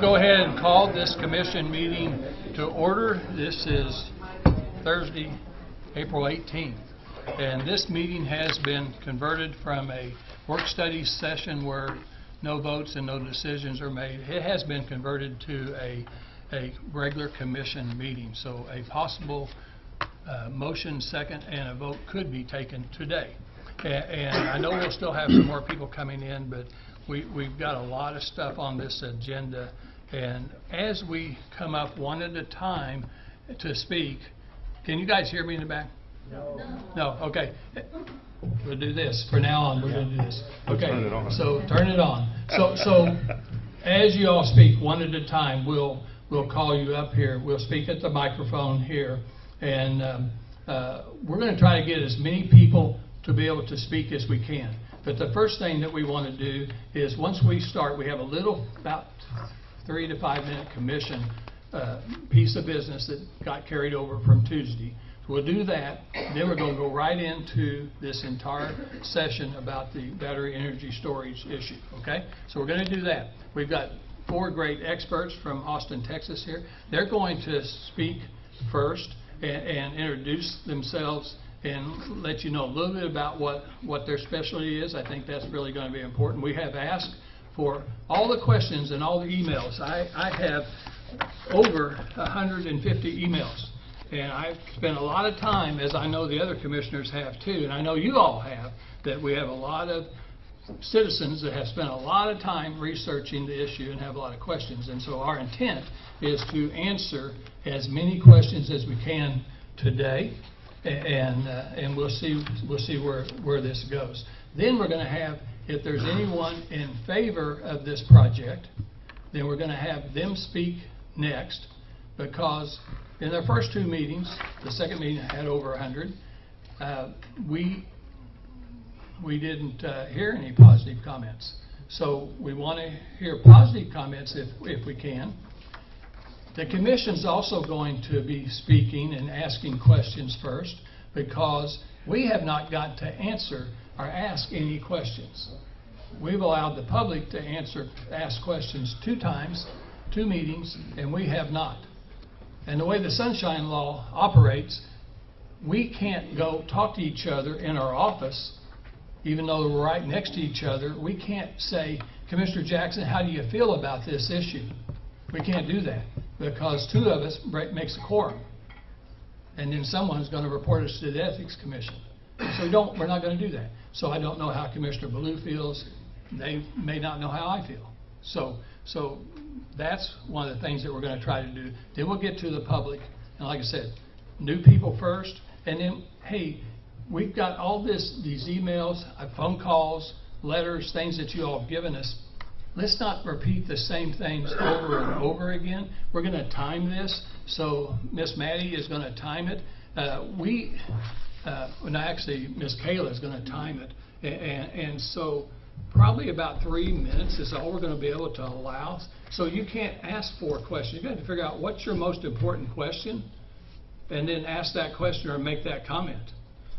Go ahead and call this commission meeting to order. This is Thursday, April 18th. And this meeting has been converted from a work study session where no votes and no decisions are made. It has been converted to a regular commission meeting. So a possible motion, second, and a vote could be taken today. And I know we'll still have some more people coming in, but we've got a lot of stuff on this agenda. And as we come up one at a time to speak, can you guys hear me in the back? No, okay. We'll do this. For now on, we're going to do this. Okay, so turn it on. So as you all speak one at a time, we'll call you up here. We'll speak at the microphone here. And we're going to try to get as many people to be able to speak as we can. But the first thing that we want to do is once we start, we have a little, about 3 to 5 minute commission piece of business that got carried over from Tuesday. So we'll do that. Then we're going to go right into this entire session about the battery energy storage issue. Okay? So we're going to do that. We've got 4 great experts from Austin, Texas here. They're going to speak first and introduce themselves and let you know a little bit about what their specialty is. I think that's really going to be important. We have asked for all the questions and all the emails. I have over 150 emails, and I've spent a lot of time, as I know the other commissioners have too, and I know you all have, that we have a lot of citizens that have spent a lot of time researching the issue and have a lot of questions. And so our intent is to answer as many questions as we can today, and we'll see where this goes. Then we're going to have, if there's anyone in favor of this project, then we're going to have them speak next, because in their first 2 meetings, the second meeting had over 100, we didn't hear any positive comments. So we want to hear positive comments if we can. The commission's also going to be speaking and asking questions first, because we have not got to answer or ask any questions. We've allowed the public to ask questions 2 times, 2 meetings, and we have not. And the way the Sunshine Law operates, we can't go talk to each other in our office, even though we're right next to each other. We can't say, Commissioner Jackson, how do you feel about this issue? We can't do that, because 2 of us makes a quorum. And then someone's going to report us to the Ethics Commission. So we're not going to do that. So I don't know how Commissioner Ballou feels. They may not know how I feel. So that's one of the things that we're going to try to do. Then we'll get to the public. And like I said, new people first. And then, hey, we've got all these emails, phone calls, letters, things that you all have given us. Let's not repeat the same things over and over again. We're going to time this. So Miss Maddie is going to time it. Actually, Miss Kayla is going to time it. And so probably about 3 minutes is all we're going to be able to allow. So you can't ask 4 questions. You've got to figure out what's your most important question, and then ask that question or make that comment.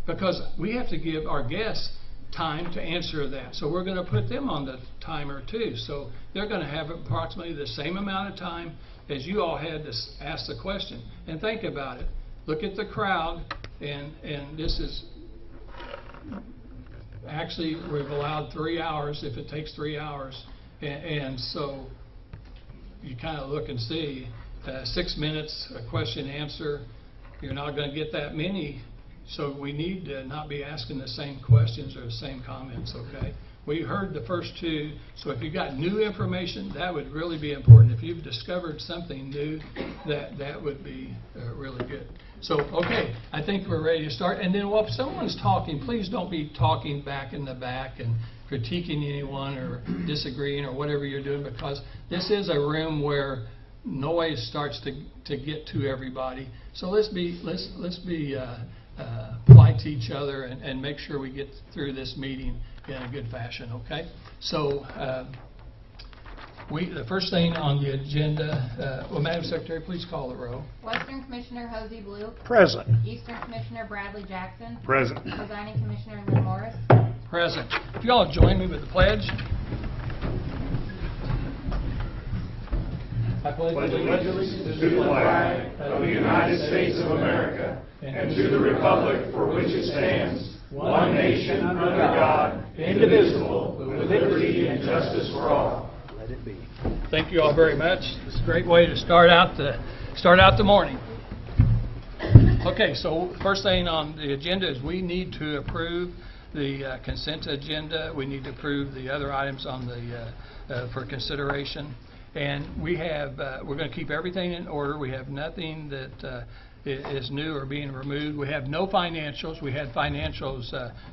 Because we have to give our guests time to answer that. So we're going to put them on the timer too. So they're going to have approximately the same amount of time as you all had to ask the question. And think about it. Look at the crowd, and this is actually, we've allowed 3 hours if it takes 3 hours. And so you kind of look and see 6 minutes, a question answer. You're not going to get that many. So we need to not be asking the same questions or the same comments, okay? We heard the first 2, so if you got new information, that would really be important. If you've discovered something new, that would be really good. So, okay, I think we're ready to start. And then if someone's talking, please don't be talking back in the back and critiquing anyone or disagreeing or whatever you're doing, because this is a room where noise starts to get to everybody. So let's be polite to each other and make sure we get through this meeting in a good fashion, okay? So the first thing on the agenda, Madam Secretary, please call the roll. Western Commissioner Hosey Blue. Present. Eastern Commissioner Bradley Jackson. Present. Presiding Commissioner Lynn Morris. Present. If you all join me with the pledge. I pledge allegiance to the flag of the United States of America and to the republic for which it stands, one nation under God, indivisible, with liberty and justice for all. Thank you all very much. It's a great way to start out the morning. Okay, so first thing on the agenda is we need to approve the consent agenda. We need to approve the other items on the for consideration. And we have we're going to keep everything in order. We have nothing that is new or being removed. We have no financials. We had financials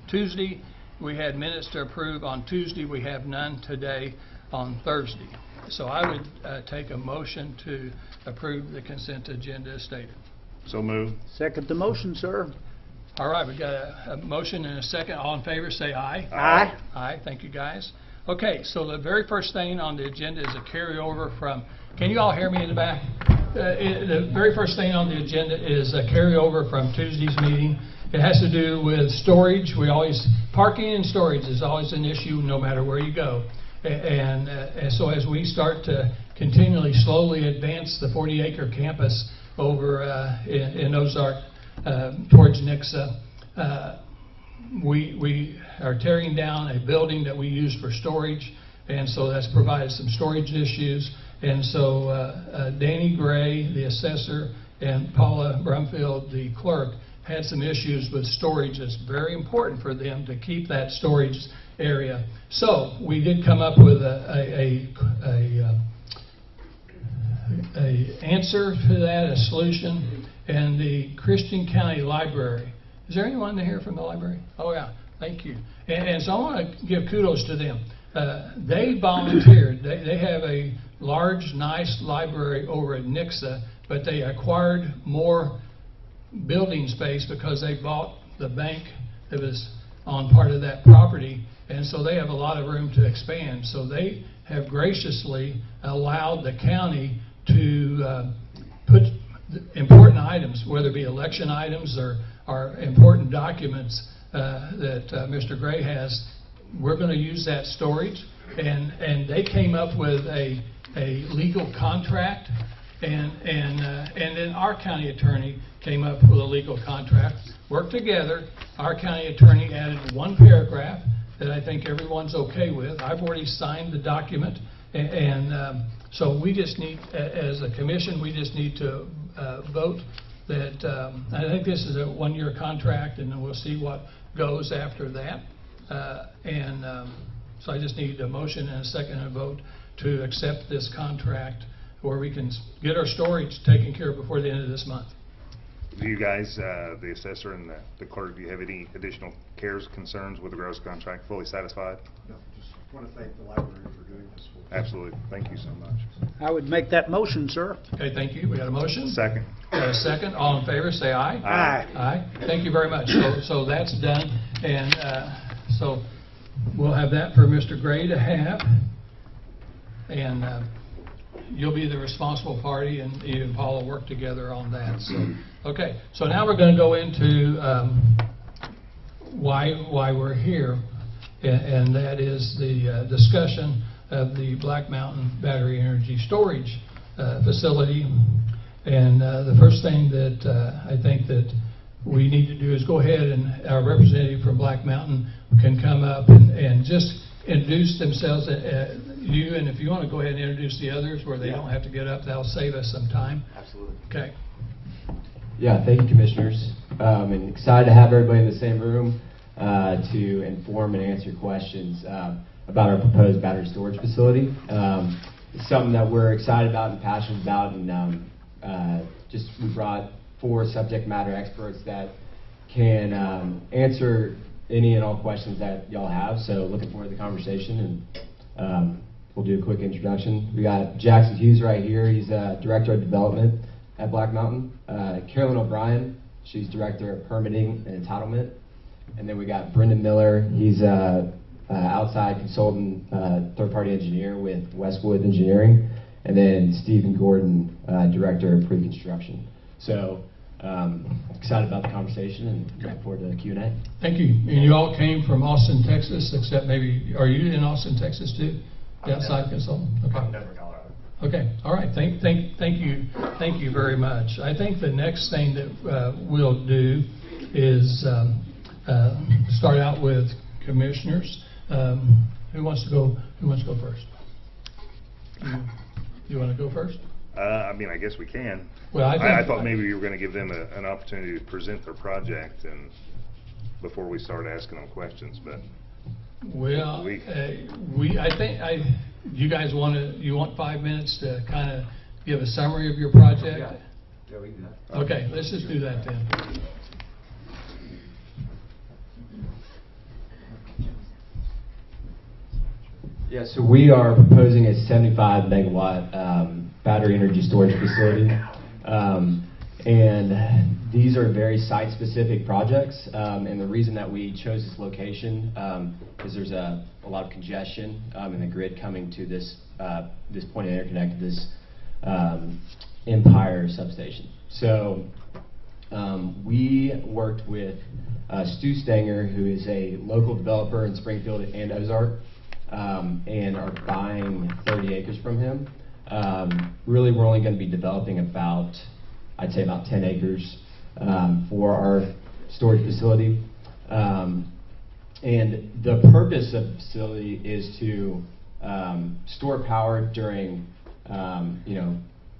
Tuesday. We had minutes to approve on Tuesday. We have none today on Thursday. So I would take a motion to approve the consent agenda as stated. So moved. Second the motion, sir. All right, we've got a motion and a second. All in favor, say aye. Aye. Aye, thank you, guys. Okay, so the very first thing on the agenda is a carryover from, can you all hear me in the back? The very first thing on the agenda is a carryover from Tuesday's meeting. It has to do with storage. Parking and storage is always an issue no matter where you go. And so as we start to continually slowly advance the 40-acre campus over in Ozark towards Nixa, we are tearing down a building that we use for storage, and so that's provided some storage issues. And so Danny Gray, the assessor, and Paula Brumfield, the clerk, had some issues with storage. It's very important for them to keep that storage area. So we did come up with a answer to that, a solution, and the Christian County Library. Is there anyone here from the library? Oh yeah, thank you. And so I want to give kudos to them. They volunteered. They have a large, nice library over at Nixa, but they acquired more building space because they bought the bank that was on part of that property, and so they have a lot of room to expand. So they have graciously allowed the county to put important items, whether it be election items or important documents that Mr. Gray has. We're going to use that storage, and they came up with a legal contract, and then our county attorney came up with a legal contract. Worked together. Our county attorney added one paragraph that I think everyone's okay with. I've already signed the document, and so we just need, as a commission, we just need to vote that, I think this is a one-year contract, and then we'll see what goes after that. So I just need a motion and a second and a vote to accept this contract where we can get our storage taken care of before the end of this month. Do you guys, the assessor and the clerk, do you have any additional cares, concerns with the gross contract? Fully satisfied? No, just want to thank the library for doing this for us. Absolutely. Thank you so much. I would make that motion, sir. Okay, thank you. We got a motion? Second. Got a second. All in favor, say aye. Aye. Aye. Thank you very much. So that's done, and so we'll have that for Mr. Gray to have, and you'll be the responsible party, and you and Paul will work together on that. So, okay. So now we're going to go into why we're here, and that is the discussion of the Black Mountain Battery Energy Storage Facility. And the first thing that I think that we need to do is go ahead, and our representative from Black Mountain can come up and just introduce themselves, you, and if you want to go ahead and introduce the others where they don't have to get up, that'll save us some time. Absolutely. Okay. Yeah, thank you, commissioners. And excited to have everybody in the same room to inform and answer questions about our proposed battery storage facility. It's something that we're excited about and passionate about, and we brought 4 subject matter experts that can answer any and all questions that y'all have. So looking forward to the conversation, and we'll do a quick introduction. We got Jackson Hughes right here. He's Director of Development at Black Mountain. Carolyn O'Brien, she's Director of Permitting and Entitlement. And then we got Brendan Miller. He's outside consultant, third-party engineer with Westwood Engineering. And then Stephen Gordon, Director of Pre-Construction. So excited about the conversation, and looking forward to the Q&A. Thank you. And you all came from Austin, Texas, except maybe, are you in Austin, Texas too? The outside consultant? Okay. I'm Denver, Colorado. Okay, all right, thank you very much. I think the next thing that we'll do is start out with commissioners. Who wants to go first? You want to go first? I mean, I guess we can. Well, I thought maybe you were going to give them an opportunity to present their project and before we start asking them questions, but Well, you guys you want 5 minutes to kind of give a summary of your project? Yeah, we can do that. Okay, let's just do that then. Yeah, so we are proposing a 75 megawatt battery energy storage facility. And these are very site-specific projects. And the reason that we chose this location is there's a lot of congestion in the grid coming to this point of interconnect, this Empire substation. So we worked with Stu Stanger, who is a local developer in Springfield and Ozark, and are buying 30 acres from him. Really, we're only going to be developing I'd say about 10 acres for our storage facility. And the purpose of the facility is to store power during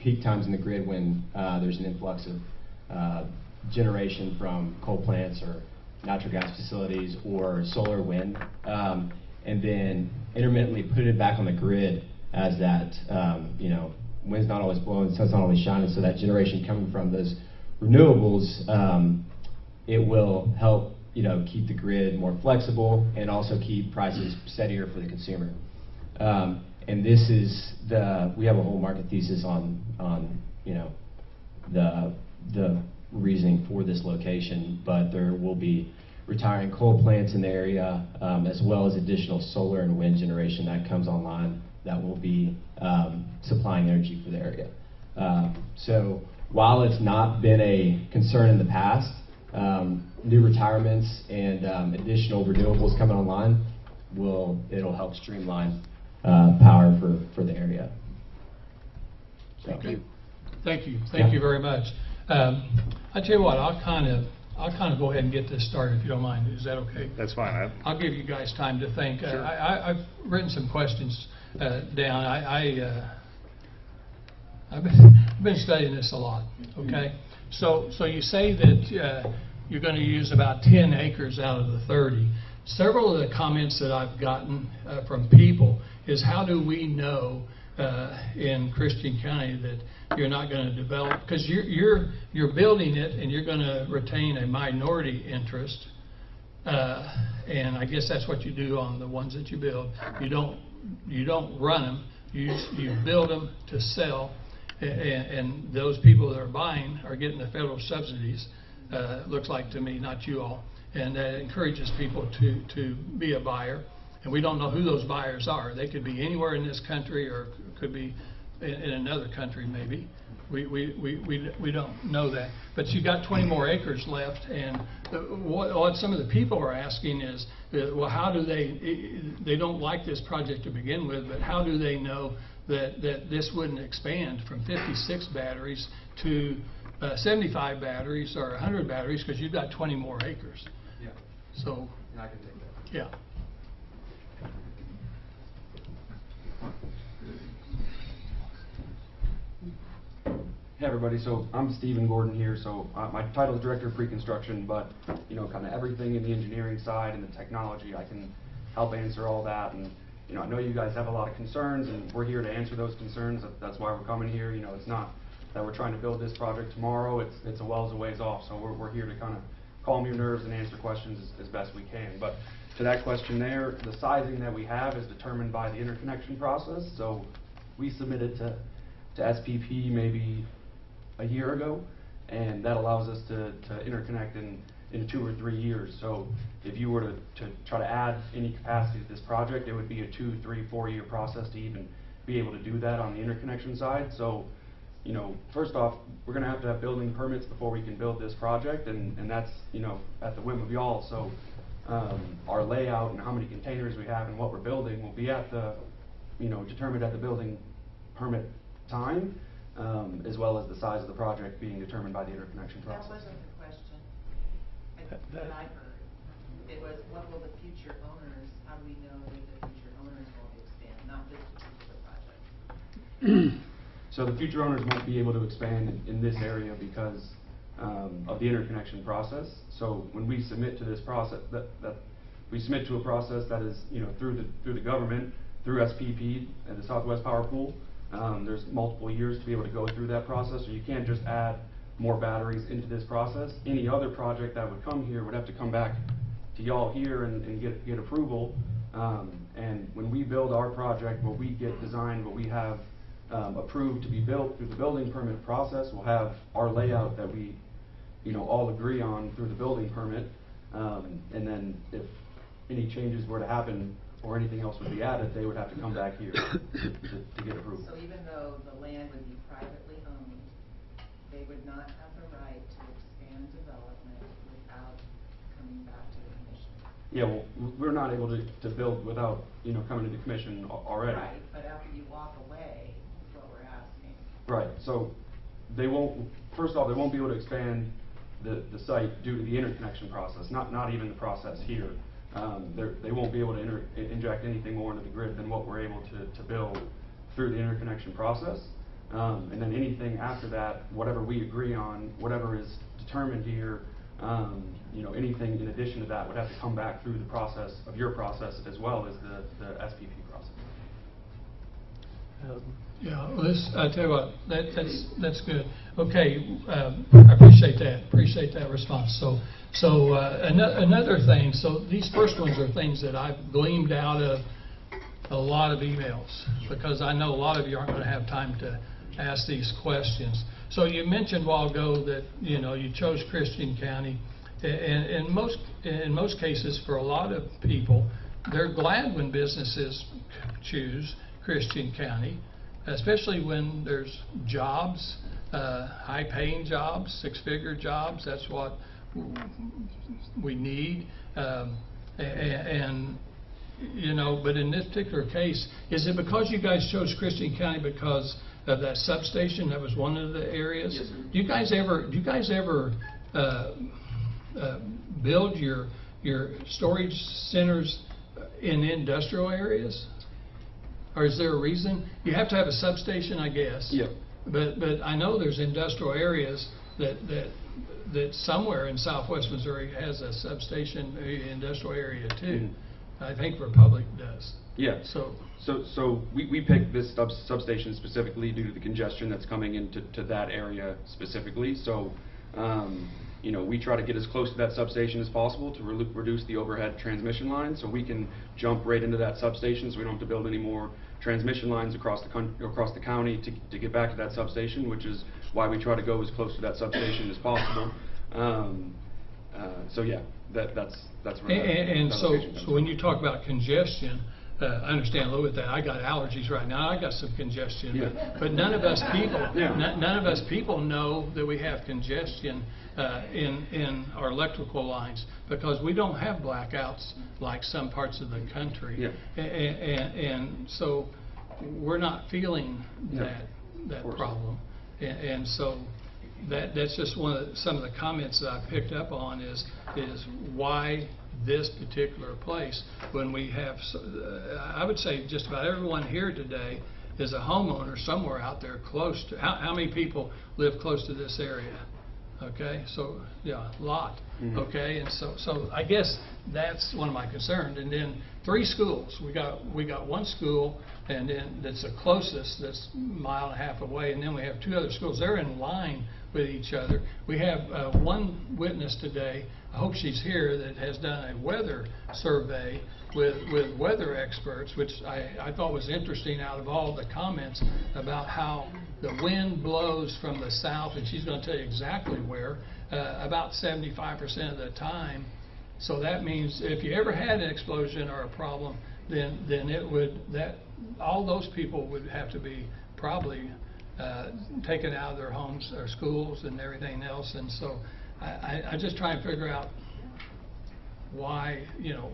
peak times in the grid when there's an influx of generation from coal plants or natural gas facilities or solar wind, and then intermittently put it back on the grid as that wind's not always blowing, the sun's not always shining, so that generation coming from those renewables, it will help keep the grid more flexible and also keep prices steadier for the consumer. And this is we have a whole market thesis on the reasoning for this location, but there will be retiring coal plants in the area, as well as additional solar and wind generation that comes online that will be supplying energy for the area. So while it's not been a concern in the past, new retirements and additional renewables coming online it'll help streamline power for the area. So. Okay. Thank you very much. I tell you what, I'll kind of go ahead and get this started if you don't mind. Is that okay? that's fine. I'll give you guys time to think. Sure. I've written some questions down. I've been studying this a lot. Okay, so you say that you're going to use about 10 acres out of the 30. Several of the comments that I've gotten from people is, how do we know in Christian County that you're not going to develop, because you're building it and you're going to retain a minority interest, and I guess that's what you do on the ones that you build. You don't run them. You build them to sell, and those people that are buying are getting the federal subsidies. Looks like to me, not you all, and that encourages people to be a buyer. And we don't know who those buyers are. They could be anywhere in this country, or could be in another country maybe. We don't know that. But you got 20 more acres left, and what some of the people are asking is, well, how do they don't like this project to begin with, but how do they know that this wouldn't expand from 56 batteries to 75 batteries or 100 batteries, because you've got 20 more acres. Yeah. So. And I can take that. Yeah. Hey everybody, so I'm Stephen Gordon here. So my title is Director of Pre-Construction, but kind of everything in the engineering side and the technology, I can help answer all that. And I know you guys have a lot of concerns, and we're here to answer those concerns. That's why we're coming here. It's not that we're trying to build this project tomorrow. It's a ways off. So we're here to kind of calm your nerves and answer questions as best we can. But to that question there, the sizing that we have is determined by the interconnection process. So we submitted to SPP maybe a year ago, and that allows us to interconnect in 2 or 3 years. So if you were to try to add any capacity to this project, it would be a 2, 3, 4 year process to even be able to do that on the interconnection side. So first off, we're going to have building permits before we can build this project, and that's at the whim of y'all. So our layout and how many containers we have and what we're building will be at the determined at the building permit time, as well as the size of the project being determined by the interconnection That process. wasn't the question that I heard. It was, what will the future owners, how do we know that the future owners won't expand, not this particular project? So the future owners won't be able to expand in this area because of the interconnection process. So when we submit to this process, that we submit to a process that is, you know, through the government, through SPP and the Southwest Power Pool. There's multiple years to be able to go through that process, so you can't just add more batteries into this process. Any other project that would come here would have to come back to y'all here and get approval. And when we build our project, what we get designed, what we have approved to be built through the building permit process, we'll have our layout that we, you know, all agree on through the building permit. And then if any changes were to happen or anything else would be added, they would have to come back here to get approval. So even though the land would be privately owned, they would not have the right to expand development without coming back to the commission? Yeah, well, we're not able to build without, you know, coming to the commission already. Right, but after you walk away, is what we're asking. Right, so they won't, first off, they won't be able to expand the site due to the interconnection process, not even the process here. They won't be able to inject anything more into the grid than what we're able to build through the interconnection process. And then anything after that, whatever we agree on, whatever is determined here, you know, anything in addition to that would have to come back through the process of your process as well as the SPP process. Yeah, well, I tell you what, that's good. Okay, I appreciate that response. So another thing, so these first ones are things that I've gleaned out of a lot of emails, because I know a lot of you aren't going to have time to ask these questions. So you mentioned a while ago that, you know, you chose Christian County, and in most cases, for a lot of people, they're glad when businesses choose Christian County, especially when there's jobs, high-paying jobs, six-figure jobs. That's what we need. And you know, but in this particular case, is it because you guys chose Christian County because of that substation? That was one of the areas. Yes, sir. Do you guys ever build your storage centers in industrial areas? Or is there a reason? You have to have a substation, I guess. Yeah. But I know there's industrial areas that somewhere in Southwest Missouri has a substation industrial area too. I think Republic does. Yeah. So we picked this substation specifically due to the congestion that's coming into that area specifically. So, you know, we try to get as close to that substation as possible to reduce the overhead transmission lines, so we can jump right into that substation, so we don't have to build any more transmission lines across the county to get back to that substation, which is why we try to go as close to that substation as possible. So yeah, that's where and that so location comes when from. you talk about congestion, I understand a little bit that. I got allergies right now. I got some congestion, Yeah. but none of us people, Yeah. none of us people know that we have congestion in our electrical lines, because we don't have blackouts like some parts of the country. Yeah. And so we're not feeling Yeah. that Of course. problem, and so. That's just some of the comments that I picked up on is why this particular place, when we have, I would say just about everyone here today is a homeowner somewhere out there close to, how many people live close to this area? Okay, so, yeah, a lot, okay, and so I guess that's one of my concerns. And then 3 schools, we got one school, and then that's the closest, that's a mile and a half away, and then we have 2 other schools. They're in line with each other. We have one witness today, I hope she's here, that has done a weather survey with weather experts, which I thought was interesting out of all the comments about how the wind blows from the south, and she's going to tell you exactly where, about 75% of the time. So that means if you ever had an explosion or a problem, then it would, all those people would have to be probably taken out of their homes or schools and everything else. And so I just try and figure out why, you know,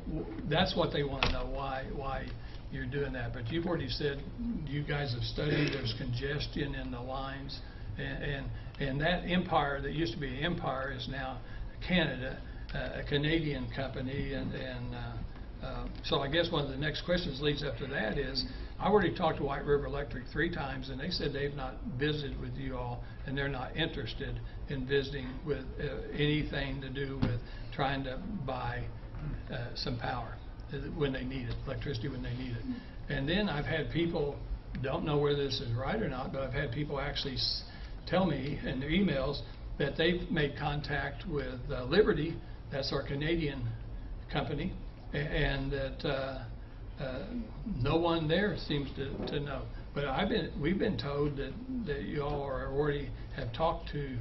that's what they want to know, why you're doing that. But you've already said you guys have studied, there's congestion in the lines, and that Empire that used to be Empire is now Canada, a Canadian company, and so I guess one of the next questions leads up to that is, I already talked to White River Electric 3 times, and they said they've not visited with you all, and they're not interested in visiting with anything to do with trying to buy some power when they need it, electricity when they need it. And then I've had people, don't know whether this is right or not, but I've had people actually tell me in their emails that they've made contact with Liberty, that's our Canadian company, and that no one there seems to know. But we've been told that you all already have talked to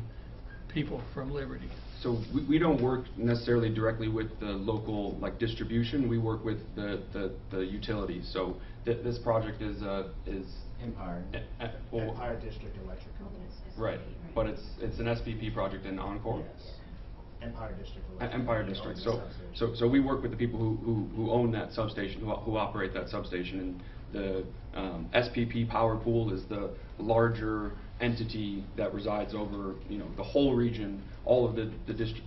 people from Liberty. So we don't work necessarily directly with the local distribution. We work with the utilities. So this project is Empire. Empire District Electric. Right, but it's an SPP project in Encore. Yes. Empire District Electric. Empire District. So we work with the people who own that substation, who operate that substation, and the SPP Power Pool is the larger entity that resides over the whole region. All of the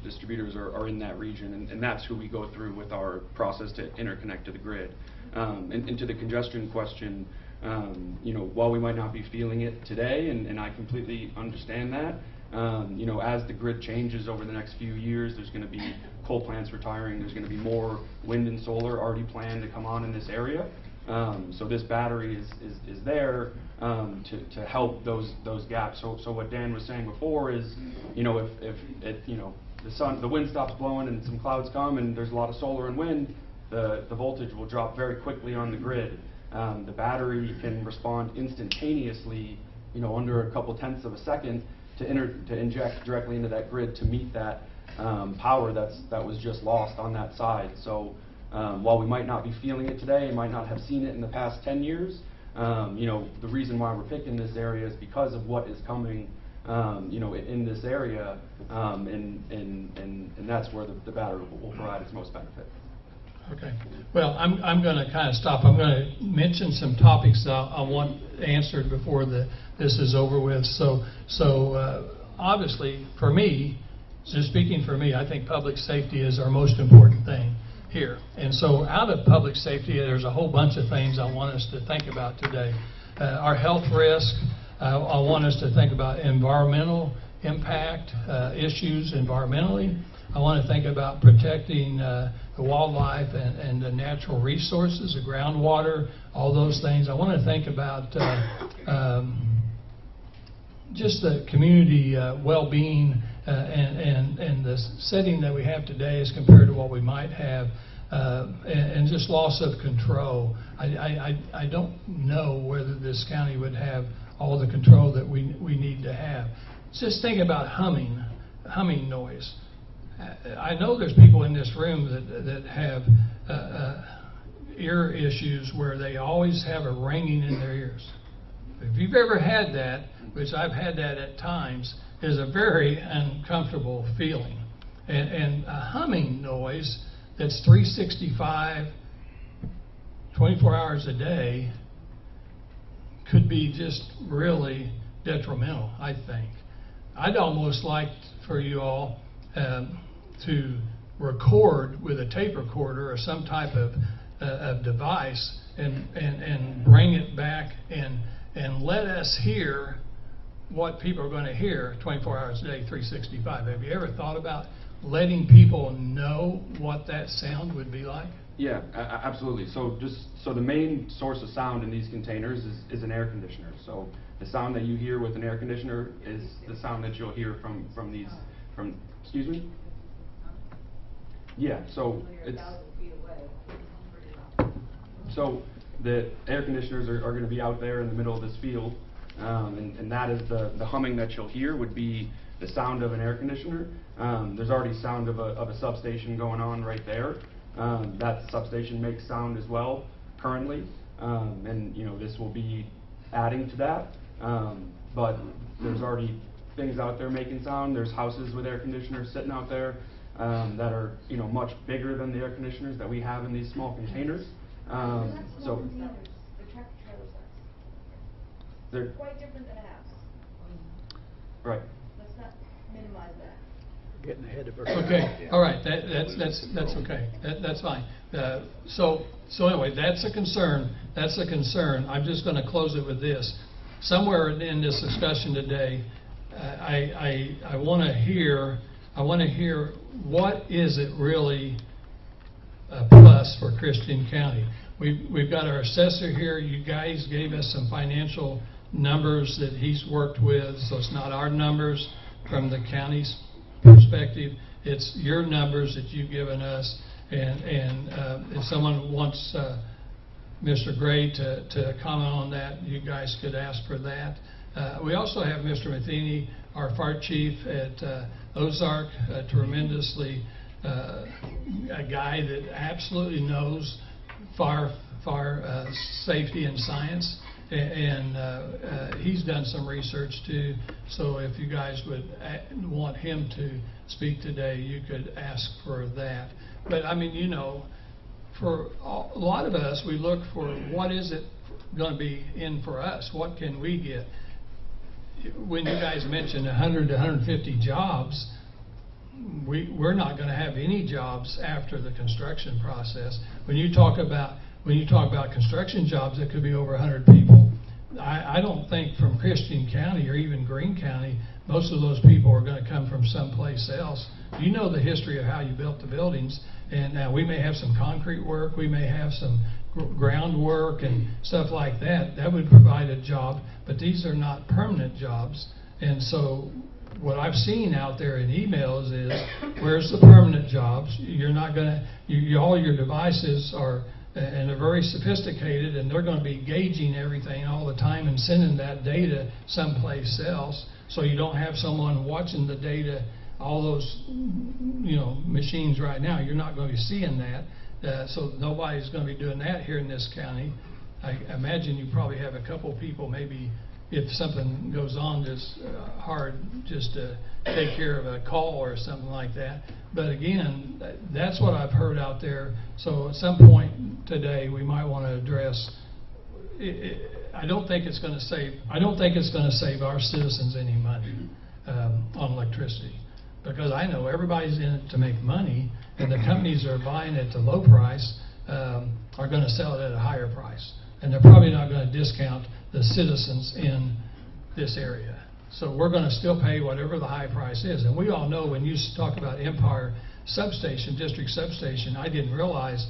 distributors are in that region, and that's who we go through with our process to interconnect to the grid. And to the congestion question, while we might not be feeling it today, and I completely understand that, as the grid changes over the next few years, there's going to be coal plants retiring, there's going to be more wind and solar already planned to come on in this area. So this battery is there to help those gaps. So what Dan was saying before is, if the wind stops blowing and some clouds come and there's a lot of solar and wind, the voltage will drop very quickly on the grid. The battery can respond instantaneously, under a couple tenths of a second to inject directly into that grid to meet that power that was just lost on that side. So while we might not be feeling it today, might not have seen it in the past 10 years, the reason why we're picking this area is because of what is coming, in this area, and that's where the battery will provide its most benefit. Okay. Well, I'm going to kind of stop. I'm going to mention some topics that I want answered before this is over with. So obviously, for me, just speaking for me, I think public safety is our most important thing here. And so out of public safety, there's a whole bunch of things I want us to think about today. Our health risk, I want us to think about environmental impact, issues environmentally. I want to think about protecting the wildlife and the natural resources, the groundwater, all those things. I want to think about just the community well-being and the setting that we have today as compared to what we might have, and just loss of control. I don't know whether this county would have all the control that we need to have. Just think about humming noise. I know there's people in this room that have ear issues where they always have a ringing in their ears. If you've ever had that, which I've had that at times, is a very uncomfortable feeling. And a humming noise that's 365, 24 hours a day could be just really detrimental, I think. I'd almost like for you all to record with a tape recorder or some type of device and bring it back and let us hear what people are going to hear 24 hours a day, 365. Have you ever thought about letting people know what that sound would be like? Yeah, absolutely. So the main source of sound in these containers is an air conditioner. So the sound that you hear with an air conditioner is the sound that you'll hear from these, excuse me? Yeah, so it's, so the air conditioners are going to be out there in the middle of this field, and that is the humming that you'll hear would be the sound of an air conditioner. There's already sound of a substation going on right there. That substation makes sound as well currently, and this will be adding to that. But there's already things out there making sound. There's houses with air conditioners sitting out there that are much bigger than the air conditioners that we have in these small containers. So The tractor trailer size. they're, Quite different than a house. right. Let's not minimize that. Getting ahead of her. Okay, all right, that's okay, that's fine. So anyway, that's a concern, I'm just gonna close it with this. Somewhere in this discussion today, I wanna hear what is it really a plus for Christian County? We've got our assessor here, you guys gave us some financial numbers that he's worked with, so it's not our numbers from the county's perspective, it's your numbers that you've given us, and if someone wants Mr. Gray to comment on that, you guys could ask for that. We also have Mr. Matheny, our fire chief at Ozark, tremendously a guy that absolutely knows fire safety and science. And he's done some research too, so if you guys would want him to speak today, you could ask for that. But I mean, you know, for a lot of us, we look for what is it going to be in for us? What can we get? When you guys mentioned 100 to 150 jobs, we're not going to have any jobs after the construction process. When you talk about construction jobs, it could be over 100 people. I don't think from Christian County or even Greene County, most of those people are going to come from someplace else. You know the history of how you built the buildings, and now we may have some concrete work, we may have some groundwork and stuff like that. That would provide a job, but these are not permanent jobs. And so what I've seen out there in emails is, where's the permanent jobs? You're not going to, all your devices are, and they're very sophisticated, and they're going to be gauging everything all the time and sending that data someplace else, so you don't have someone watching the data, all those, you know, machines right now. You're not going to be seeing that, so nobody's going to be doing that here in this county. I imagine you probably have a couple people, maybe if something goes on that's hard just to take care of a call or something like that. But again, that's what I've heard out there. So at some point today, we might want to address. I don't think it's going to save our citizens any money on electricity, because I know everybody's in it to make money, and the companies that are buying it at a low price are going to sell it at a higher price, and they're probably not going to discount the citizens in this area. So we're going to still pay whatever the high price is. And we all know, when you talk about Empire Substation, District Substation, I didn't realize,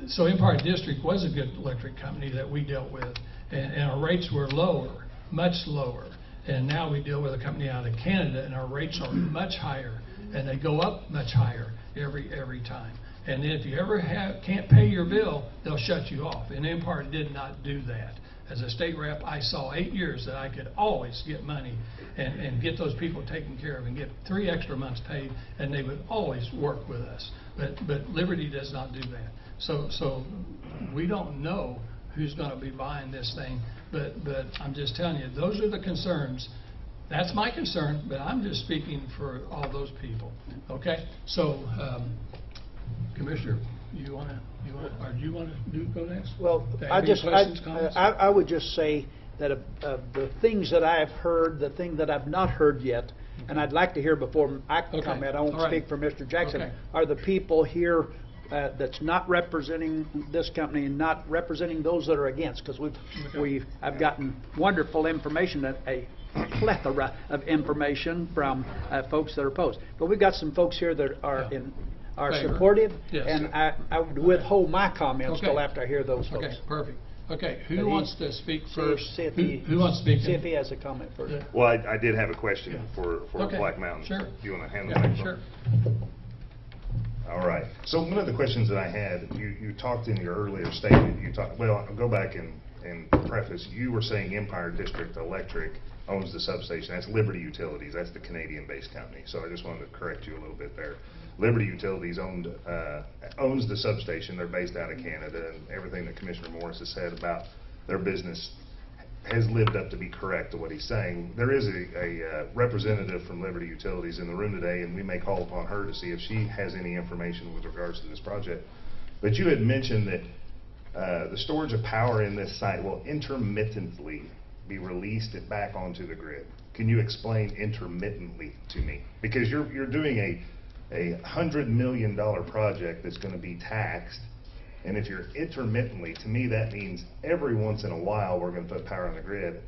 so Empire District was a good electric company that we dealt with, and our rates were lower, much lower. And now we deal with a company out of Canada, and our rates are much higher, and they go up much higher every time. And if you ever can't pay your bill, they'll shut you off. And Empire did not do that. As a state rep, I saw 8 years that I could always get money and get those people taken care of and get 3 extra months paid, and they would always work with us. But Liberty does not do that. So we don't know who's going to be buying this thing, but I'm just telling you, those are the concerns. That's my concern, but I'm just speaking for all those people. Okay? So, Commissioner, do you want to go next? Well, Have I any questions, comments? would just say that of the things that I have heard, the thing that I've not heard yet, and I'd like to hear before I Okay. comment, I won't All right. speak for Mr. Jackson, Okay. are the people here that's not representing this company and not representing those that are against, because I've gotten wonderful information, a plethora of information from folks that are opposed. But we've got some folks here that are Yeah. are Favor. supportive, Yes. and I would withhold my comments Okay. till after I hear those folks. Okay, perfect. Okay, But who he- wants to speak first? See if Who he, who wants to speak? see if he has a comment first. Yeah. Well, I did have a question for Okay, Black Mountain. sure. Do you want to handle Yeah, that? sure. All right. So one of the questions that I had, you talked in your earlier statement, well, I'll go back and preface. You were saying Empire District Electric owns the substation. That's Liberty Utilities. That's the Canadian-based company. So I just wanted to correct you a little bit there. Liberty Utilities owns the substation. They're based out of Canada, and everything that Commissioner Morris has said about their business has lived up to be correct to what he's saying. There is a representative from Liberty Utilities in the room today, and we may call upon her to see if she has any information with regards to this project. But you had mentioned that The storage of power in this site will intermittently be released back onto the grid. Can you explain intermittently to me? Because you're doing a $100 million project that's going to be taxed, and if you're intermittently, to me that means every once in a while we're going to put power on the grid.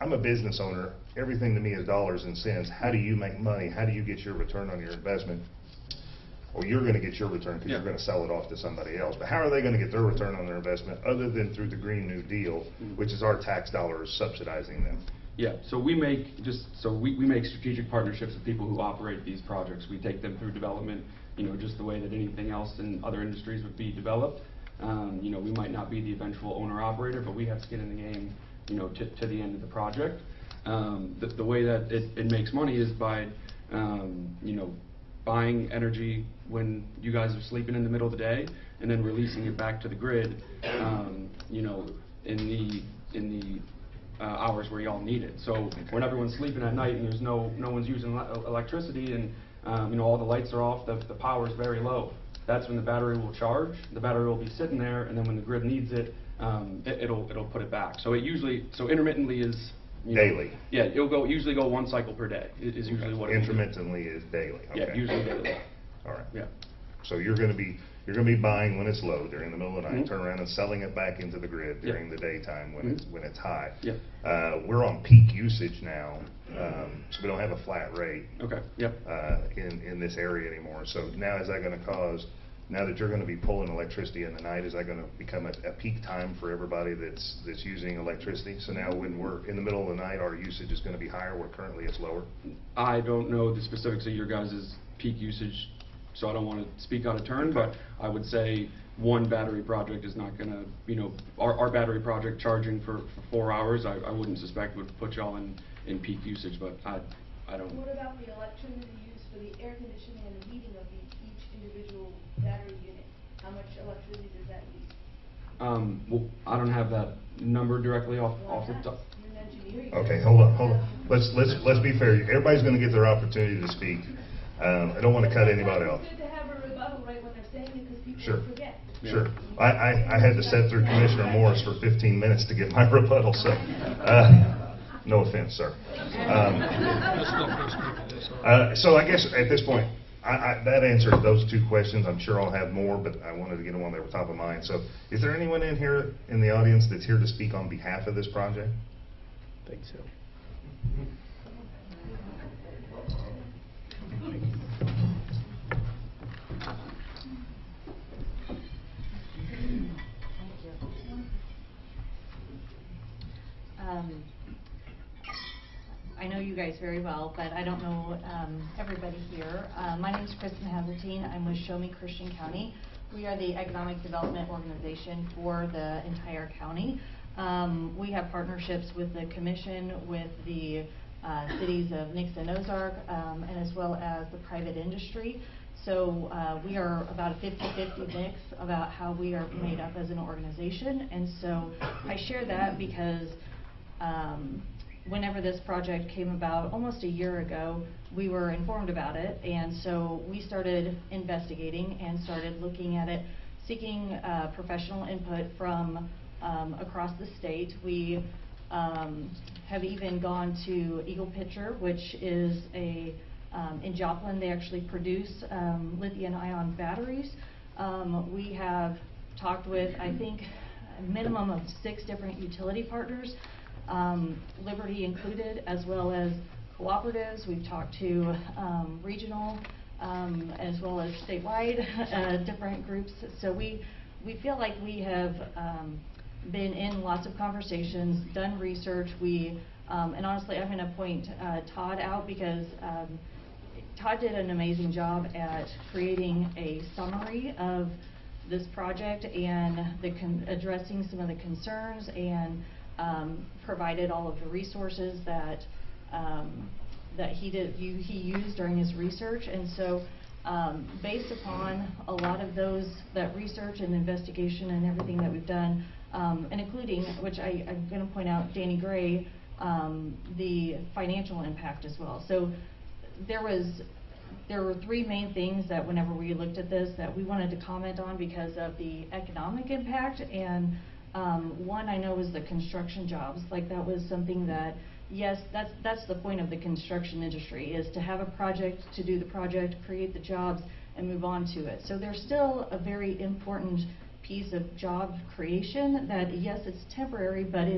I'm a business owner. Everything to me is dollars and cents. How do you make money? How do you get your return on your investment? Well, you're going to get your return because you're going to sell it off to somebody else. But how are they going to get their return on their investment other than through the Green New Deal, which is our tax dollars subsidizing them? Yeah, so we make we make strategic partnerships with people who operate these projects. We take them through development, just the way that anything else in other industries would be developed. We might not be the eventual owner-operator, but we have skin in the game, to the end of the project. The way that it makes money is by, buying energy when you guys are sleeping in the middle of the day, and then releasing it back to the grid, in the hours where y'all need it. So when everyone's sleeping at night and there's no one's using electricity, and all the lights are off, the power is very low. That's when the battery will charge. The battery will be sitting there, and then when the grid needs it, it'll put it back. So intermittently is daily. Yeah, it'll usually go one cycle per day. Is usually what it intermittently is daily. Okay. Yeah, usually daily. All right. Yeah. So you're going to be buying when it's low during the middle of the night, turn around and selling it back into the grid during the daytime when it's high. Yeah. We're on peak usage now, so we don't have a flat rate. Okay. Yep. In this area anymore. So now is that going to cause? Now that you're going to be pulling electricity in the night, is that going to become a peak time for everybody that's using electricity? So now when we're in the middle of the night, our usage is going to be higher where currently it's lower? I don't know the specifics of your guys' peak usage, so I don't want to speak out of turn, but I would say one battery project is not going to, our battery project charging for 4 hours, I wouldn't suspect would put y'all in peak usage, but I don't. What about the electricity used for the air conditioning and the heating of each individual battery unit? How much electricity does that use? Well, I don't have that number directly off the top. You're an engineer. Okay, hold on. Let's be fair. Everybody's going to get their opportunity to speak. I don't want to cut anybody off. It's good to have a rebuttal right when they're saying it because people Sure. forget. Sure. I had to sit through Commissioner Morris for 15 minutes to get my rebuttal, so no offense, sir. Let's go first speak to this. So I guess at this point, that answers those two questions. I'm sure I'll have more, but I wanted to get them on there top of mind. So is there anyone in here in the audience that's here to speak on behalf of this project? I think so. I know you guys very well, but I don't know everybody here. My name is Kristen Hazeltine. I'm with Show Me Christian County. We are the economic development organization for the entire county. We have partnerships with the commission, with the cities of Nixon, Ozark, and as well as the private industry. So we are about a 50-50 mix about how we are made up as an organization. And so I share that because whenever this project came about almost a year ago, we were informed about it, and so we started investigating and started looking at it, seeking professional input from across the state. We have even gone to Eagle Pitcher, which is in Joplin. They actually produce lithium-ion batteries. We have talked with, I think, a minimum of 6 different utility partners, Liberty included, as well as cooperatives. We've talked to regional as well as statewide different groups. So we feel like we have been in lots of conversations, done research. And honestly, I'm going to point Todd out because Todd did an amazing job at creating a summary of this project and addressing some of the concerns, and provided all of the resources that he used during his research. And so based upon a lot of that research and investigation and everything that we've done, and including, which I'm going to point out, Danny Gray, the financial impact as well. So there was there were three main things that whenever we looked at this that we wanted to comment on because of the economic impact. And one I know was the construction jobs. Like that was something that, yes, that's the point of the construction industry, is to have a project, to do the project, create the jobs, and move on to it. So there's still a very important piece of job creation that, yes, it's temporary, but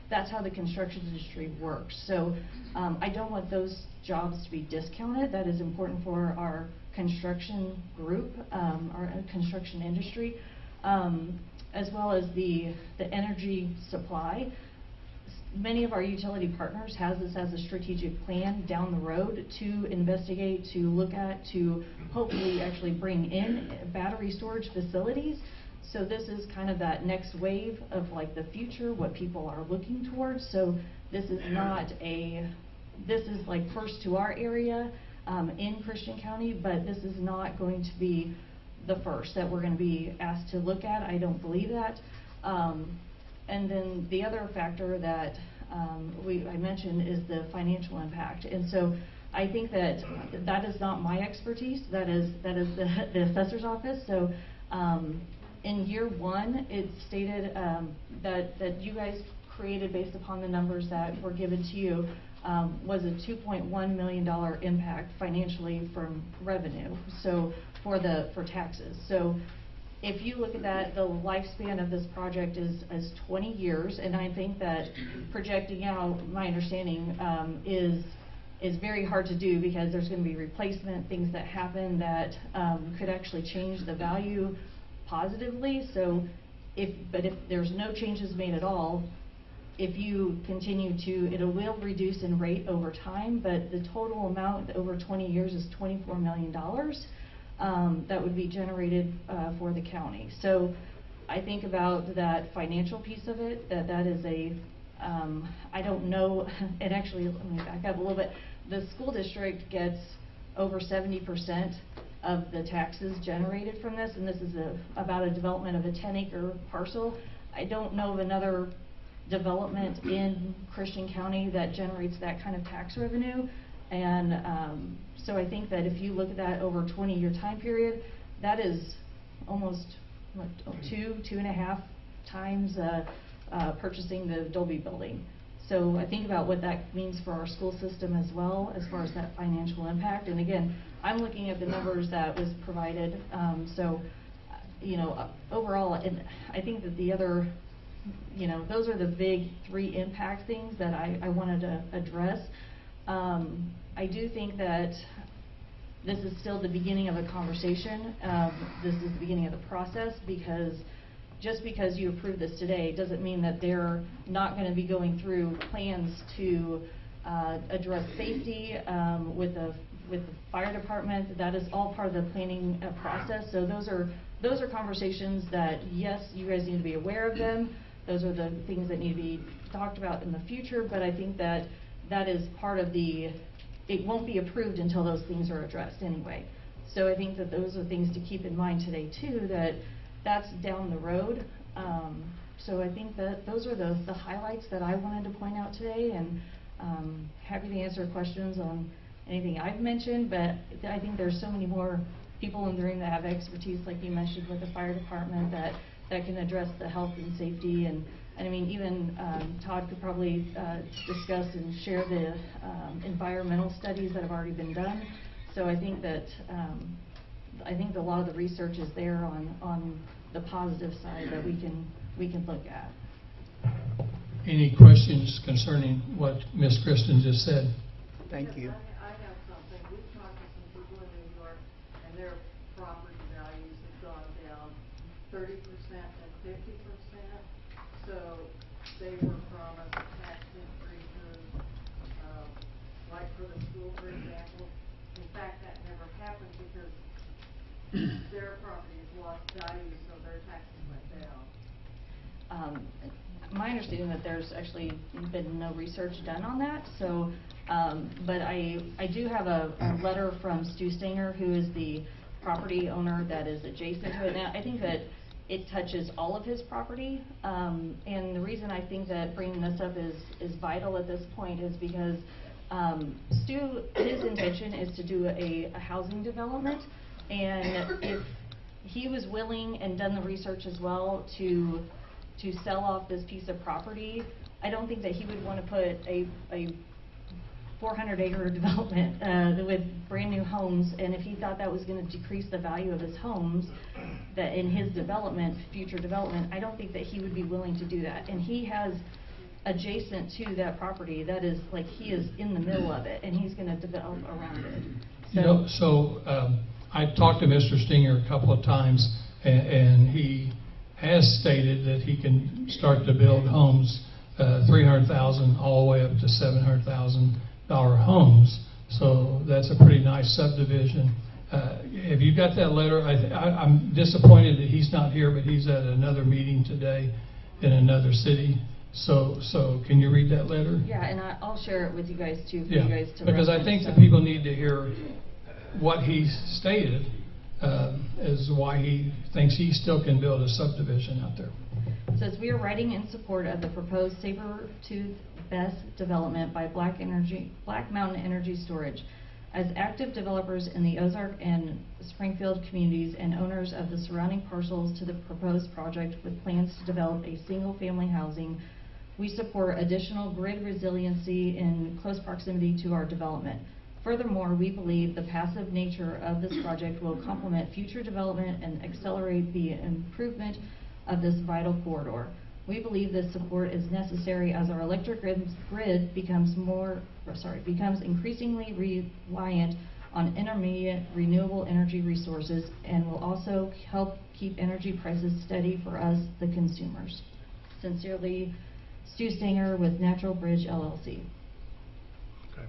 that's how the construction industry works. So I don't want those jobs to be discounted. That is important for our construction group, our construction industry, as well as the energy supply. Many of our utility partners has this as a strategic plan down the road to investigate, to look at, to hopefully actually bring in battery storage facilities. So this is kind of that next wave of like the future, what people are looking towards. So this is not this is like first to our area in Christian County, but this is not going to be the first that we're going to be asked to look at. I don't believe that. And then the other factor that I mentioned is the financial impact. And so I think that is not my expertise. That is the assessor's office. So in year one, it stated that you guys created based upon the numbers that were given to you was a $2.1 million impact financially from revenue. So for taxes. So if you look at that, the lifespan of this project is 20 years, and I think that projecting out, my understanding is very hard to do because there's going to be replacement, things that happen that could actually change the value positively. So if there's no changes made at all, if you continue to, it will reduce in rate over time, but the total amount over 20 years is $24 million. That would be generated for the county. So I think about that financial piece of it, that is I don't know, and actually, let me back up a little bit. The school district gets over 70% of the taxes generated from this, and this is about a development of a 10-acre parcel. I don't know of another development in Christian County that generates that kind of tax revenue. And so I think that if you look at that over a 20-year time period, that is almost what, 2.5 times purchasing the Dolby building. So I think about what that means for our school system as well, as far as that financial impact. And again, I'm looking at the numbers that was provided. So, overall, and I think that the other, those are the big three impact things that I wanted to address. I do think that this is still the beginning of a conversation. This is the beginning of the process, because just because you approve this today doesn't mean that they're not going to be going through plans to address safety with the fire department. That is all part of the planning process. So those are conversations that, yes, you guys need to be aware of them. Those are the things that need to be talked about in the future. But I think that is part of it won't be approved until those things are addressed anyway. So I think that those are things to keep in mind today too, that's down the road. So I think that those are the highlights that I wanted to point out today, and happy to answer questions on anything I've mentioned, but I think there's so many more people in the room that have expertise, like you mentioned with the fire department, that can address the health and safety. And I mean, even Todd could probably discuss and share the environmental studies that have already been done. So I think that a lot of the research is there on the positive side that we can look at. Any questions concerning what Ms. Kristen just said? Thank you. I have something. We've talked to some people in New York, and their property values have gone down 30% and 50%. So they were promised tax increases, like for the school, for example. In fact, that never happened because their properties lost value, so their taxes went down. My understanding that there's actually been no research done on that. So, but I do have a letter from Stu Stanger, who is the property owner that is adjacent to it. Now, I think that it touches all of his property, and the reason I think that bringing this up is vital at this point is because Stu, his intention is to do a housing development, and if he was willing and done the research as well to sell off this piece of property, I don't think that he would want to put a 400-acre development with brand new homes, and if he thought that was going to decrease the value of his homes, that in his development, future development, I don't think that he would be willing to do that. And he has adjacent to that property, that is like he is in the middle of it, and he's going to develop around it. You know, so I've talked to Mr. Stinger a couple of times, and he has stated that he can start to build homes, $300,000 all the way up to $700,000 homes. So that's a pretty nice subdivision. Have you got that letter? I'm disappointed that he's not here, but he's at another meeting today in another city. So can you read that letter? Yeah, and I'll share it with you guys too, for Yeah, you guys to because I think that people need to hear what he stated as why he thinks he still can build a subdivision out there. It says, we are writing in support of the proposed Sabertooth BESS development by Black Mountain Energy Storage. As active developers in the Ozark and Springfield communities and owners of the surrounding parcels to the proposed project with plans to develop a single-family housing, we support additional grid resiliency in close proximity to our development. Furthermore, we believe the passive nature of this project will complement future development and accelerate the improvement of this vital corridor. We believe this support is necessary as our electric grid becomes increasingly reliant on intermediate renewable energy resources and will also help keep energy prices steady for us, the consumers. Sincerely, Stu Stinger with Natural Bridge LLC. Okay.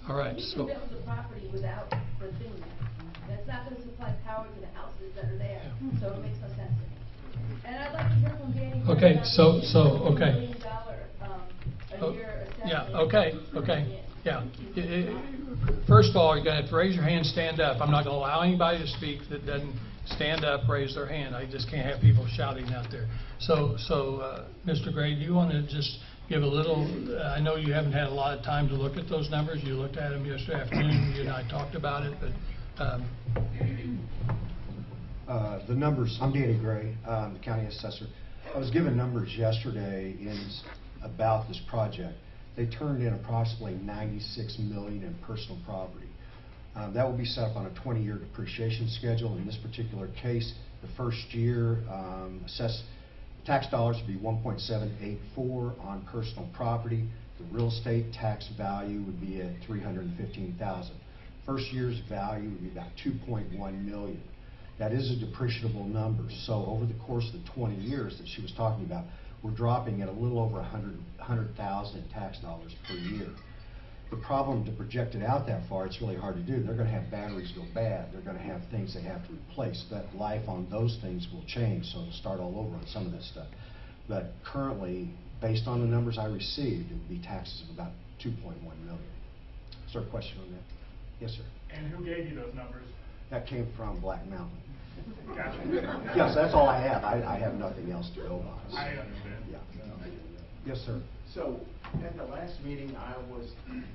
All right. You So. can build the property without the thing there. That's not going to supply power to the houses that are there, so it makes no sense to me. And I'd like to hear from Danny. Okay, about so the okay. $1 million Oh, a year yeah, assessment. okay, yeah. First of all, you're going to have to raise your hand, stand up. I'm not going to allow anybody to speak that doesn't stand up, raise their hand. I just can't have people shouting out there. So, Mr. Gray, do you want to just give a little, I know you haven't had a lot of time to look at those numbers. You looked at them yesterday afternoon. You and I talked about it, but the numbers, I'm Danny Gray, the county assessor. I was given numbers yesterday about this project. They turned in approximately $96 million in personal property. That will be set up on a 20-year depreciation schedule. In this particular case, the first year assessed tax dollars would be 1.784 on personal property. The real estate tax value would be at $315,000. First year's value would be about $2.1 million. That is a depreciable number. So over the course of the 20 years that she was talking about, we're dropping at a little over $100,000 in tax dollars per year. The problem to project it out that far, it's really hard to do. They're going to have batteries go bad. They're going to have things they have to replace. That life on those things will change, so it'll start all over on some of this stuff. But currently, based on the numbers I received, it would be taxes of about $2.1 million. Is there a question on that? Yes, sir. And who gave you those numbers? That came from Black Mountain. Gotcha. Yes, that's all I have. I have nothing else to go on. I understand. Yeah. Yes, sir. So, at the last meeting,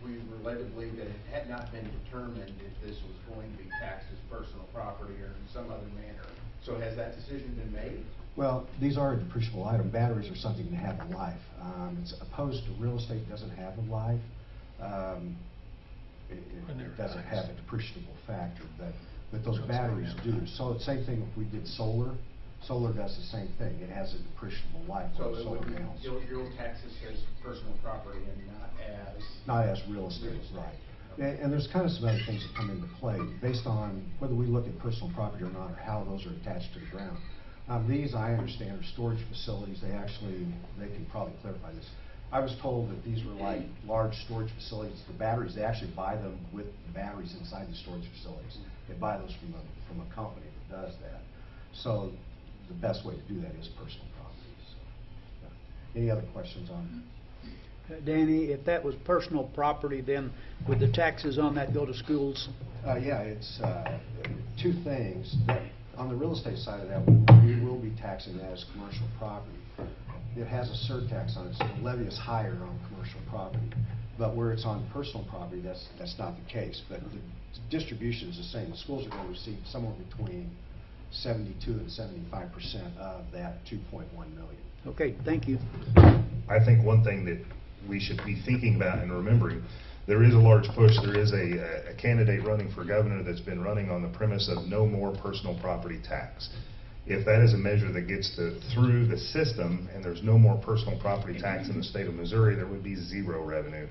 we relatively, that it had not been determined if this was going to be taxed as personal property or in some other manner. So has that decision been made? Well, these are a depreciable item. Batteries are something that have a life. It's opposed to real estate doesn't have a life. It doesn't have a depreciable factor, but those batteries do. So the same thing if we did solar. Solar does the same thing. It has a depreciable life. So on solar panels. you'll tax this as personal property and Not as real estate, right. And there's kind of some other things that come into play based on whether we look at personal property or not, or how those are attached to the ground. These, I understand, are storage facilities. They can probably clarify this. I was told that these were like large storage facilities. The batteries, they actually buy them with the batteries inside the storage facilities. They buy those from a company that does that. So the best way to do that is personal property. So, yeah. Any other questions on it? Danny, if that was personal property, then would the taxes on that go to schools? Yeah, it's two things. On the real estate side of that, we will be taxing that as commercial property. It has a surtax on it, so the levy is higher on commercial property. But where it's on personal property, that's not the case. But the distribution is the same. The schools are going to receive somewhere between 72 and 75% of that 2.1 million. Okay, thank you. I think one thing that we should be thinking about and remembering, there is a large push, there is a candidate running for governor that's been running on the premise of no more personal property tax. If that is a measure that gets through the system and there's no more personal property tax in the state of Missouri, there would be zero revenue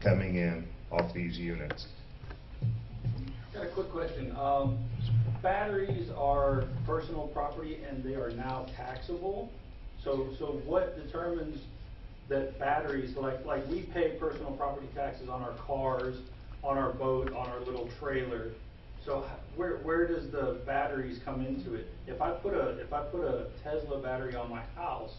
coming in off these units. Got a quick question. Batteries are personal property and they are now taxable. So what determines that batteries, like we pay personal property taxes on our cars, on our boat, on our little trailer. So where does the batteries come into it? If I put a Tesla battery on my house,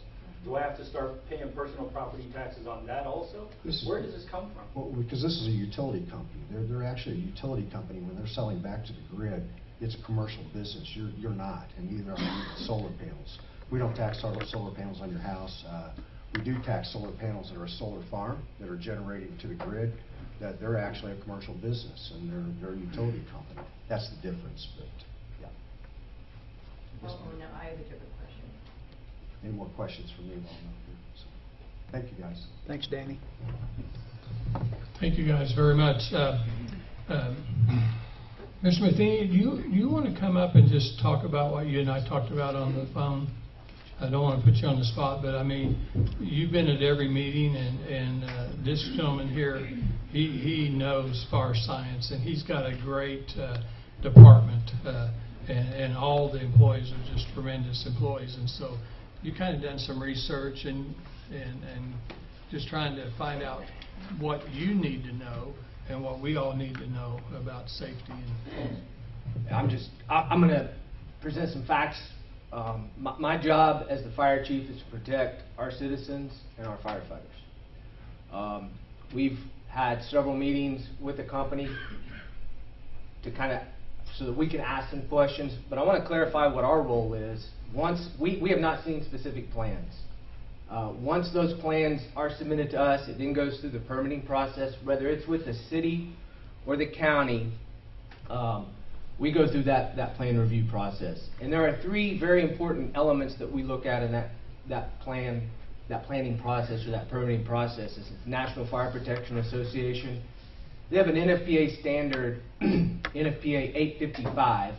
do I have to start paying personal property taxes on that also? Where does this come from? Well, because this is a utility company. They're actually a utility company. When they're selling back to the grid, it's a commercial business. You're not, and neither are we. Solar panels. We don't tax solar panels on your house. We do tax solar panels that are a solar farm that are generating to the grid. That they're actually a commercial business and they're a utility company. That's the difference. But yeah. Oh, no, I have a different question. Any more questions from me while I'm up here? So, thank you, guys. Thanks, Danny. Thank you guys very much. Mr. Matheny, do you want to come up and just talk about what you and I talked about on the phone? I don't want to put you on the spot, but I mean, you've been at every meeting, and this gentleman here, he knows fire science, and he's got a great department, and all the employees are just tremendous employees, and so you kind of done some research and just trying to find out what you need to know and what we all need to know about safety. I'm going to present some facts. My job as the fire chief is to protect our citizens and our firefighters. We've had several meetings with the company to so that we can ask them questions, but I want to clarify what our role is. Once we have not seen specific plans. Once those plans are submitted to us, it then goes through the permitting process, whether it's with the city or the county. We go through that plan review process. And there are three very important elements that we look at in that planning process or that permitting process. It's the National Fire Protection Association. They have an NFPA standard, NFPA 855,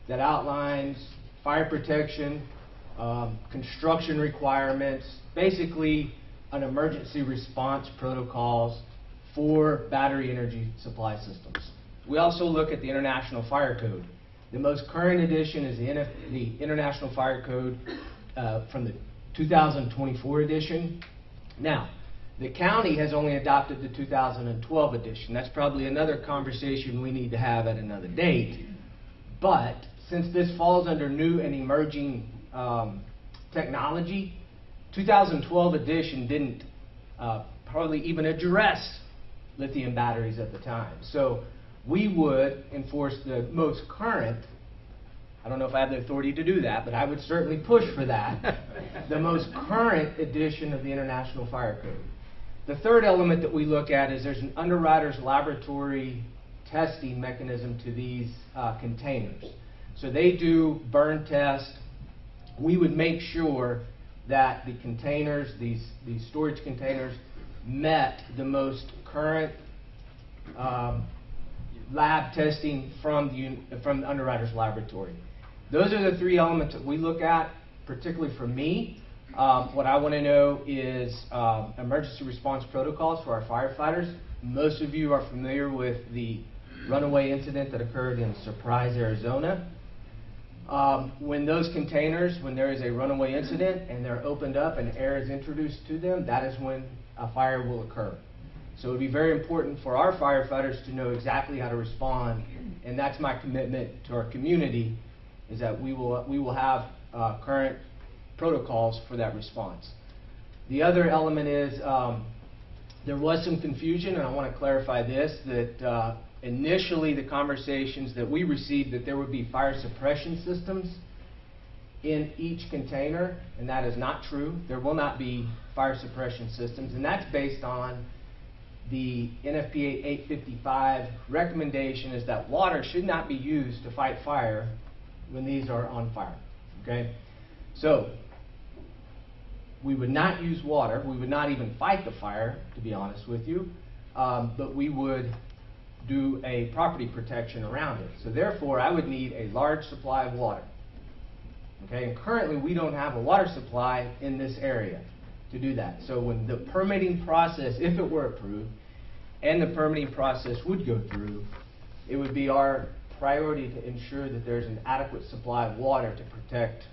that outlines fire protection, construction requirements, basically an emergency response protocols for battery energy supply systems. We also look at the International Fire Code. The most current edition is the International Fire Code from the 2024 edition. Now, the county has only adopted the 2012 edition. That's probably another conversation we need to have at another date. But since this falls under new and emerging technology, 2012 edition didn't probably even address lithium batteries at the time. So we would enforce the most current, I don't know if I have the authority to do that, but I would certainly push for that, the most current edition of the International Fire Code. The third element that we look at is there's an underwriter's laboratory testing mechanism to these containers. So they do burn tests. We would make sure that the containers, these storage containers, met the most current lab testing from the underwriter's laboratory. Those are the three elements that we look at, particularly for me. What I want to know is emergency response protocols for our firefighters. Most of you are familiar with the runaway incident that occurred in Surprise, Arizona. When those containers, when there is a runaway incident and they're opened up and air is introduced to them, that is when a fire will occur. So it would be very important for our firefighters to know exactly how to respond, and that's my commitment to our community, is that we will have current protocols for that response. The other element is there was some confusion, and I want to clarify this, that initially the conversations that we received that there would be fire suppression systems in each container, and that is not true. There will not be fire suppression systems, and that's based on the NFPA 855 recommendation is that water should not be used to fight fire when these are on fire, okay? So, we would not use water, we would not even fight the fire, to be honest with you, but we would do a property protection around it. So therefore, I would need a large supply of water. Okay, and currently we don't have a water supply in this area to do that. So when the permitting process, if it were approved, and the permitting process would go through, it would be our priority to ensure that there's an adequate supply of water to protect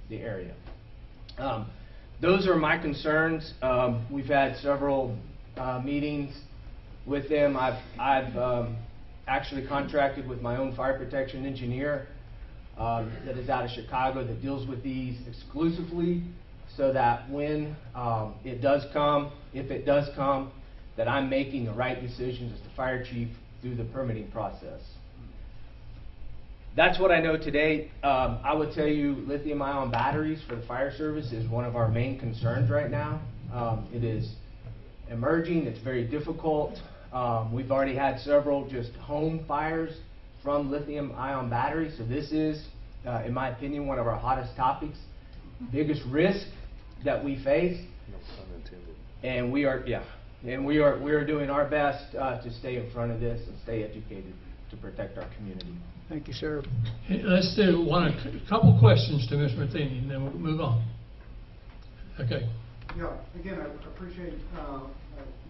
the area. Those are my concerns. We've had several meetings with them. I've actually contracted with my own fire protection engineer that is out of Chicago that deals with these exclusively, so that when it does come, if it does come, that I'm making the right decisions as the fire chief through the permitting process. That's what I know today. I would tell you lithium-ion batteries for the fire service is one of our main concerns right now. It is emerging, it's very difficult. We've already had several just home fires from lithium-ion batteries, so this is, in my opinion, one of our hottest topics. Biggest risk that we face, and we are doing our best to stay in front of this and stay educated to protect our community. Thank you, Sheriff. Let's do a couple questions to Mr. Matheny, and then we'll move on. Okay. Yeah, again, I appreciate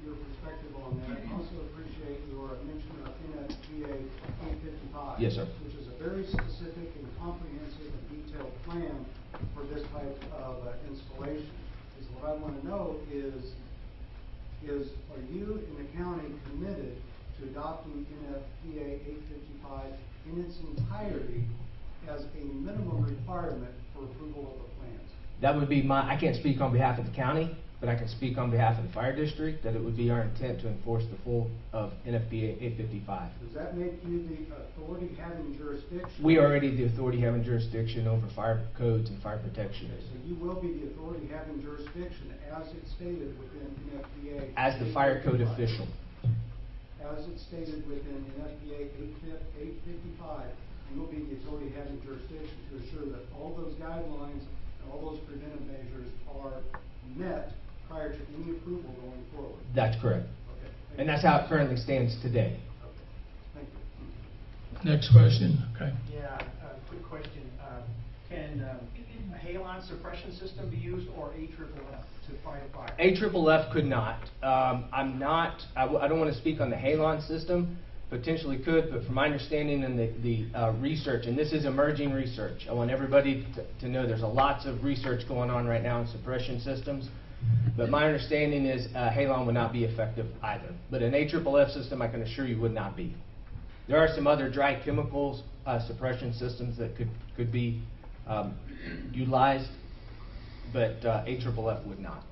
your perspective on that. I also appreciate your mention of NFPA 855. Yes, sir. Which is a very specific and comprehensive and detailed plan for this type of installation. Is what I want to know is are you in the county committed to adopting NFPA 855 in its entirety as a minimum requirement for approval of the plans? That would be my, I can't speak on behalf of the county, but I can speak on behalf of the fire district, that it would be our intent to enforce the full of NFPA 855. Does that make you the authority having jurisdiction? We are already the authority having jurisdiction over fire codes and fire protection. So you will be the authority having jurisdiction as it's stated within NFPA. As the fire code official. As it's stated within NFPA 855, you will be the authority having jurisdiction to ensure that all those guidelines and all those preventive measures are met prior to any approval going forward. That's correct. Okay. And that's how it currently stands today. Okay. Thank you. Next question. Okay. Yeah, quick question. Can a halon suppression system be used, or AFFF to fight a fire? AFFF could not. I don't want to speak on the halon system. Potentially could, but from my understanding and the research, and this is emerging research, I want everybody to know there's lots of research going on right now in suppression systems, but my understanding is halon would not be effective either. But an AFFF system, I can assure you, would not be. There are some other dry chemicals suppression systems that could be utilized, but AFFF would not.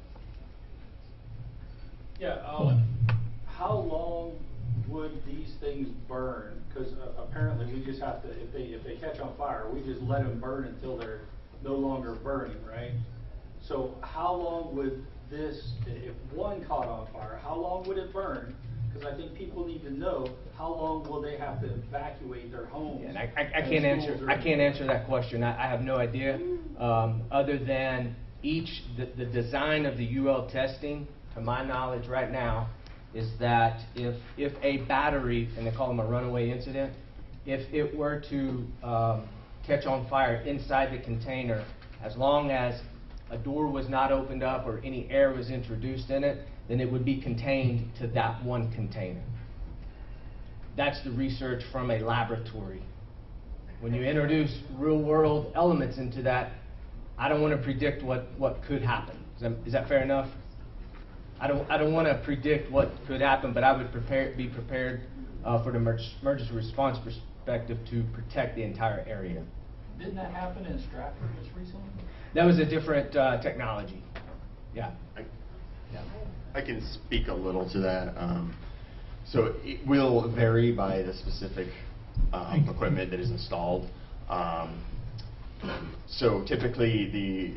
Yeah, how long would these things burn? Because apparently we just have to, if they catch on fire, we just let them burn until they're no longer burning, right? So how long would this, if one caught on fire, how long would it burn? Because I think people need to know how long will they have to evacuate their homes. Yeah, and I can't answer that question. I have no idea, other than the design of the UL testing, to my knowledge right now, is that if a battery, and they call them a runaway incident, if it were to catch on fire inside the container, as long as a door was not opened up or any air was introduced in it, then it would be contained to that one container. That's the research from a laboratory. When you introduce real-world elements into that, I don't want to predict what could happen. Is that fair enough? I don't want to predict what could happen, but I would be prepared for the emergency response perspective to protect the entire area. Didn't that happen in Stratford just recently? That was a different technology. Yeah. I can speak a little to that. So it will vary by the specific equipment that is installed. So typically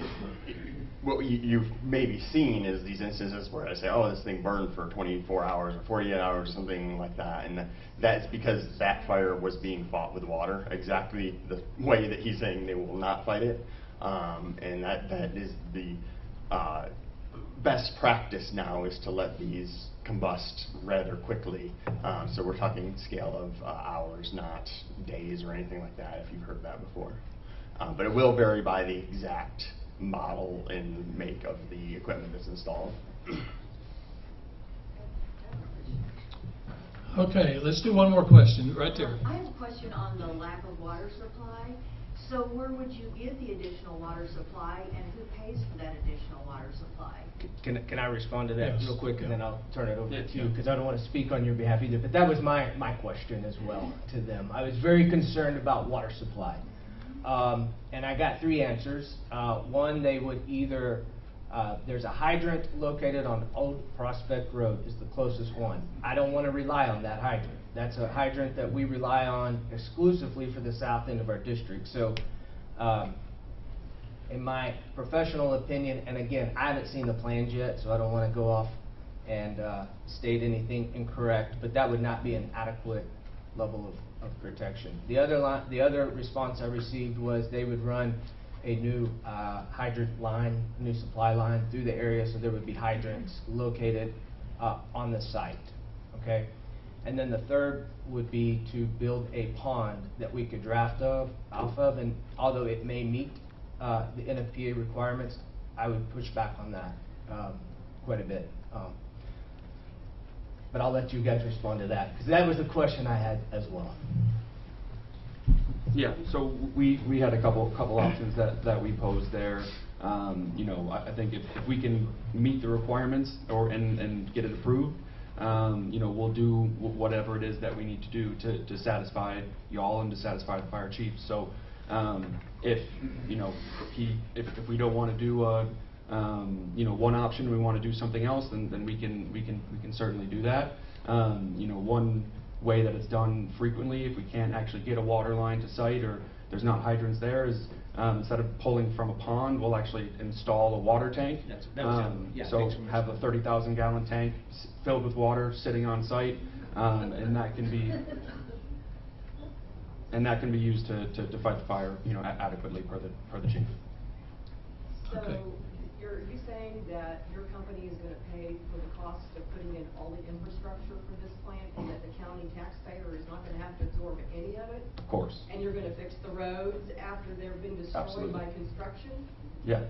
what you've maybe seen is these instances where I say, oh, this thing burned for 24 hours or 48 hours, something like that, and that's because that fire was being fought with water, exactly the way that he's saying they will not fight it, and that is the best practice now, is to let these combust rather quickly. So we're talking scale of hours, not days or anything like that, if you've heard that before. But it will vary by the exact model and make of the equipment that's installed. Okay, let's do one more question, right there. I have a question on the lack of water supply. So where would you get the additional water supply, and who pays for that additional water supply? Can I respond to that Yes. real quick, and then I'll turn it over Yeah, to you, yeah. because I don't want to speak on your behalf either, but that was my question as well to them. I was very concerned about water supply. And I got 3 answers. One, they would either, there's a hydrant located on Old Prospect Road, is the closest one. I don't want to rely on that hydrant. That's a hydrant that we rely on exclusively for the south end of our district. So, in my professional opinion, and again, I haven't seen the plans yet, so I don't want to go off and state anything incorrect, but that would not be an adequate level of protection. The other response I received was they would run a new hydrant line, new supply line through the area, so there would be hydrants located on the site. Okay, and then the third would be to build a pond that we could draft off of, and although it may meet the NFPA requirements, I would push back on that quite a bit. But I'll let you guys respond to that, because that was the question I had as well. Yeah, so we had a couple options that we posed there. You know, I think if we can meet the requirements and get it approved, you know, we'll do whatever it is that we need to do to satisfy y'all and to satisfy the fire chief. So if you know, if we don't want to do you know, one option, we want to do something else, then we can certainly do that. You know, one way that it's done frequently, if we can't actually get a water line to site or there's not hydrants there, is instead of pulling from a pond, we'll actually install a water tank. So have a 30,000 gallon tank filled with water sitting on site, and that can be used to fight the fire, you know, adequately per the chief. So, Okay. are you saying that your company is going to pay for the cost of putting in all the infrastructure for this plant, and that the county taxpayer is not going to have to absorb any of it? Of course. And you're going to fix the roads after they've been destroyed Absolutely. by construction? Yeah,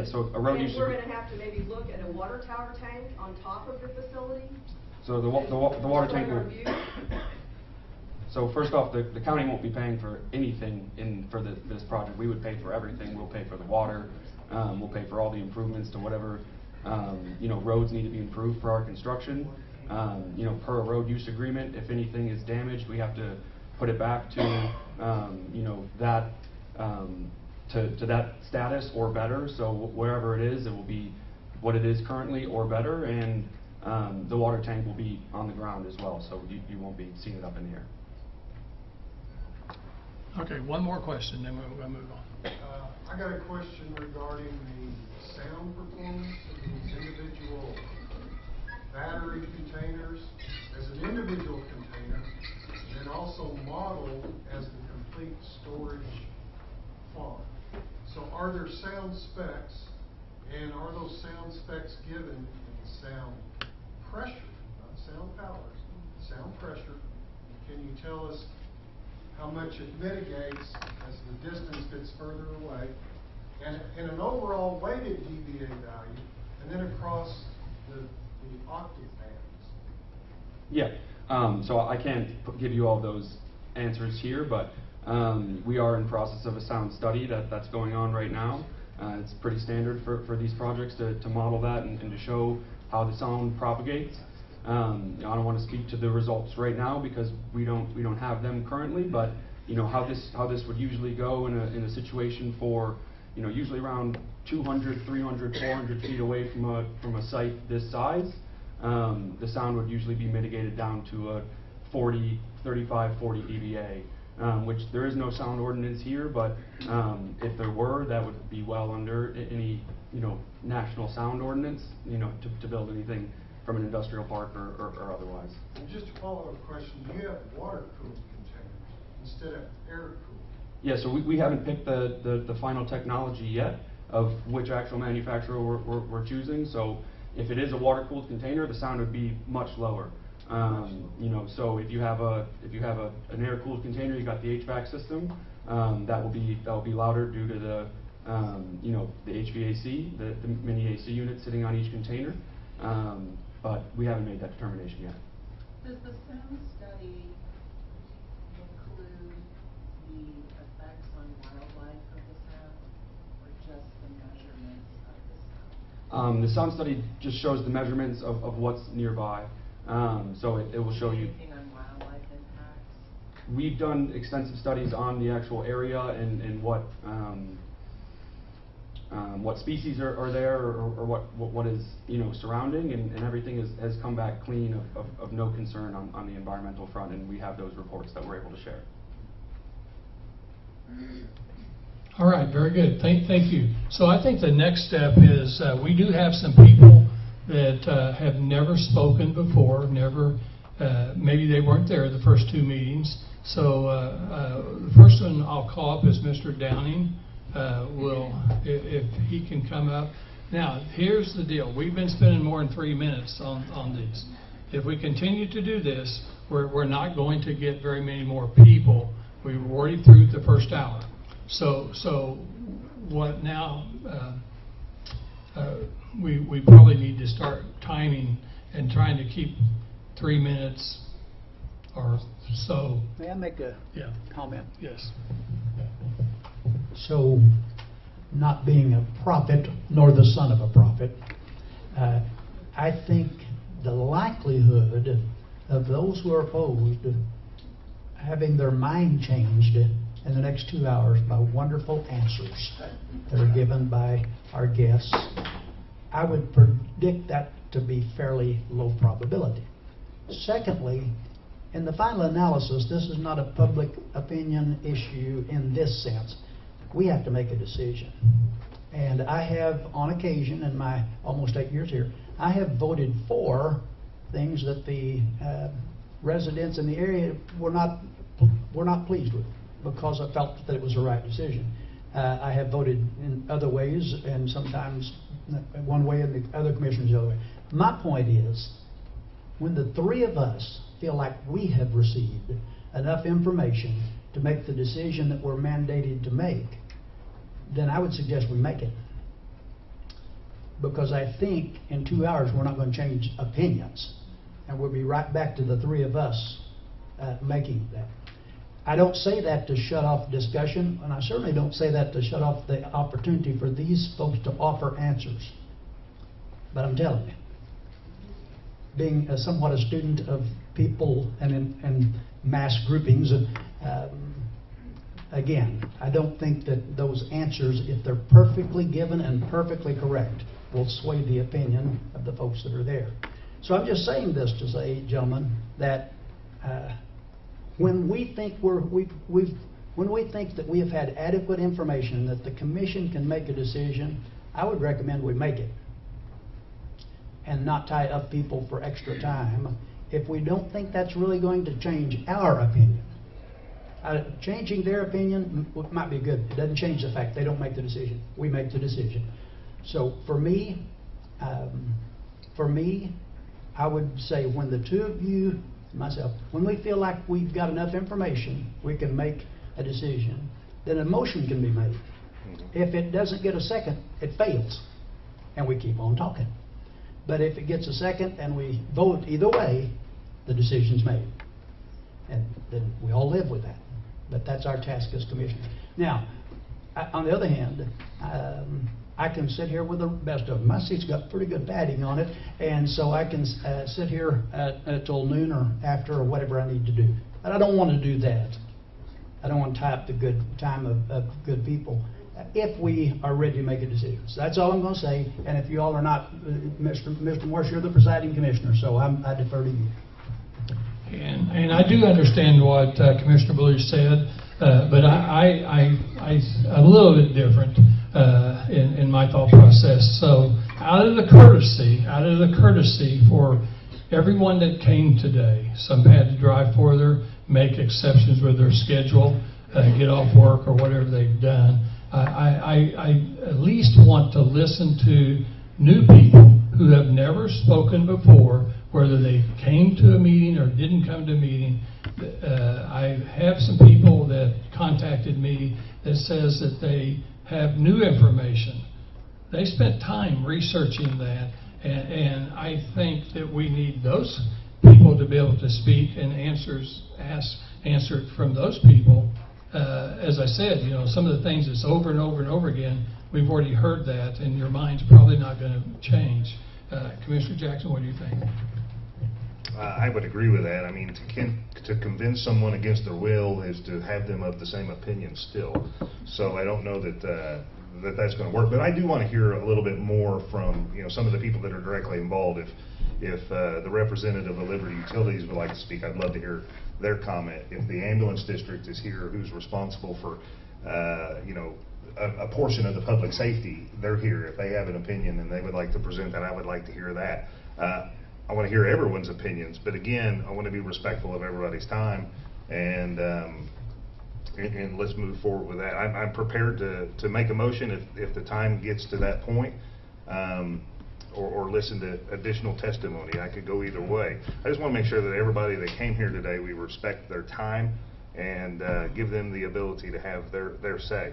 so a road And used we're to going to have to maybe look at a water tower tank on top of your facility? so the water tank Our will. view? So first off, the county won't be paying for anything for this project. We would pay for everything. We'll pay for the water. We'll pay for all the improvements to whatever you know, roads need to be improved for our construction. You know, per a road use agreement, if anything is damaged, we have to put it back to you know, that to that status or better. So wherever it is, it will be what it is currently or better, and the water tank will be on the ground as well. So you won't be seeing it up in the air. Okay, one more question, then we'll move on. I got a question regarding the sound performance of these individual battery containers as an individual container, and then also modeled as the complete storage farm. So are there sound specs, and are those sound specs given in sound pressure, not sound power, sound pressure? Can you tell us how much it mitigates as the distance gets further away, and an overall weighted dBA value, and then across the octave bands? Yeah, so I can't give you all those answers here, but we are in process of a sound study that's going on right now. It's pretty standard for these projects to model that and to show how the sound propagates. I don't want to speak to the results right now because we don't have them currently, but you know how this would usually go in a situation for, you know, usually around 200, 300, 400 feet away from a site this size. The sound would usually be mitigated down to a 35, 40 dBA, which there is no sound ordinance here, but if there were, that would be well under any national sound ordinance, to build anything from an industrial park or otherwise. And just a follow-up question, you have water-cooled containers instead of air-cooled. Yeah, so we haven't picked the final technology yet of which actual manufacturer we're choosing. So if it is a water-cooled container, the sound would be much lower. So if you have an air-cooled container, you got the HVAC system, that will be louder due to the the HVAC, the mini AC unit sitting on each container. But we haven't made that determination yet. Does the sound study include the effects on wildlife of the sound, or just the measurements of the sound? The sound study just shows the measurements of what's nearby. So it will show you. Anything on wildlife impacts? We've done extensive studies on the actual area and what species are there or what is surrounding, and everything has come back clean of no concern on the environmental front, and we have those reports that we're able to share. All right, very good. Thank you. So I think the next step is we do have some people that have never spoken before, maybe they weren't there the first two meetings. So the first one I'll call up is Mr. Downing. If he can come up. Now, here's the deal. We've been spending more than 3 minutes on these. If we continue to do this, we're not going to get very many more people. We were already through the first hour. So what now? We probably need to start timing and trying to keep 3 minutes or so. May I make a comment? Yes. So, not being a prophet, nor the son of a prophet, I think the likelihood of those who are opposed having their mind changed in the next 2 hours by wonderful answers that are given by our guests, I would predict that to be fairly low probability. Secondly, in the final analysis, this is not a public opinion issue in this sense. We have to make a decision. And I have, on occasion, in my almost 8 years here, I have voted for things that the residents in the area were not pleased with, because I felt that it was the right decision. I have voted in other ways, and sometimes one way and the other commissioners the other way. My point is, when the three of us feel like we have received enough information to make the decision that we're mandated to make, then I would suggest we make it. Because I think in 2 hours we're not going to change opinions, and we'll be right back to the three of us making that. I don't say that to shut off discussion, and I certainly don't say that to shut off the opportunity for these folks to offer answers. But I'm telling you, being somewhat a student of people and mass groupings, again, I don't think that those answers, if they're perfectly given and perfectly correct, will sway the opinion of the folks that are there. So I'm just saying this to say, gentlemen, that when we think when we think that we have had adequate information that the commission can make a decision, I would recommend we make it and not tie up people for extra time if we don't think that's really going to change our opinion. Changing their opinion might be good. It doesn't change the fact they don't make the decision. We make the decision. So for me, I would say when the two of you, myself, when we feel like we've got enough information, we can make a decision, then a motion can be made. If it doesn't get a second, it fails, and we keep on talking. But if it gets a second and we vote either way, the decision's made. And then we all live with that. But that's our task as commissioners. Now, on the other hand, I can sit here with the best of them. My seat's got pretty good padding on it, and so I can sit here till noon or after or whatever I need to do. But I don't want to do that. I don't want to tie up the good time of good people if we are ready to make a decision. So that's all I'm going to say. And if you all are not, Mr. Morse, you're the presiding commissioner, so I defer to you. And I do understand what Commissioner Blue said, but I'm a little bit different. in my thought process. So out of the courtesy for everyone that came today, some had to drive further, make exceptions with their schedule, get off work or whatever they've done. I at least want to listen to new people who have never spoken before, whether they came to a meeting or didn't come to a meeting. I have some people that contacted me that says that they have new information. They spent time researching that, and I think that we need those people to be able to speak and answer it from those people. As I said, you know, some of the things that's over and over and over again, we've already heard that, and your mind's probably not going to change. Commissioner Jackson, what do you think? I would agree with that. I mean, to convince someone against their will is to have them of the same opinion still. So I don't know that that's going to work. But I do want to hear a little bit more from, you know, some of the people that are directly involved. If the representative of Liberty Utilities would like to speak, I'd love to hear their comment. If the ambulance district is here, who's responsible for, you know, a portion of the public safety, they're here. If they have an opinion and they would like to present that, I would like to hear that. I want to hear everyone's opinions, but again, I want to be respectful of everybody's time, and let's move forward with that. I'm prepared to make a motion if the time gets to that point, or listen to additional testimony. I could go either way. I just want to make sure that everybody that came here today, we respect their time and give them the ability to have their say.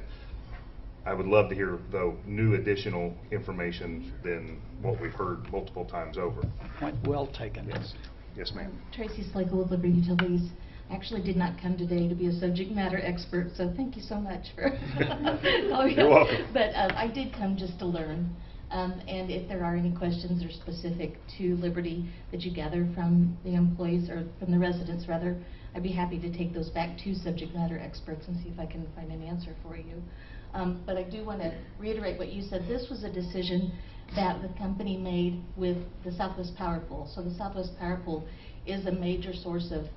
I would love to hear, though, new additional information than what we've heard multiple times over. Point well taken. Yes. Yes, ma'am. Tracy Slagle with Liberty Utilities. I actually did not come today to be a subject matter expert, so thank you so much for You're welcome. But I did come just to learn. And if there are any questions that are specific to Liberty that you gather from the employees, or from the residents rather, I'd be happy to take those back to subject matter experts and see if I can find an answer for you. But I do want to reiterate what you said. This was a decision that the company made with the Southwest Power Pool. So the Southwest Power Pool is a major source of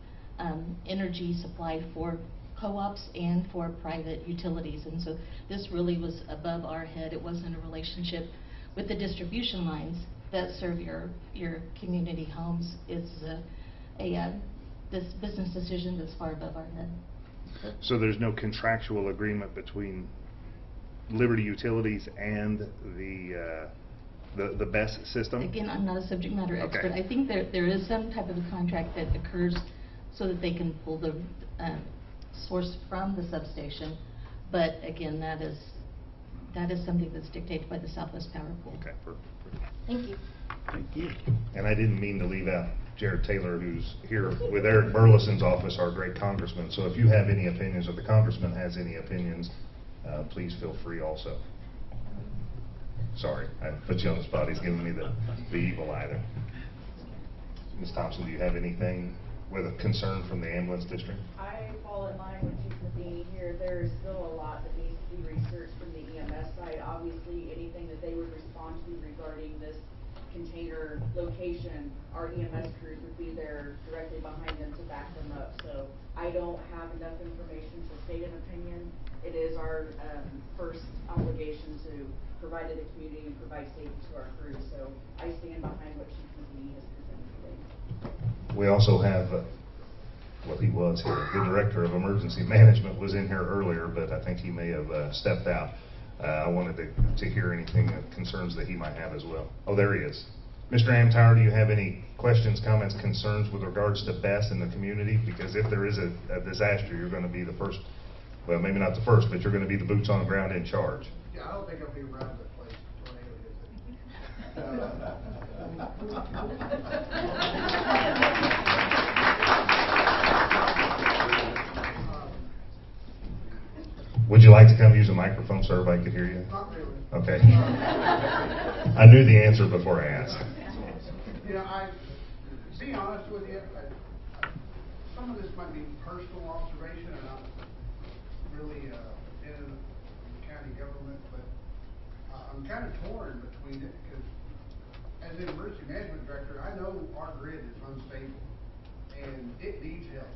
energy supply for co-ops and for private utilities. And so this really was above our head. It wasn't a relationship with the distribution lines that serve your community homes. It's this business decision that's far above our head. So there's no contractual agreement between Liberty Utilities and the BESS system? Again, I'm not a subject matter expert. Okay. I think there is some type of a contract that occurs so that they can pull the source from the substation. But again, that is something that's dictated by the Southwest Power Pool. Okay, perfect. Thank you. Thank you. And I didn't mean to leave out Jared Taylor, who's here with Eric Burleson's office, our great congressman. So if you have any opinions, or the congressman has any opinions, please feel free also. Sorry, I put you on the spot. He's giving me the evil eye there. Ms. Thompson, do you have anything with a concern from the ambulance district? I fall in line with Chief Matheny here. There is still a lot that needs to be researched from the EMS side. Obviously, anything that they would respond to regarding this container location, our EMS crews would be there directly behind them to back them up. So I don't have enough information to state an opinion. It is our first obligation to provide to the community and provide safety to our crews. So I stand behind what Chief Matheny has presented today. We also have, well, he was here, the Director of Emergency Management was in here earlier, but I think he may have stepped out. I wanted to hear anything that concerns that he might have as well. Oh, there he is. Mr. Amtower, do you have any questions, comments, concerns with regards to BESS in the community? Because if there is a disaster, you're going to be the first, well, maybe not the first, but you're going to be the boots on the ground in charge. Yeah, I don't think I'll be around that place when tornado Would you like to come use a microphone so everybody could hear you? Not really. Okay. I knew the answer before I asked. You know, to be honest with you, some of this might be personal observation and not really in the county government, but I'm kind of torn between it because as an emergency management director, I know our grid is unstable and it needs help.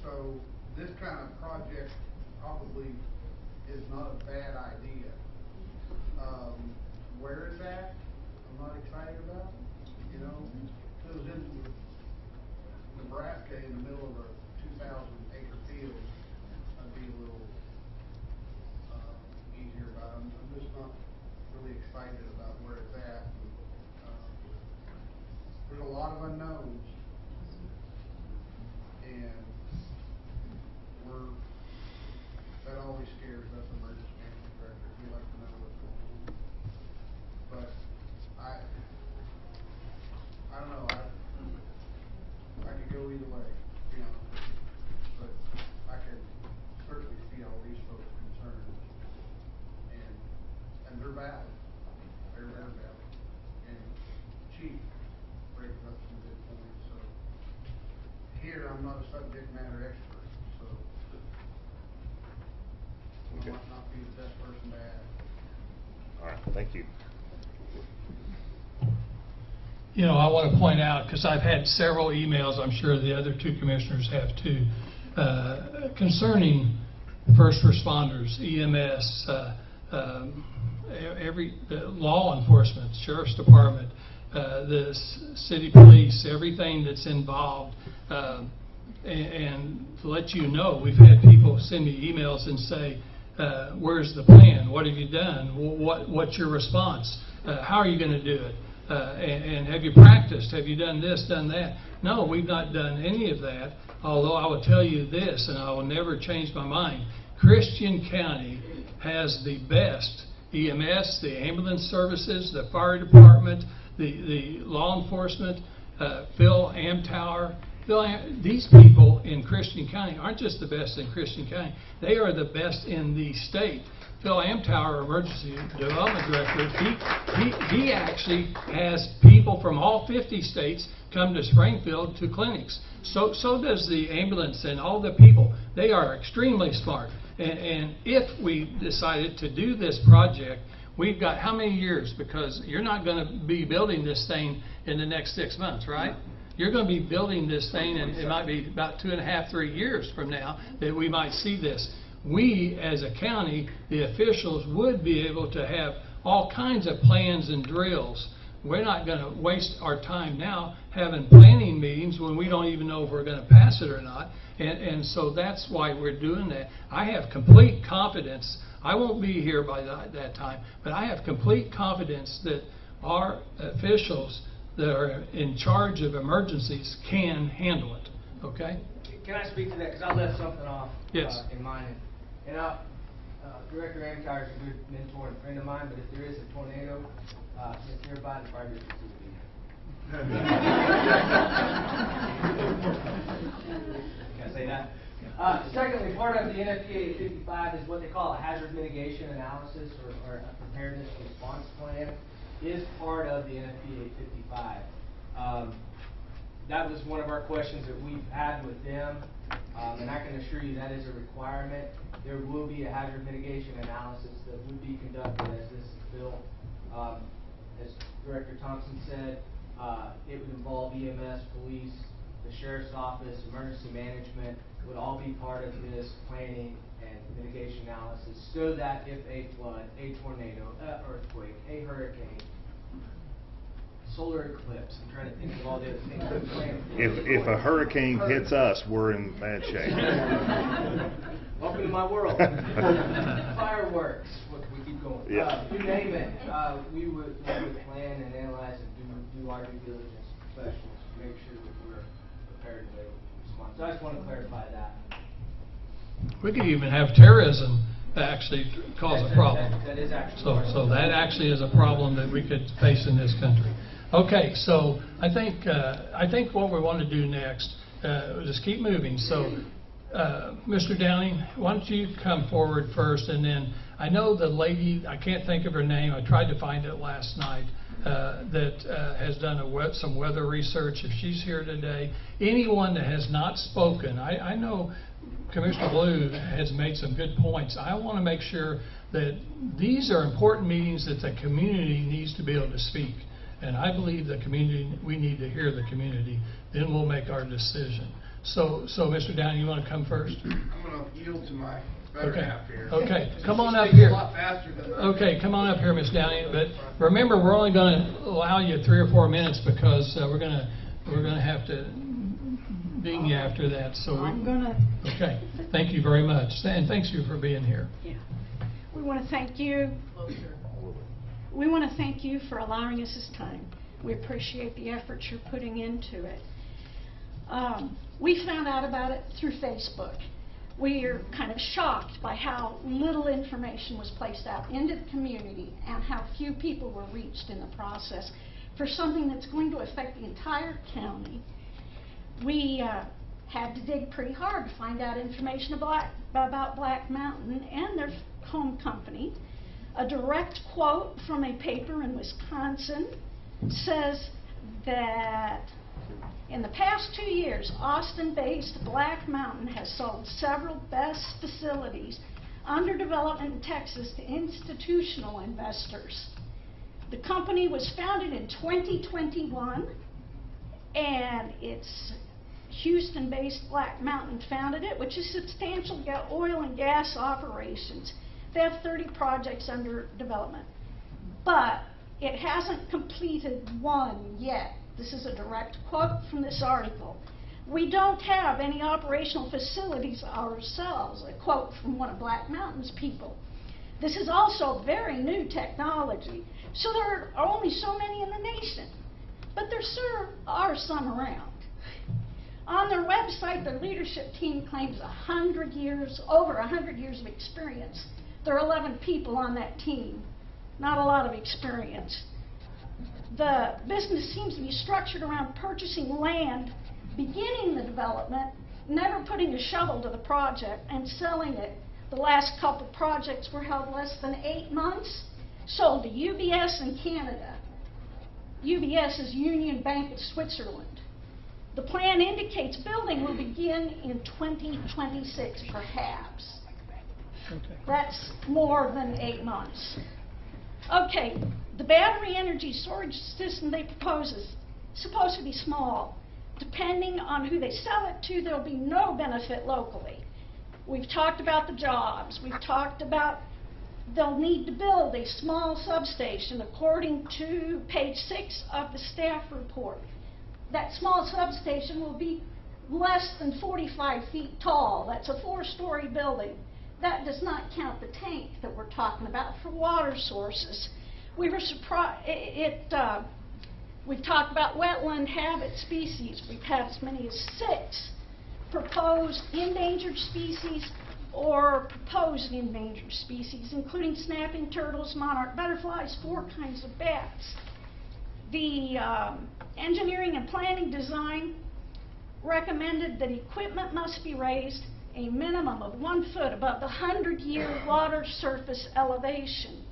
So this kind of project probably is not a bad idea. Where it's at, I'm not excited about. You know, if it was in Nebraska in the middle of a 2,000-acre field, I'd be a little easier about it. I'm just not really excited about where it's at. There's a lot of unknowns, and that always scares us emergency management directors. We like to know what's going on. But I don't know. I could go either way, to be honest with you. But I can certainly see all these folks' concerns, and they're valid. They're very valid. And Chief brings up some good points. So here, I'm not a subject matter expert, so I might not be the best person to ask. All right, thank you. You know, I want to point out, because I've had several emails, I'm sure the other two commissioners have too, concerning first responders, EMS, the law enforcement, sheriff's department, the city police, everything that's involved. And to let you know, we've had people send me emails and say, where's the plan? What have you done? What's your response? How are you going to do it? And have you practiced? Have you done this, done that? No, we've not done any of that, although I will tell you this, and I will never change my mind. Christian County has the best EMS, the ambulance services, the fire department, the law enforcement, Phil Amtower. These people in Christian County aren't just the best in Christian County. They are the best in the state. Phil Amtower, Emergency Development Director, he actually has people from all 50 states come to Springfield to clinics. So does the ambulance and all the people. They are extremely smart. And if we decided to do this project, we've got how many years? Because you're not going to be building this thing in the next 6 months, right? You're going to be building this thing, and it might be about 2.5, 3 years from now that we might see this. We, as a county, the officials would be able to have all kinds of plans and drills. We're not going to waste our time now having planning meetings when we don't even know if we're going to pass it or not. And so that's why we're doing that. I have complete confidence. I won't be here by that time, but I have complete confidence that our officials that are in charge of emergencies can handle it. Okay? Can I speak to that? Because I left something off Yes. In mind. And Director Amtower is a good mentor and friend of mine, but if there is a tornado, it's nearby, the fire district will be there. Can I say that? Secondly, part of the NFPA 55 is what they call a hazard mitigation analysis or a preparedness response plan is part of the NFPA 55. That was one of our questions that we've had with them, and I can assure you that is a requirement. There will be a hazard mitigation analysis that would be conducted as this is built. As Director Thompson said, it would involve EMS, police, the sheriff's office, emergency management would all be part of this planning and mitigation analysis so that if a flood, a tornado, an earthquake, a hurricane, solar eclipse, I'm trying to think of all the other things we plan. If a hurricane hits us, we're in bad shape. Welcome to my world. Fireworks, we keep going. Yeah. You name it, we would plan and analyze and do our due diligence professionals to make sure that we're prepared to respond. So I just want to clarify that. We could even have terrorism actually cause a problem. That is actually So that actually is a problem that we could face in this country. Okay, so I think what we want to do next is keep moving. So, Mr. Downing, why don't you come forward first, and then I know the lady, I can't think of her name, I tried to find it last night, that has done some weather research. If she's here today, anyone that has not spoken, I know Commissioner Blue has made some good points. I want to make sure that these are important meetings that the community needs to be able to speak. And I believe the community, we need to hear the community. Then we'll make our decision. So Mr. Downey, you want to come first? I'm going to yield to my Okay, okay, come on up here. Okay, come on up here, Ms. Downey, but remember, we're only gonna allow you 3 or 4 minutes because we're gonna have to ding you after that, so I'm gonna. Okay, thank you very much, and thanks you for being here. Yeah. We want to thank you. We want to thank you for allowing us this time. We appreciate the effort you're putting into it. We found out about it through Facebook. We are kind of shocked by how little information was placed out into the community and how few people were reached in the process for something that's going to affect the entire county. We had to dig pretty hard to find out information about Black Mountain and their home company. A direct quote from a paper in Wisconsin says that in the past 2 years, Austin-based Black Mountain has sold several BESS facilities under development in Texas to institutional investors. The company was founded in 2021, and it's Houston-based Black Mountain founded it, which is substantial oil and gas operations. They have 30 projects under development, but it hasn't completed one yet. This is a direct quote from this article. We don't have any operational facilities ourselves, a quote from one of Black Mountain's people. This is also very new technology, so there are only so many in the nation, but there sure are some around. On their website, their leadership team claims over 100 years of experience. There are 11 people on that team, not a lot of experience. The business seems to be structured around purchasing land, beginning the development, never putting a shovel to the project, and selling it. The last couple projects were held less than 8 months, sold to UBS in Canada. UBS is Union Bank of Switzerland. The plan indicates building will begin in 2026, perhaps. That's more than 8 months. Okay, the battery energy storage system they propose is supposed to be small. Depending on who they sell it to, there'll be no benefit locally. We've talked about the jobs. We've talked about they'll need to build a small substation according to page 6 of the staff report. That small substation will be less than 45 feet tall. That's a 4-story building. That does not count the tank that we're talking about for water sources. We were surprised. We've talked about wetland habit species. We've had as many as 6 proposed endangered species or proposed endangered species, including snapping turtles, monarch butterflies, 4 kinds of bats. The engineering and planning design recommended that equipment must be raised a minimum of 1 foot above the 100-year water surface elevation.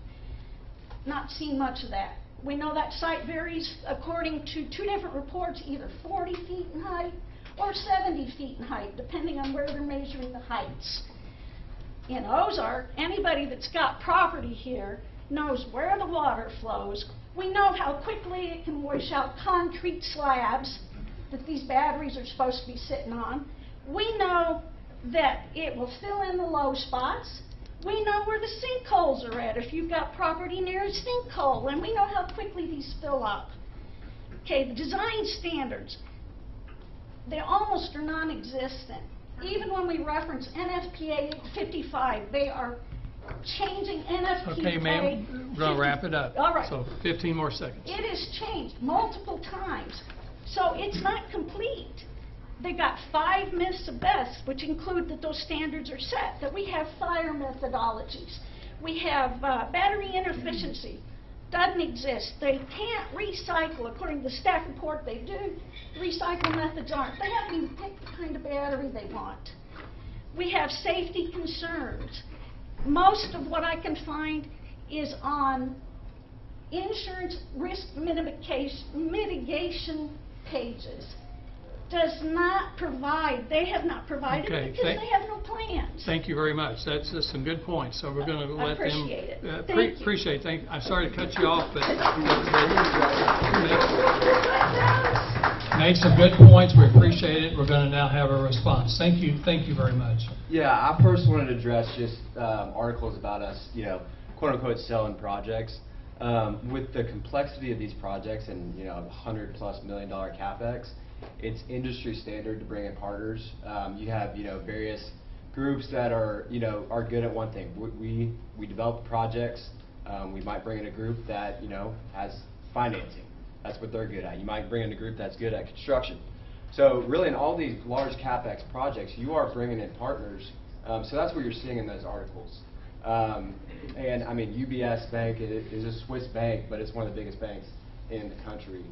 Not seen much of that. We know that site varies according to 2 different reports, either 40 feet in height or 70 feet in height, depending on where they're measuring the heights. In Ozark, anybody that's got property here knows where the water flows. We know how quickly it can wash out concrete slabs that these batteries are supposed to be sitting on. We know that it will fill in the low spots. We know where the sinkholes are at if you've got property near a sinkhole, and we know how quickly these fill up. Okay, the design standards, they almost are non-existent. Even when we reference NFPA 55, they are changing NFPA. Okay, ma'am, we're going to wrap it up. All right. So 15 more seconds. It has changed multiple times, so it's not complete. They've got 5 myths of BESS, which include that those standards are set, that we have fire methodologies. We have battery inefficiency. Doesn't exist. They can't recycle. According to the staff report, they do. Recycle methods aren't. They haven't even picked the kind of battery they want. We have safety concerns. Most of what I can find is on insurance risk mitigation pages. Does not provide, they have not provided it because they have no plans. Thank you very much. That's some good points. So we're going to let them. Appreciate it. Thank you. Appreciate it. I'm sorry to cut you off, but. made some good points. We appreciate it. We're going to now have a response. Thank you very much. Yeah, I first wanted to address just articles about us, quote unquote selling projects. With the complexity of these projects and, $100+ million capex, it's industry standard to bring in partners. You have, various groups that are good at one thing. We develop projects. We might bring in a group that, has financing. That's what they're good at. You might bring in a group that's good at construction. So really in all these large CapEx projects, you are bringing in partners. So that's what you're seeing in those articles. And I mean, UBS Bank is a Swiss bank, but it's one of the biggest banks in the country.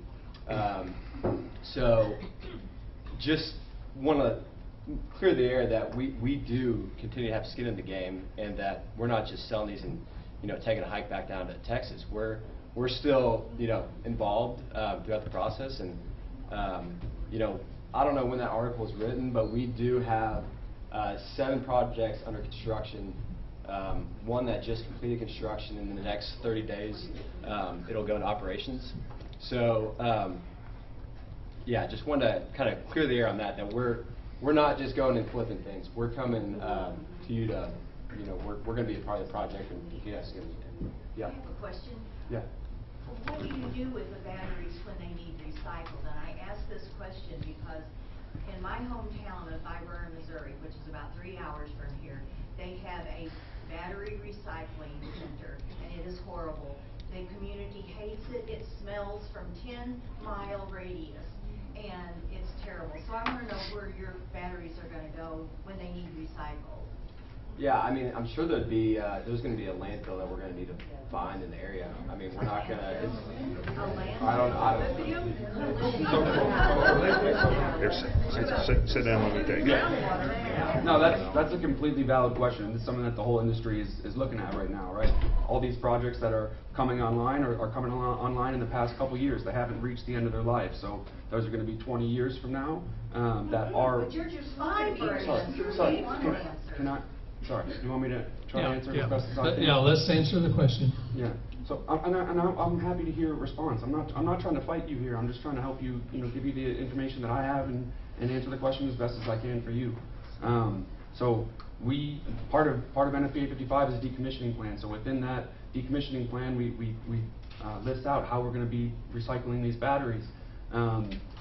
So just want to clear the air that we do continue to have skin in the game, and that we're not just selling these and taking a hike back down to Texas. We're still involved throughout the process, and I don't know when that article was written, but we do have 7 projects under construction. One that just completed construction, and in the next 30 days it'll go into operations. So yeah, just wanted to kind of clear the air on that we're not just going and flipping things. We're coming to you to, we're going to be a part of the project, and yes, yeah. I have a question. Yeah. What do you do with the batteries when they need recycled? And I ask this question because in my hometown of Iverna, Missouri, which is about 3 hours from here, they have a battery recycling center, and it is horrible. The community hates it. It smells from 10-mile radius, and it's terrible. So I want to know where your batteries are going to go when they need recycled. Yeah, I mean, I'm sure there's going to be a landfill that we're going to need to find in the area. I mean, we're not going to. Here, sit down when we take it. Yeah. No, that's a completely valid question. It's something that the whole industry is looking at right now, right? All these projects that are coming online are coming online in the past couple years. They haven't reached the end of their life, so those are going to be 20 years from now that are. But you're just 5 years. Sorry. Can I? Sorry, you want me to try to answer as best as I can? Yeah, let's answer the question. Yeah. So, I'm happy to hear a response. I'm not trying to fight you here. I'm just trying to help you, give you the information that I have and answer the question as best as I can for you. So, part of NFPA 855 is a decommissioning plan. So within that decommissioning plan, we list out how we're going to be recycling these batteries.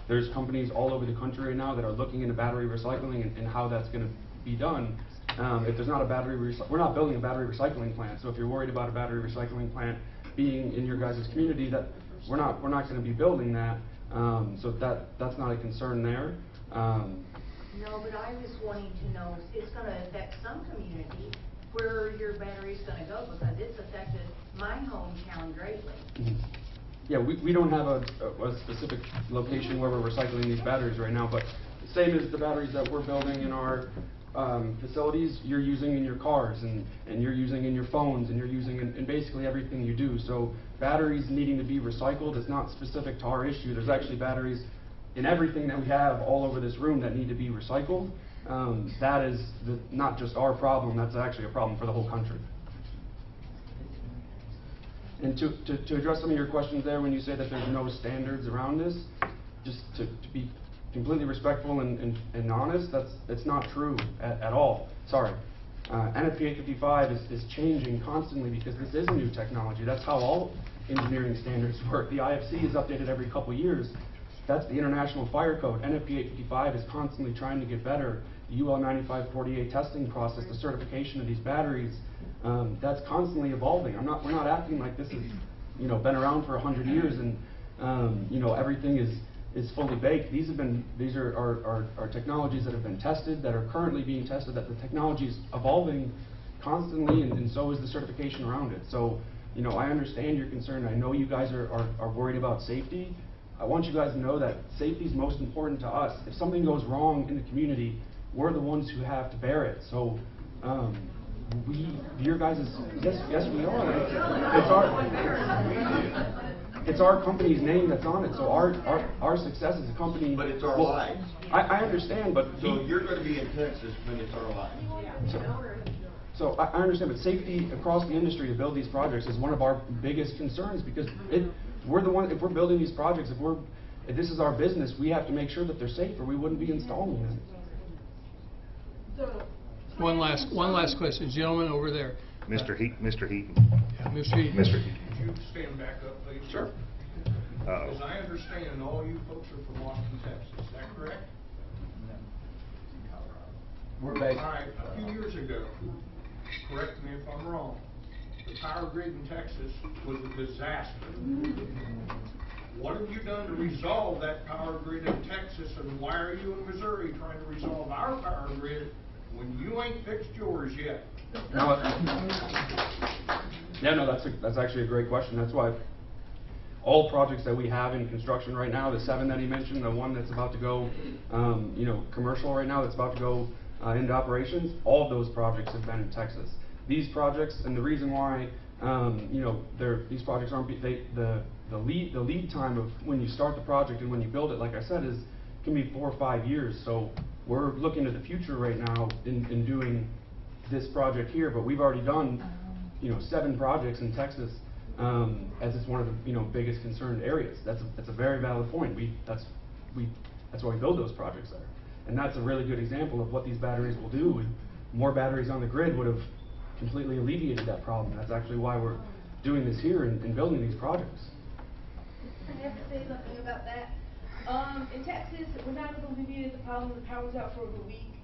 There's companies all over the country right now that are looking into battery recycling and how that's going to be done. If there's not a we're not building a battery recycling plant. So if you're worried about a battery recycling plant being in your guys' community, that we're not going to be building that. So that's not a concern there. No, but I was wanting to know, it's going to affect some community where your battery's going to go, because it's affected my hometown greatly. Mm-hmm. Yeah, we don't have a specific location where we're recycling these batteries right now, but same as the batteries that we're building in our facilities, you're using in your cars, and you're using in your phones, and you're using in basically everything you do. So batteries needing to be recycled is not specific to our issue. There's actually batteries in everything that we have all over this room that need to be recycled. That is not just our problem, that's actually a problem for the whole country. And to address some of your questions there, when you say that there's no standards around this, just to be completely respectful and honest, that's not true at all. Sorry. NFPA 855 is changing constantly because this is a new technology. That's how all engineering standards work. The IFC is updated every couple years. That's the International Fire Code. NFPA 855 is constantly trying to get better. The UL 9548 testing process, the certification of these batteries, that's constantly evolving. We're not acting like this has been around for 100 years and everything is fully baked. These are technologies that have been tested, that are currently being tested, that the technology is evolving constantly, and so is the certification around it. So, I understand your concern. I know you guys are worried about safety. I want you guys to know that safety is most important to us. If something goes wrong in the community, we're the ones who have to bear it. So, your guys' yes, we are. It's our company's name that's on it, so our success as a company. But it's our lives. I understand, but so you're going to be in Texas when it's our lives. So I understand, but safety across the industry to build these projects is one of our biggest concerns, because we're the one. If we're building these projects, if this is our business, we have to make sure that they're safe, or we wouldn't be installing them. One last question, gentleman over there. Mr. Heaton. Yeah, Mr. Heaton. Mr. Heaton. Could you stand back up, please? Sure. As I understand, all you folks are from Austin, Texas, is that correct? We're based. All right, a few years ago, correct me if I'm wrong, the power grid in Texas was a disaster. What have you done to resolve that power grid in Texas, and why are you in Missouri trying to resolve our power grid when you ain't fixed yours yet? No, yeah, no, that's actually a great question. That's why all projects that we have in construction right now, the 7 that he mentioned, the one that's about to go, commercial right now, that's about to go into operations, all of those projects have been in Texas. These projects, and the reason why, these projects aren't, the lead time of when you start the project and when you build it, like I said, can be 4 or 5 years. So we're looking to the future right now in doing this project here, but we've already done, 7 projects in Texas, as it's one of the, biggest concerned areas. That's a very valid point. That's why we build those projects there. And that's a really good example of what these batteries will do. And more batteries on the grid would have completely alleviated that problem. That's actually why we're doing this here and building these projects. I have to say something about that. In Texas, we're not able to alleviate the problem. The power's out for over a week.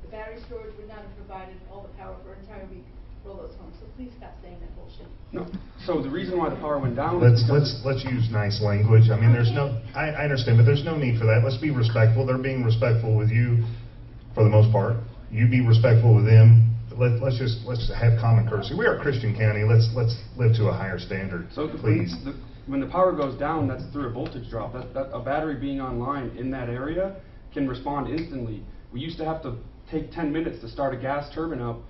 The battery storage would not have provided all the power for an entire week for all those homes. So please stop saying that bullshit. No. So the reason why the power went down. Let's use nice language. I mean, there's no. I understand, but there's no need for that. Let's be respectful. They're being respectful with you, for the most part. You be respectful with them. Let's have common courtesy. We are a Christian county. Let's live to a higher standard, please. When the power goes down, that's through a voltage drop. That a battery being online in that area can respond instantly. We used to have to take 10 minutes to start a gas turbine up.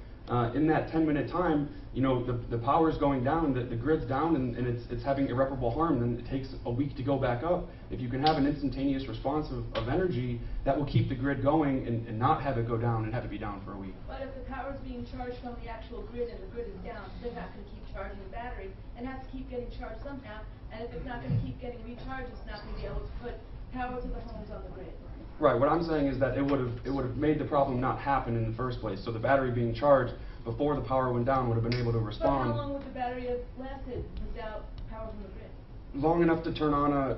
In that 10-minute time, the power is going down, the grid's down, and it's having irreparable harm, and it takes a week to go back up. If you can have an instantaneous response of energy, that will keep the grid going and not have it go down and have it be down for a week. But if the power's being charged from the actual grid and the grid is down, they're not going to keep charging the battery and has to keep getting charged somehow. And if it's not going to keep getting recharged, it's not going to be able to put power to the homes on the grid. Right. What I'm saying is that it would have made the problem not happen in the first place. So the battery being charged before the power went down would have been able to respond. But how long would the battery have lasted without power from the grid? Long enough to turn on a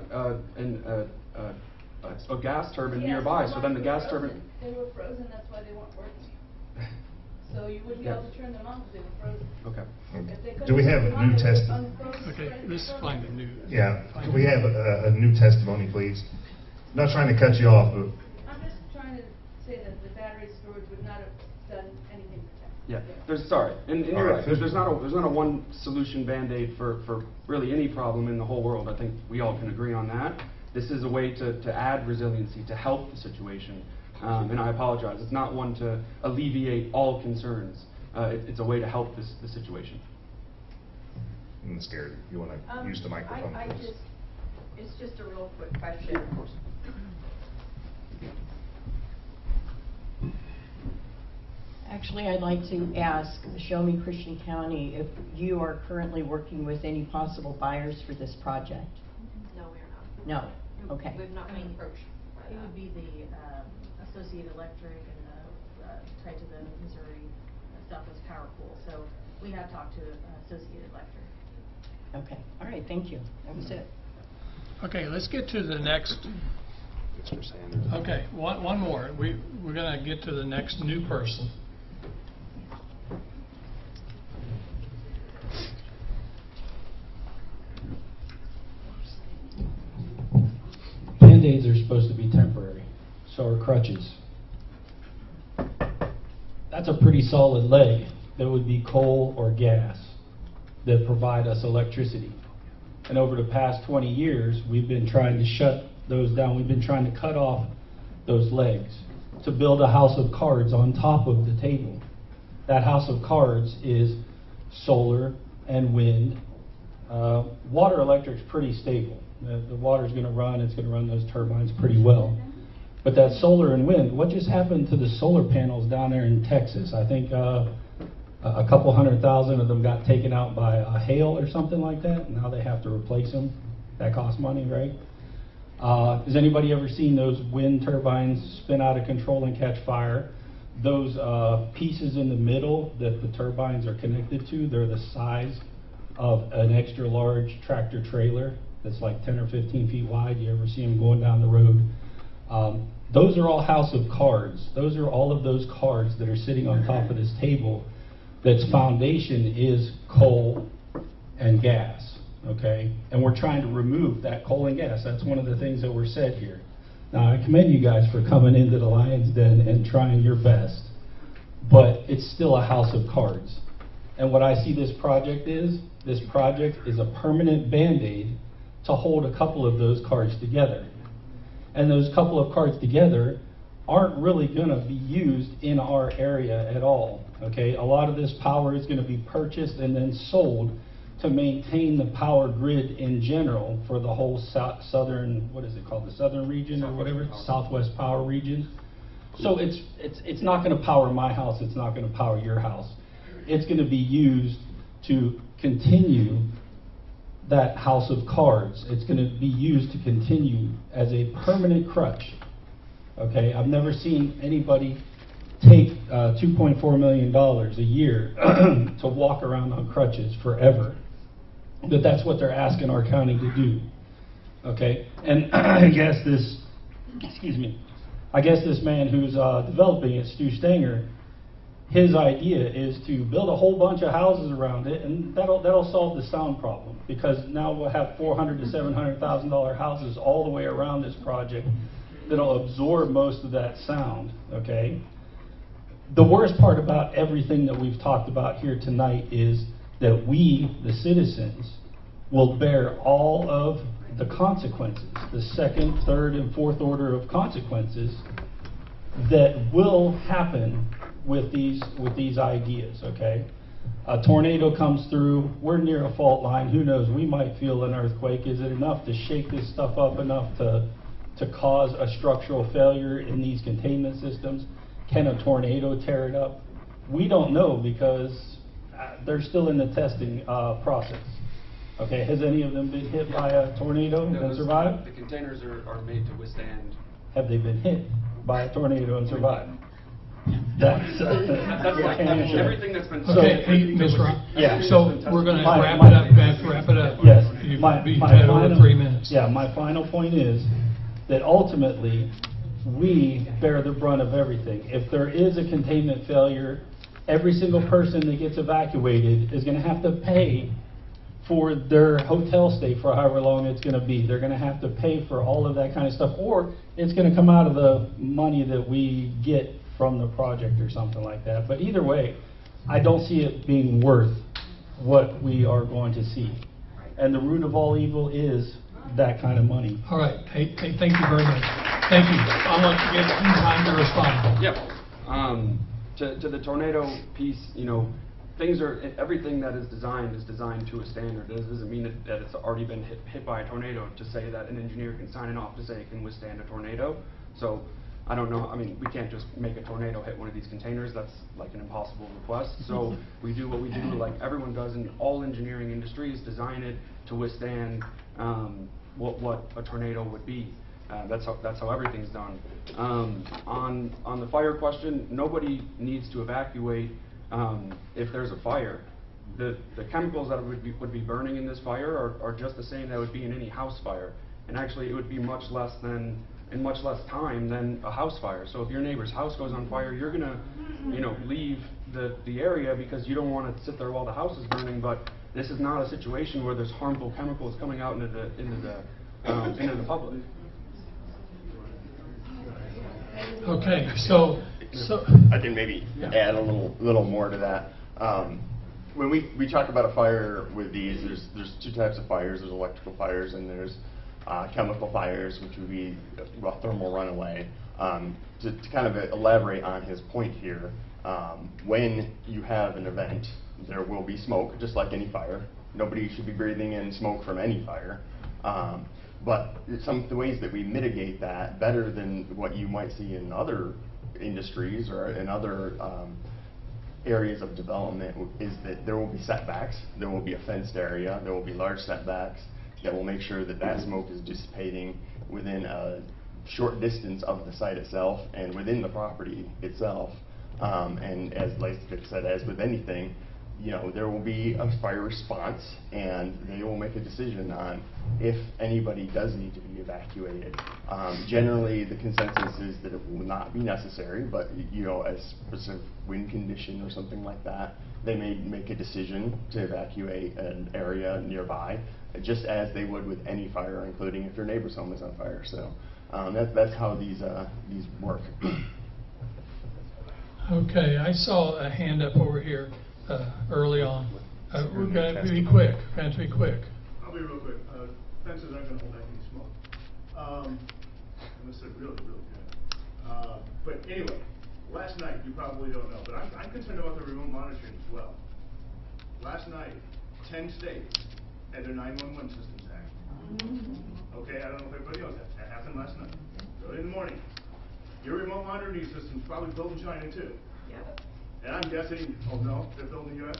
gas turbine nearby. So then the gas turbine. They were frozen. That's why they weren't working. So you wouldn't be able to turn them on because they were frozen. Okay. Do we have a new test? Okay, let's find a new. Yeah. Do we have a new testimony, please? Not trying to cut you off, but. I'm just trying to say that the battery storage would not have done anything for Texas. Yeah. And you're right. There's not a one solution band-aid for really any problem in the whole world. I think we all can agree on that. This is a way to add resiliency, to help the situation. And I apologize. It's not one to alleviate all concerns. It's a way to help the situation. I'm scared. You want to use the microphone, please? It's just a real quick question. Of course. Actually, I'd like to ask Show Me Christian County if you are currently working with any possible buyers for this project. No, we're not. No? Okay. We've not been approached. It would be the Associated Electric and tied to the Missouri Southwest Power Pool. So we have talked to Associated Electric. Okay. All right. Thank you. That was it. Okay, let's get to the next. Mr. Sanders. Okay, one more. We're going to get to the next new person. Band-Aids are supposed to be temporary, so are crutches. That's a pretty solid leg that would be coal or gas that provide us electricity. And over the past 20 years, we've been trying to shut those down. We've been trying to cut off those legs to build a house of cards on top of the table. That house of cards is solar and wind. Water electric's pretty stable. The water's going to run, it's going to run those turbines pretty well. But that solar and wind, what just happened to the solar panels down there in Texas? I think a couple 100,000 of them got taken out by hail or something like that. Now they have to replace them. That costs money, right? Has anybody ever seen those wind turbines spin out of control and catch fire? Those pieces in the middle that the turbines are connected to, they're the size of an extra large tractor trailer that's like 10 or 15 feet wide. You ever see them going down the road? Those are all house of cards. Those are all of those cards that are sitting on top of this table that's foundation is coal and gas, okay? And we're trying to remove that coal and gas. That's one of the things that were said here. Now, I commend you guys for coming into the Lion's Den and trying your best, but it's still a house of cards. And what I see this project is a permanent Band-Aid to hold a couple of those cards together. And those couple of cards together aren't really gonna be used in our area at all, okay? A lot of this power is gonna be purchased and then sold to maintain the power grid in general for the whole southern, what is it called, the southern region or whatever, Southwest Power Region. So it's not gonna power my house, it's not gonna power your house. It's gonna be used to continue that house of cards. It's gonna be used to continue as a permanent crutch, okay? I've never seen anybody take $2.4 million a year to walk around on crutches forever. But that's what they're asking our county to do, okay? And I guess this, I guess this man who's developing it, Stu Stanger, his idea is to build a whole bunch of houses around it, and that'll solve the sound problem, because now we'll have $400,000 to $700,000 houses all the way around this project that'll absorb most of that sound, okay? The worst part about everything that we've talked about here tonight is that we, the citizens, will bear all of the consequences, the second, third, and fourth order of consequences that will happen with these ideas, okay? A tornado comes through, we're near a fault line, who knows, we might feel an earthquake. Is it enough to shake this stuff up enough to cause a structural failure in these containment systems? Can a tornado tear it up? We don't know, because they're still in the testing process. Okay, has any of them been hit by a tornado and survived? The containers are made to withstand. Have they been hit by a tornado and survived? That's like everything that's been said. Okay, hey, Ms. Rock. Yeah. So we're gonna wrap it up. Yes. You've My had over final, 3 minutes. Yeah, my final point is that ultimately, we bear the brunt of everything. If there is a containment failure, every single person that gets evacuated is gonna have to pay for their hotel stay for however long it's gonna be. They're gonna have to pay for all of that kind of stuff, or it's gonna come out of the money that we get from the project or something like that. But either way, I don't see it being worth what we are going to see. And the root of all evil is that kind of money. All right, hey, thank you very much. Thank you. I want to give you time to respond. Yep. To the tornado piece, you know, everything that is designed to a standard. It doesn't mean that it's already been hit by a tornado to say that an engineer can sign it off to say it can withstand a tornado. So I don't know, I mean, we can't just make a tornado hit one of these containers. That's like an impossible request. So we do what we do, like everyone does in all engineering industries, design it to withstand what a tornado would be. That's how everything's done. On the fire question, nobody needs to evacuate if there's a fire. The chemicals that would be burning in this fire are just the same that would be in any house fire. And actually, it would be much less time than a house fire. So if your neighbor's house goes on fire, you're gonna, leave the area because you don't want to sit there while the house is burning. But this is not a situation where there's harmful chemicals coming out into the public. Okay, so I can maybe add a little more to that. When we talk about a fire with these, there's two types of fires. There's electrical fires and there's chemical fires, which would be thermal runaway. To kind of elaborate on his point here, when you have an event, there will be smoke, just like any fire. Nobody should be breathing in smoke from any fire. But some of the ways that we mitigate that better than what you might see in other industries or in other areas of development is that there will be setbacks, there will be a fenced area, there will be large setbacks that will make sure that smoke is dissipating within a short distance of the site itself and within the property itself. And as like Vic said, as with anything, you know, there will be a fire response, and they will make a decision on if anybody does need to be evacuated. Generally, the consensus is that it will not be necessary, but, you know, as specific wind condition or something like that, they may make a decision to evacuate an area nearby, just as they would with any fire, including if your neighbor's home is on fire. So that's how these work. Okay, I saw a hand up over here early on. We're going to be quick. I'll be real quick. Fences aren't going to hold back any smoke. Unless they're really, really good. But anyway, last night, you probably don't know, but I'm concerned about the remote monitoring as well. Last night, 10 states had their 911 systems hacked. Okay, I don't know if everybody knows that. That happened last night. Early in the morning. Your remote monitoring system's probably built in China too. Yep. And I'm guessing, oh no, they're built in the US?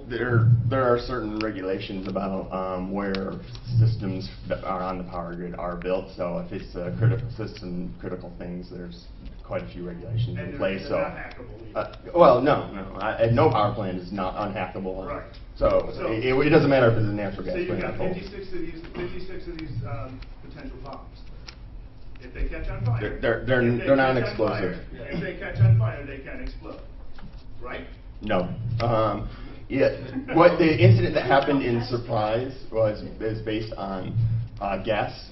There are certain regulations about where systems that are on the power grid are built. So if it's a critical system, critical things, there's quite a few regulations in place. They're So, not hackable. well, no power plant is not unhackable. Right. So it doesn't matter if it's a natural gas So you've plant. got 56 of these potential bombs. If they catch on fire, They're non-explosive. If they catch on fire, they can explode, right? No. Yeah. What the incident that happened in Surprise is based on gas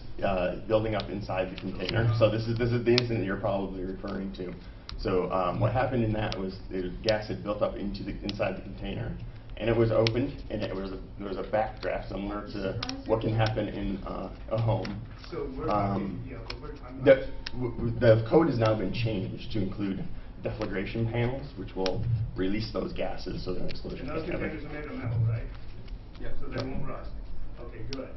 building up inside the container. So this is the incident you're probably referring to. So what happened in that was the gas had built up inside the container, and it was opened, and there was a backdraft similar to what can happen in a home. So we're the code has now been changed to include deflagration panels, which will release those gases so that explosion And those can't happen. containers are made of metal, right? Yeah. So they won't rust. Okay, good.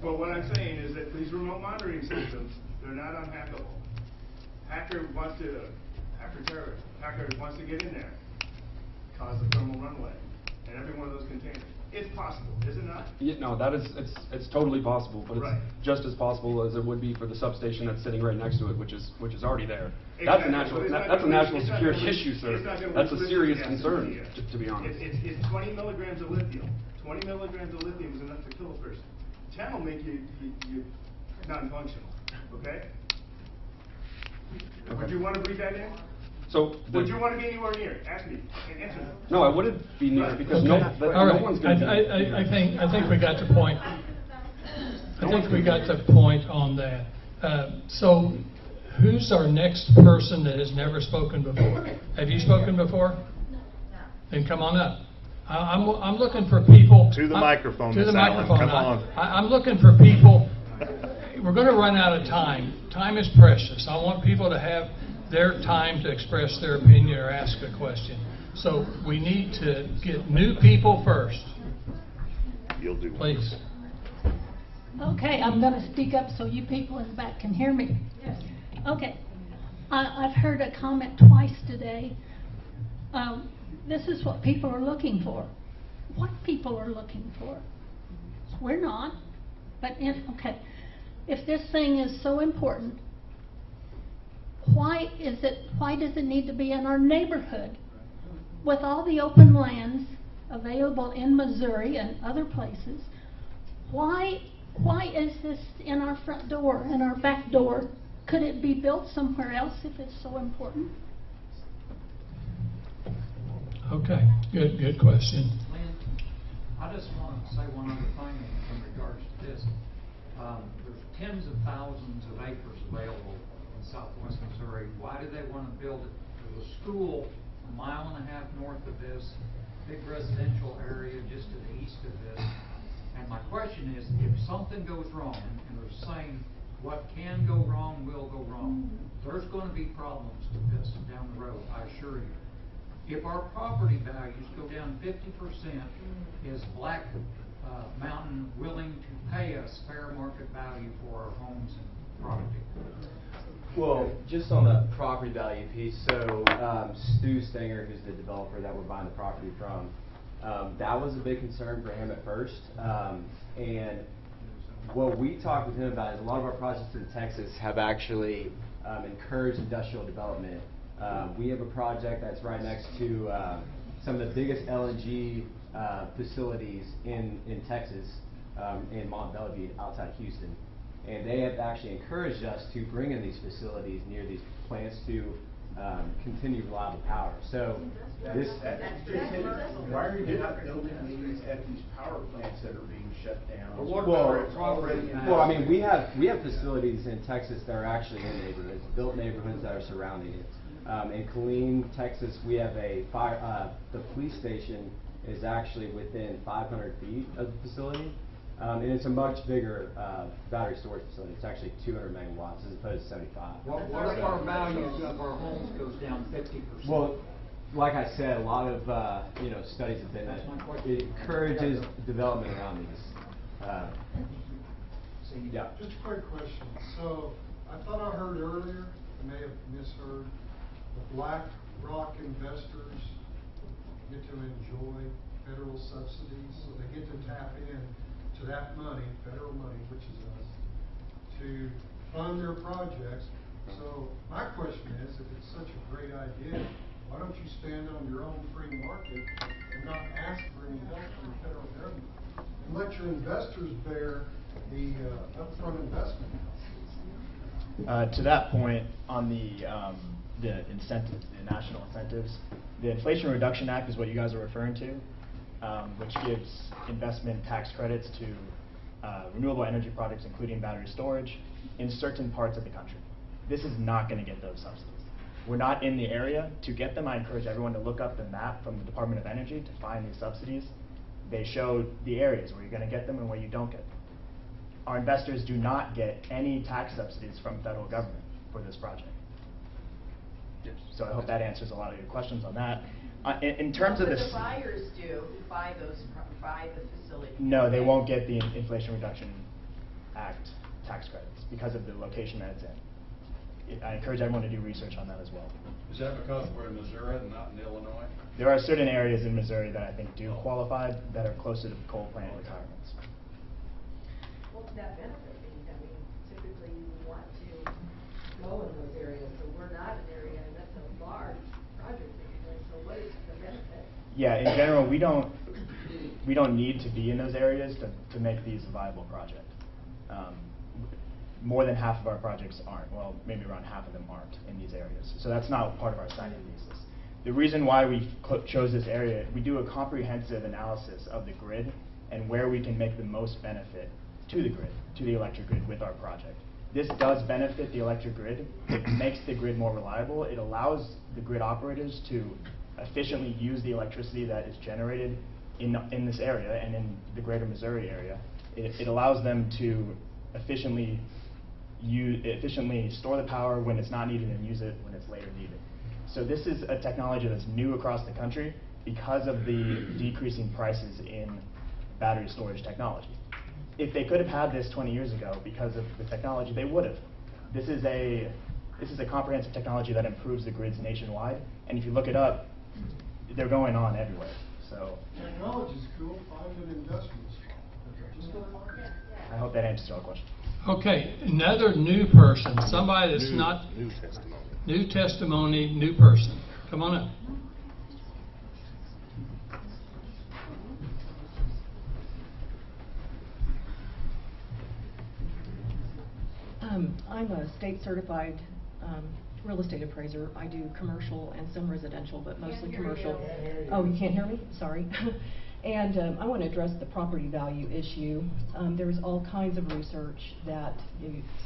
But what I'm saying is that these remote monitoring systems, they're not unhackable. Hacker wants to get in there, cause a thermal runaway, and every one of those containers. It's possible, is it not? Yeah, no, it's totally possible, but Right. it's just as possible as it would be for the substation that's sitting right next to it, which is already there. Exactly. That's a But national it's not security gonna- issue, sir. it's not gonna That's a release serious gas concern, into the air. to be honest. It's 20 milligrams of lithium. 20 milligrams of lithium is enough to kill a person. 10 will make you non-functional, okay? Would you want to breathe that in? So Would you want to be anywhere near? Ask me. Answer me. no, I wouldn't be near it because no All right. one's going to be. I think we got the point. I think we got the point on that. So who's our next person that has never spoken before? Have you spoken before? No. Then come on up. I'm looking for people. To the microphone, To the Ms. Allen. microphone. Come on. I'm looking for people. We're going to run out of time. Time is precious. I want people to have their time to express their opinion or ask a question. So we need to get new people first. You'll do. Please. Okay, I'm going to speak up so you people in the back can hear me. Yes. Okay. I've heard a comment twice today. This is what people are looking for. What people are looking for? We're not. But if this thing is so important, why does it need to be in our neighborhood? With all the open lands available in Missouri and other places, why is this in our front door, in our back door? Could it be built somewhere else if it's so important? Okay, good question. Lynn, I just want to say one other thing in regards to this. There's tens of thousands of acres available in southwest Missouri. Why do they want to build it? There's a school a mile and a half north of this, big residential area just to the east of this. And my question is, if something goes wrong, and they're saying what can go wrong will go wrong, there's going to be problems with this down the road, I assure you. If our property values go down 50%, is Black Mountain willing to pay us fair market value for our homes and property? Well, just on the property value piece, so Stu Stenger, who's the developer that we're buying the property from, that was a big concern for him at first. And What we talked with him about is a lot of our projects in Texas have actually encouraged industrial development. We have a project that's right next to some of the biggest LNG facilities in Texas, in Mont Belvieu outside Houston. And they have actually encouraged us to bring in these facilities near these plants to continue reliable power. So this. Why are you not building these at these power plants that are being shut down? Well, I mean, we have facilities in Texas that are actually in neighborhoods, built neighborhoods that are surrounding it. In Killeen, Texas, we have a the police station is actually within 500 feet of the facility. And it's a much bigger battery storage facility. It's actually 200 megawatts as opposed to 75. What if our values of our homes goes down 50%? Well, like I said, a lot of studies have been that it encourages development around these. Yeah. Just a quick question. So I thought I heard earlier, I may have misheard, the BlackRock investors get to enjoy federal subsidies, so they get to tap in to that money, federal money, which is us, to fund their projects. So my question is, if it's such a great idea, why don't you stand on your own free market and not ask for any help from the federal government? And let your investors bear the upfront investment. To that point, on the incentives, the national incentives, the Inflation Reduction Act is what you guys are referring to, which gives investment tax credits to renewable energy projects, including battery storage, in certain parts of the country. This is not going to get those subsidies. We're not in the area to get them. I encourage everyone to look up the map from the Department of Energy to find these subsidies. They show the areas where you're going to get them and where you don't get them. Our investors do not get any tax subsidies from federal government for this project. So I hope that answers a lot of your questions on that. In terms of What this, the buyers do who buy the facility? no, they won't get the Inflation Reduction Act tax credits because of the location that it's in. I encourage everyone to do research on that as well. Is that because we're in Missouri and not in Illinois? There are certain areas in Missouri that I think do qualify that are closer to the coal plant retirements. What's that benefit? I mean, typically you would want to go in those areas, so we're not an area, and that's a large project that you're doing, so what is the benefit? Yeah, in general, we don't need to be in those areas to make these a viable project. More than half of our projects aren't. Well, maybe around half of them aren't in these areas. So that's not part of our signing thesis. The reason why we chose this area, we do a comprehensive analysis of the grid and where we can make the most benefit to the grid, to the electric grid with our project. This does benefit the electric grid. It makes the grid more reliable. It allows the grid operators to efficiently use the electricity that is generated in this area and in the greater Missouri area. It allows them to efficiently store the power when it's not needed and use it when it's later needed. So this is a technology that's new across the country because of the decreasing prices in battery storage technology. If they could have had this 20 years ago because of the technology, they would have. This is a comprehensive technology that improves the grids nationwide, and if you look it up, they're going on everywhere. So Technology's cool, find an investment spot. Just go find it. I hope that answers your question. Okay, another new person, somebody that's not... New testimony. New testimony, new person. Come on up. I'm a state certified real estate appraiser. I do commercial and some residential, but mostly commercial. Oh, you can't hear me? Sorry. And I want to address the property value issue. There's all kinds of research that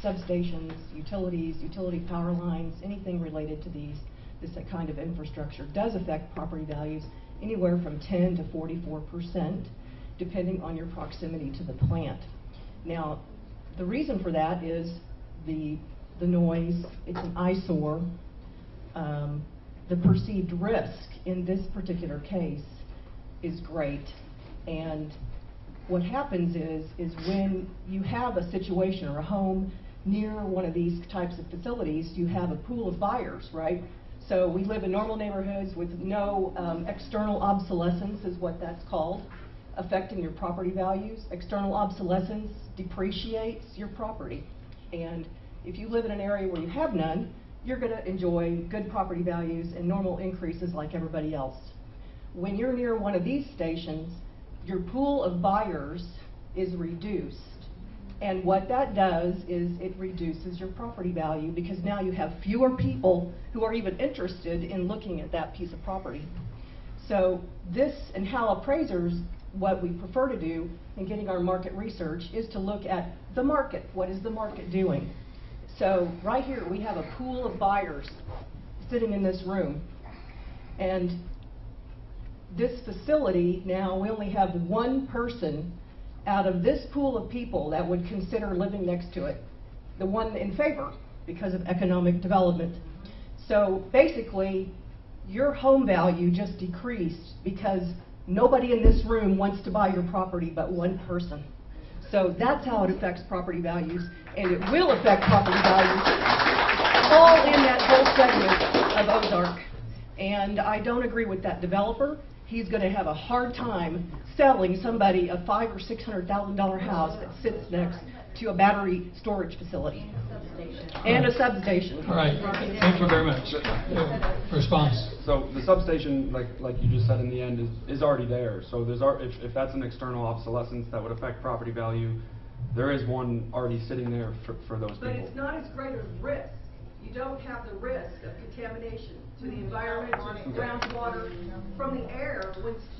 substations, utilities, utility power lines, anything related to this kind of infrastructure does affect property values anywhere from 10 to 44%, depending on your proximity to the plant. Now, the reason for that is the noise. It's an eyesore. The perceived risk in this particular case is great, and what happens is when you have a situation or a home near one of these types of facilities, you have a pool of buyers, right? So we live in normal neighborhoods with no external obsolescence is what that's called. affecting your property values. External obsolescence depreciates your property. And if you live in an area where you have none, you're going to enjoy good property values and normal increases like everybody else. When you're near one of these stations, your pool of buyers is reduced. And what that does is it reduces your property value because now you have fewer people who are even interested in looking at that piece of property. So this and how appraisers, what we prefer to do in getting our market research is to look at the market. What is the market doing? So right here we have a pool of buyers sitting in this room. And this facility now, we only have one person out of this pool of people that would consider living next to it, the one in favor because of economic development. So basically, your home value just decreased because nobody in this room wants to buy your property but one person. So that's how it affects property values, and it will affect property values all in that whole segment of Ozark. And I don't agree with that developer. He's going to have a hard time selling somebody a $500,000 or $600,000 house that sits next to a battery storage facility and a substation. All right, thank you very much. Response. So the substation, like you just said in the end, is already there. So there's if that's an external obsolescence that would affect property value, there is one already sitting there for those people. But it's not as great a risk. You don't have the risk of contamination to the environment, to groundwater, from the air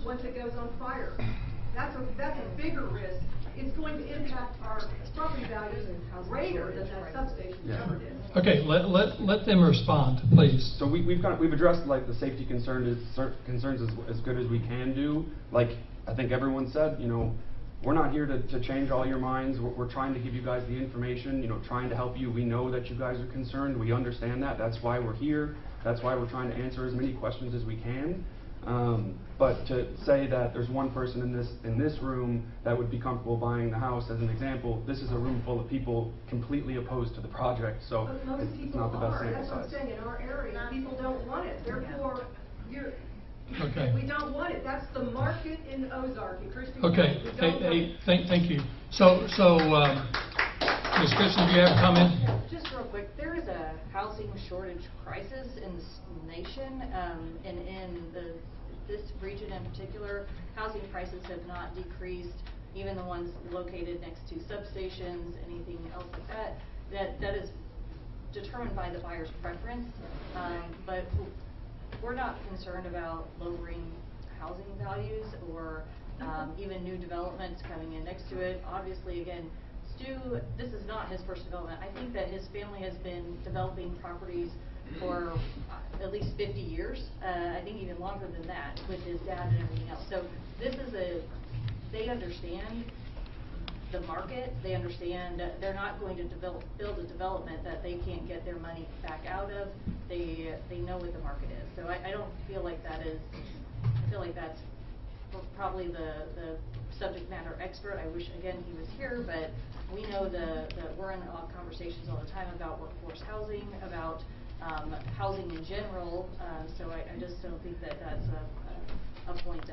once it goes on fire. That's a bigger risk. It's going to impact our property values greater than that substation ever did. Okay, let them respond, please. So we've addressed like the safety concerns as good as we can do. Like I think everyone said, you know, we're not here to change all your minds. We're trying to give you guys the information, you know, trying to help you. We know that you guys are concerned. We understand that. That's why we're here. That's why we're trying to answer as many questions as we can. But to say that there's one person in this room that would be comfortable buying the house, as an example, this is a room full of people completely opposed to the project, so it's not the best sample That's what I'm size. saying. In our area, people don't want it. Therefore, Okay. we don't want it. That's the market in Ozark, in Christian Okay, County. We don't want it. thank you. So, Ms. Christian, do you have a comment? Just real quick, there is a housing shortage crisis in this nation, and in this region in particular, housing prices have not decreased, even the ones located next to substations, anything else like that. That is determined by the buyer's preference, but we're not concerned about lowering housing values or even new developments coming in next to it. Obviously, again, Stu, this is not his first development. I think that his family has been developing properties for at least 50 years, I think even longer than that, with his dad and everything else. So this is they understand the market. They understand they're not going to build a development that they can't get their money back out of. They know what the market is. So I don't feel like that is, I feel like that's probably the subject matter expert. I wish, again, he was here, but we know that we're in conversations all the time about workforce housing, about housing in general, so I just don't think that that's a point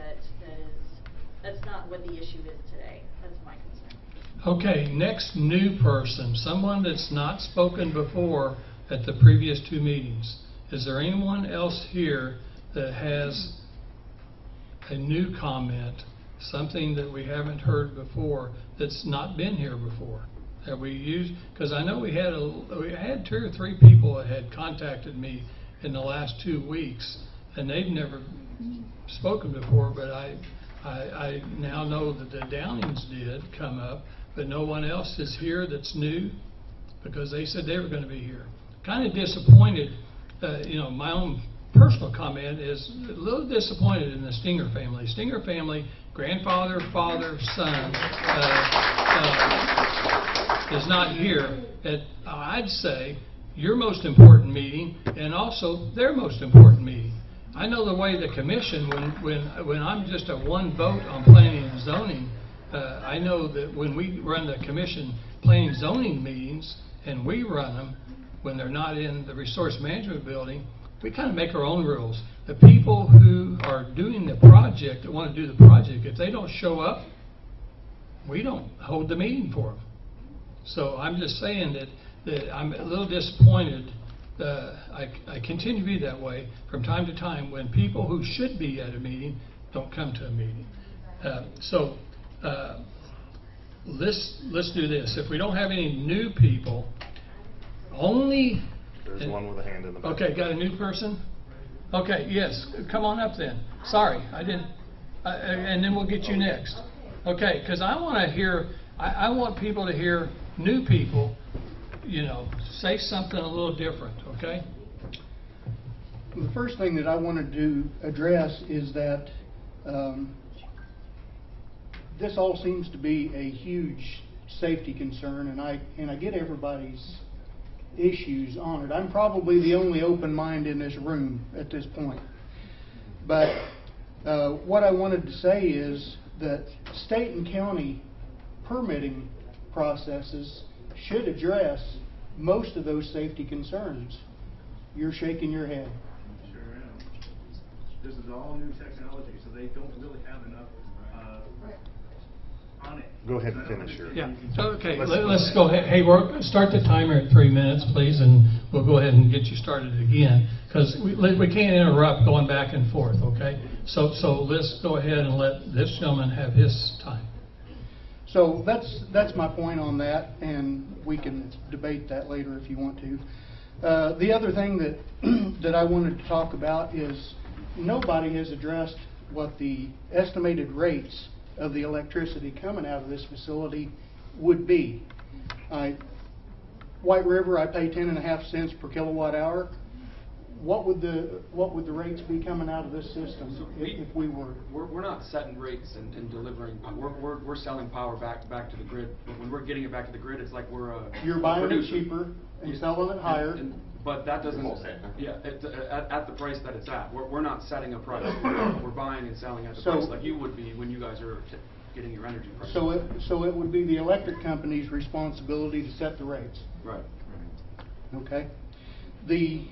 that's not what the issue is today. That's my concern. Okay, next new person, someone that's not spoken before at the previous two meetings. Is there anyone else here that has a new comment, something that we haven't heard before, that's not been here before? That we used, because I know we had 2 or 3 people that had contacted me in the last 2 weeks, and they've never spoken before, but I now know that the Downings did come up, but no one else is here that's new, because they said they were going to be here. Kind of disappointed, you know, my own personal comment is a little disappointed in the Stinger family. Stinger family, grandfather, father, son, is not here at, I'd say, your most important meeting and also their most important meeting. I know the way the commission, when I'm just a one vote on planning and zoning, I know that when we run the commission planning and zoning meetings, and we run them when they're not in the resource management building, we kind of make our own rules. The people who are doing the project, that want to do the project, if they don't show up, we don't hold the meeting for them. So I'm just saying that I'm a little disappointed. I continue to be that way from time to time when people who should be at a meeting don't come to a meeting. Let's do this. If we don't have any new people, only... There's one with a hand in the back. Okay, got a new person? Okay, yes, come on up then. Sorry, I didn't... and then we'll get you next. Okay, because I want to hear... I want people to hear new people, you know, say something a little different, okay? The first thing that I wanted to address is that this all seems to be a huge safety concern, and I get everybody's issues on it. I'm probably the only open mind in this room at this point. But what I wanted to say is that state and county permitting processes should address most of those safety concerns. You're shaking your head. Sure am. This is all new technology, so they don't really have enough on it. Go ahead and finish your... Yeah, so, okay, let's go ahead. Hey, start the timer at 3 minutes, please, and we'll go ahead and get you started again, because we can't interrupt going back and forth, okay? So let's go ahead and let this gentleman have his time. So that's my point on that, and we can debate that later if you want to. The other thing that I wanted to talk about is nobody has addressed what the estimated rates of the electricity coming out of this facility would be. White River, I pay 10.5 cents per kilowatt hour. What would the rates be coming out of this system if we were? We're not setting rates and delivering. We're selling power back to the grid. When we're getting it back to the grid, it's like we're a You're buying producer. it cheaper and selling it higher. But that doesn't. Yeah, at the price that it's at. We're not setting a price. We're buying and selling at the price like you would be when you guys are getting your energy price. So it would be the electric company's responsibility to set the rates. Right. Okay. The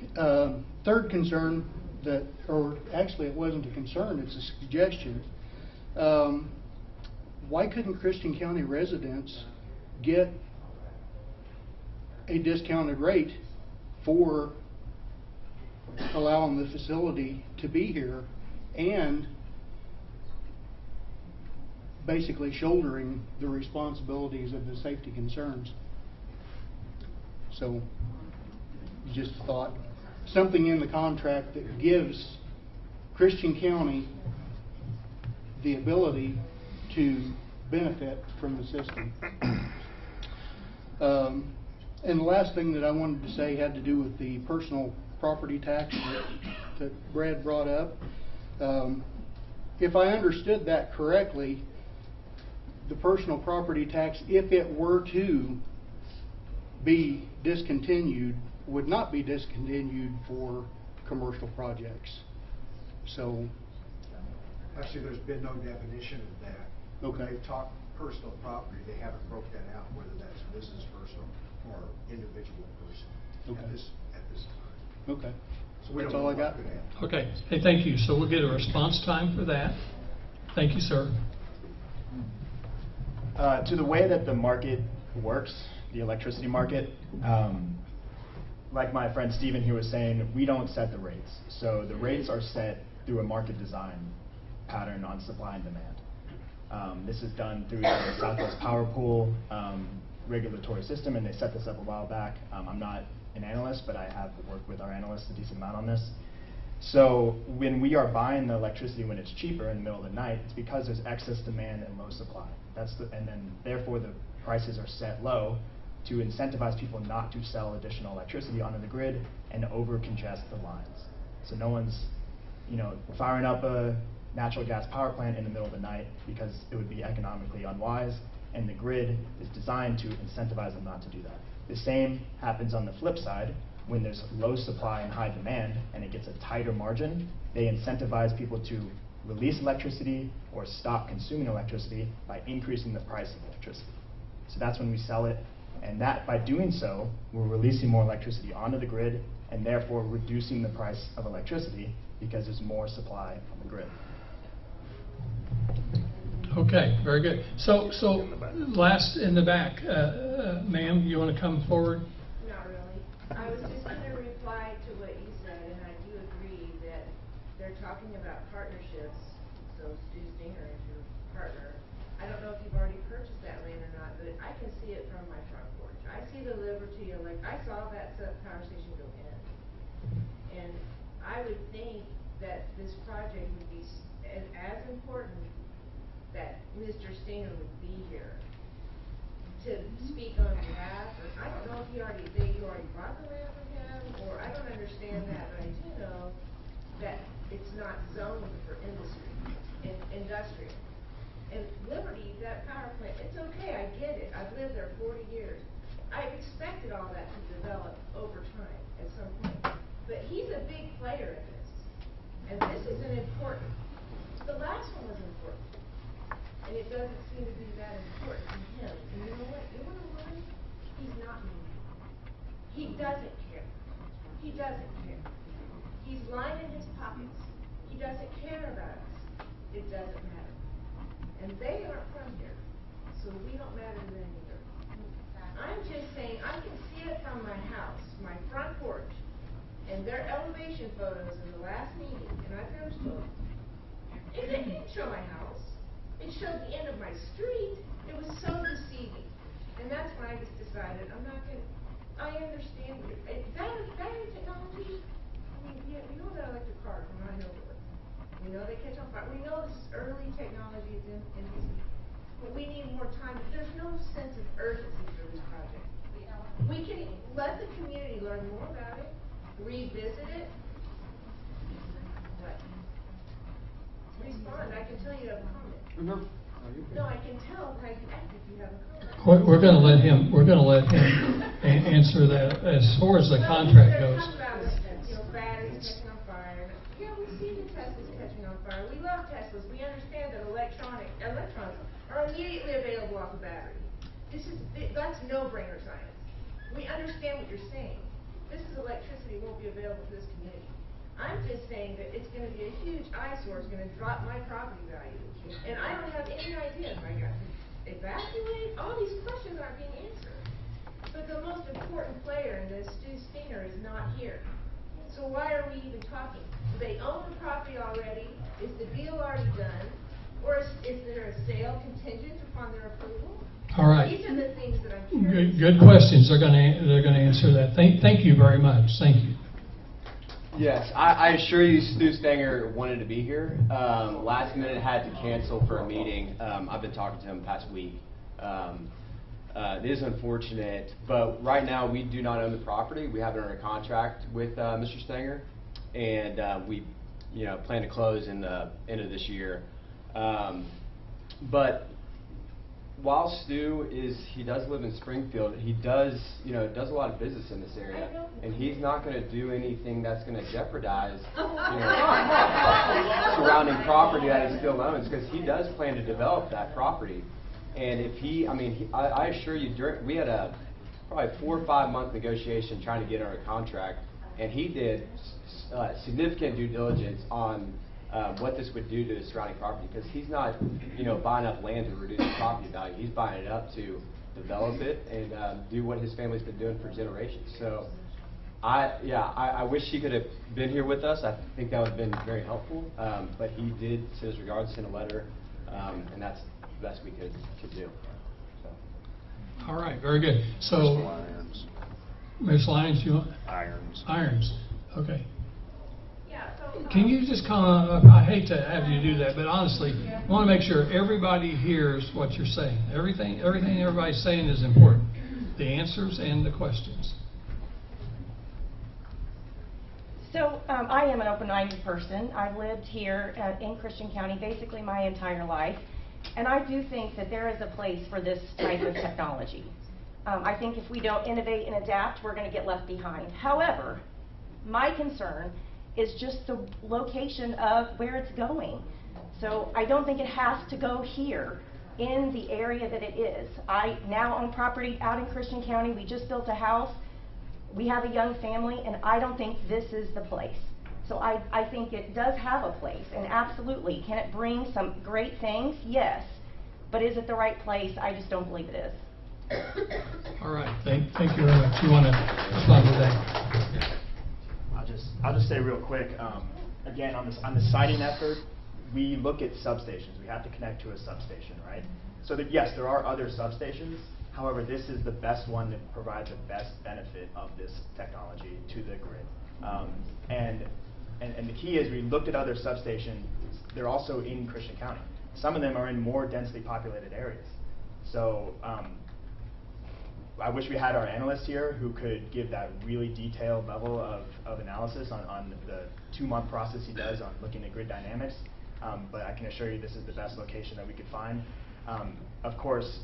third concern or actually it wasn't a concern, it's a suggestion. Why couldn't Christian County residents get a discounted rate for allowing the facility to be here and basically shouldering the responsibilities of the safety concerns? So just thought something in the contract that gives Christian County the ability to benefit from the system. And the last thing that I wanted to say had to do with the personal property tax that Brad brought up. If I understood that correctly, the personal property tax, if it were to be discontinued, would not be discontinued for commercial projects. So Actually, there's been no definition of that. Okay. When they talk personal property, they haven't broke that out, whether that's business personal or individual personal. Okay. At this time. Okay. So we That's don't all know I got. what could happen. Okay, hey, thank you. So we'll get a response time for that. Thank you, sir. To the way that the market works, the electricity market, like my friend Stephen here was saying, we don't set the rates. So the rates are set through a market design pattern on supply and demand. This is done through the Southwest Power Pool regulatory system, and they set this up a while back. I'm not an analyst, but I have worked with our analysts a decent amount on this. So when we are buying the electricity when it's cheaper in the middle of the night, it's because there's excess demand and low supply. And then therefore the prices are set low to incentivize people not to sell additional electricity onto the grid and over congest the lines. So no one's, firing up a natural gas power plant in the middle of the night because it would be economically unwise, and the grid is designed to incentivize them not to do that. The same happens on the flip side. When there's low supply and high demand and it gets a tighter margin, they incentivize people to release electricity or stop consuming electricity by increasing the price of electricity. So that's when we sell it, and that by doing so, we're releasing more electricity onto the grid, and therefore reducing the price of electricity because there's more supply on the grid. Okay, very good. So last in the back, ma'am, you want to come forward? Not really. I was just going to reply to what you said, and I do agree that they're talking about partnerships. So Stu Stinger is your partner. I don't know if you've already purchased that land or not, but I can see it from my front porch. I see the Liberty, like I saw that power station go in, and I would think that this project would be as important that Mr. Stinger would be here to speak on behalf. Or I don't know if you already bought the land from him, or I don't understand that, but I do know that it's not zoned for industry, industrial. And Liberty, that power plant, it's okay, I get it. I've lived there 40 years. I expected all that to develop over time at some point. But he's a big player in this. And this is an important. The last one was important. And it doesn't seem to be that important to him. And you know what? You want to learn? He's not mean. He doesn't care. He doesn't care. He's lining his pockets. He doesn't care about us. It doesn't matter. And they aren't from here. So we don't matter to them either. I'm just saying, I can see it from my house, my front porch, and their elevation photos in the last meeting, and I've never spoken. It didn't show my house. It showed the end of my street. It was so deceiving. And that's when I just decided I'm not going to, I understand. Battery technology, I mean, we know that electric cars are not over. We know they catch on fire. We know this early technology is in this. But we need more time. There's no sense of urgency for this project. We can let the community learn more about it, revisit it. What? Respond. I can tell you have a comment. No, I can tell how you act if you have a comment. We're going to let him. We're going to let him answer that. As far as the contract goes. Batteries catching on fire. Yeah, we see the Teslas catching on fire. We love Teslas. We understand that electrons are immediately available off a battery. That's no-brainer science. We understand what you're saying. This is electricity won't be available to this community. I'm just saying that it's going to be a huge eyesore. It's going to drop my property value. And I don't have any idea if I got to evacuate. All these questions aren't being answered. But the most important player in this, Stu Stinger, is not here. So why are we even talking? Do they own the property already? Is the deal already done? Or is there a sale contingent upon their approval? All right. These are the things that I'm curious. Good questions. They're going to answer that. Thank you very much. Thank you. Yes, I assure you Stu Stanger wanted to be here. Last minute had to cancel for a meeting. I've been talking to him the past week. It is unfortunate, but right now we do not own the property. We have it under contract with Mr. Stanger, and we plan to close in the end of this year. But while Stu he does live in Springfield, he does a lot of business in this area, and he's not going to do anything that's going to jeopardize surrounding property that he still owns, because he does plan to develop that property. And if I assure you, we had a probably 4 or 5 month negotiation trying to get under a contract, and he did significant due diligence on what this would do to the surrounding property, because he's not, buying up land to reduce the property value. He's buying it up to develop it and do what his family's been doing for generations. So, I wish he could have been here with us. I think that would have been very helpful. But he did, to his regards, send a letter, and that's the best we could do. So. All right, very good. So, Ms. Lyons, you want? Irons. Okay. Can you just comment? I hate to have you do that, but honestly, I want to make sure everybody hears what you're saying. Everything everybody's saying is important. The answers and the questions. So I am an open-minded person. I've lived here in Christian County basically my entire life, and I do think that there is a place for this type of technology. I think if we don't innovate and adapt, we're going to get left behind. However, my concern is just the location of where it's going. So I don't think it has to go here in the area that it is. I now own property out in Christian County. We just built a house We have a young family, and I don't think this is the place. So I think it does have a place, and absolutely, can it bring some great things? Yes. But is it the right place? I just don't believe it is. All right, thank you very much. You want to respond to that? I'll just say real quick, again, on the siting effort, we look at substations. We have to connect to a substation, right? So that, yes, there are other substations. However, this is the best one that provides the best benefit of this technology to the grid. And the key is we looked at other substations. They're also in Christian County. Some of them are in more densely populated areas. So I wish we had our analyst here who could give that really detailed level of analysis on the 2-month process he does on looking at grid dynamics. But I can assure you this is the best location that we could find. Of course,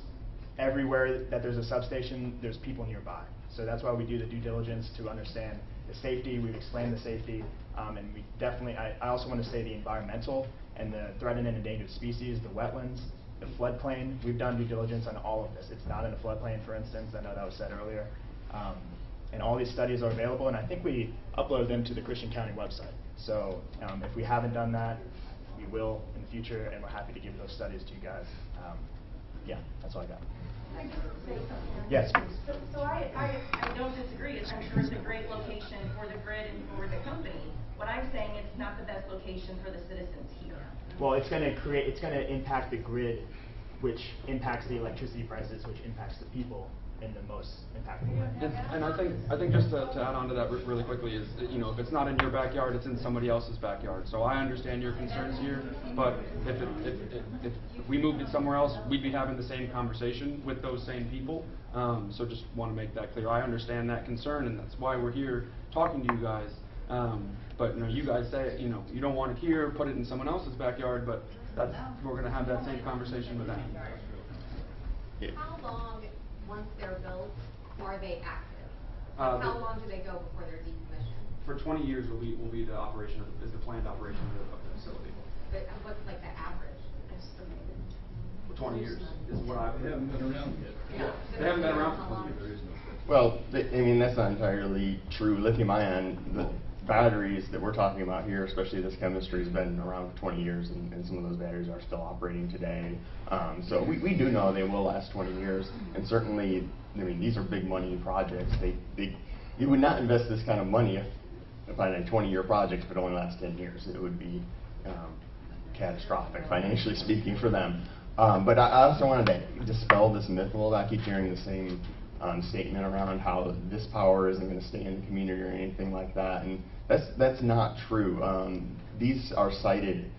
everywhere that there's a substation, there's people nearby. So that's why we do the due diligence to understand the safety. We've explained the safety. And we definitely, I also want to say the environmental and the threatened and endangered species, the wetlands, the floodplain. We've done due diligence on all of this. It's not in a floodplain, for instance. I know that was said earlier. And all these studies are available, and I think we upload them to the Christian County website. So if we haven't done that, we will in the future, and we're happy to give those studies to you guys. Yeah, that's all I got. Can I just say something? Yes. So I don't disagree. I'm sure it's a great location for the grid and for the company. What I'm saying, it's not the best location for the citizens here. Well, it's going to impact the grid, which impacts the electricity prices, which impacts the people in the most impactful way. And I think just to add on to that really quickly is, that, if it's not in your backyard, it's in somebody else's backyard. So I understand your concerns here, but if we moved it somewhere else, we'd be having the same conversation with those same people. So just want to make that clear. I understand that concern, and that's why we're here talking to you guys. But you guys say you don't want it here, put it in someone else's backyard, but we're going to have that same conversation with them. How long, once they're built, are they active? How long do they go before they're decommissioned? For 20 years will be the operation is the planned operation of the facility. But what's like the average estimated? 20 years is what I've heard. They haven't been around yet. Yeah. They haven't been around for 20 years. Well, that's not entirely true. Lithium-ion, the batteries that we're talking about here, especially this chemistry, has been around for 20 years, and some of those batteries are still operating today. So we do know they will last 20 years, and certainly, these are big money projects. You would not invest this kind of money if on a 20-year project if it only lasts 10 years. It would be catastrophic, financially speaking, for them. But I also wanted to dispel this myth a little. I keep hearing the same statement around how this power isn't going to stay in the community or anything like that, and that's not true. These are cited.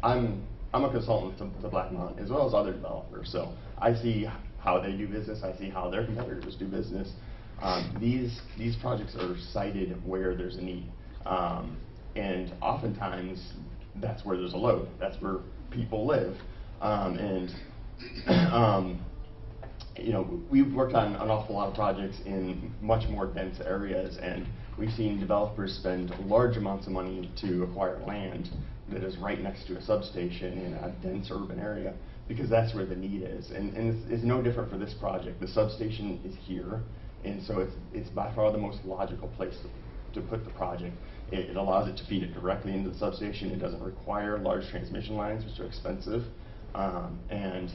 I'm a consultant to Black Mountain as well as other developers, so I see how they do business. I see how their competitors do business. These projects are cited where there's a need, and oftentimes that's where there's a load. That's where people live, we've worked on an awful lot of projects in much more dense areas, and we've seen developers spend large amounts of money to acquire land that is right next to a substation in a dense urban area, because that's where the need is. And it's no different for this project. The substation is here, and so it's by far the most logical place to put the project. It allows it to feed it directly into the substation. It doesn't require large transmission lines, which are expensive, and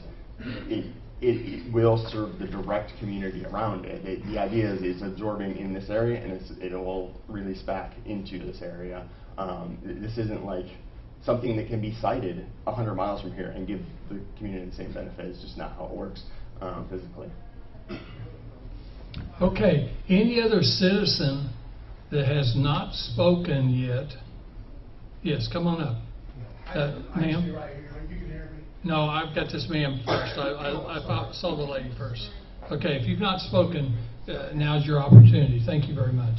it will serve the direct community around it. The idea is it's absorbing in this area, and it will release back into this area. This isn't like something that can be sited 100 miles from here and give the community the same benefit. It's just not how it works physically. Okay, any other citizen that has not spoken yet? Yes, come on up. Ma'am? No, I've got this man first. I saw the lady first. Okay, if you've not spoken, now's your opportunity. Thank you very much.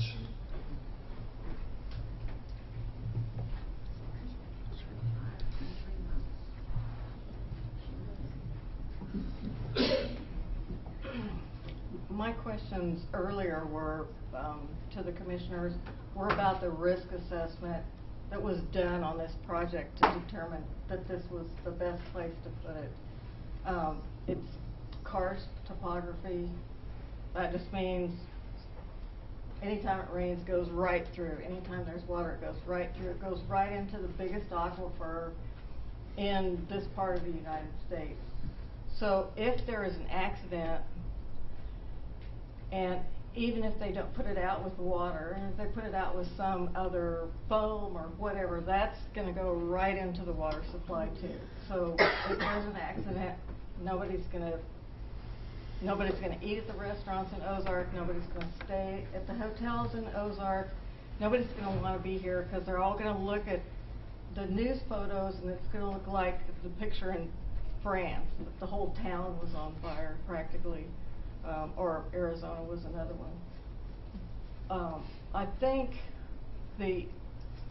My questions earlier were to the commissioners were about the risk assessment that was done on this project to determine that this was the best place to put it. It's karst topography. That just means anytime it rains, goes right through. Anytime there's water, it goes right through. It goes right into the biggest aquifer in this part of the United States. So if there is an accident, and even if they don't put it out with water, and if they put it out with some other foam or whatever, that's going to go right into the water supply too. So if there's an accident, nobody's going to eat at the restaurants in Ozark. Nobody's going to stay at the hotels in Ozark. Nobody's going to want to be here because they're all going to look at the news photos, and it's going to look like the picture in France, that the whole town was on fire practically, or Arizona was another one. I think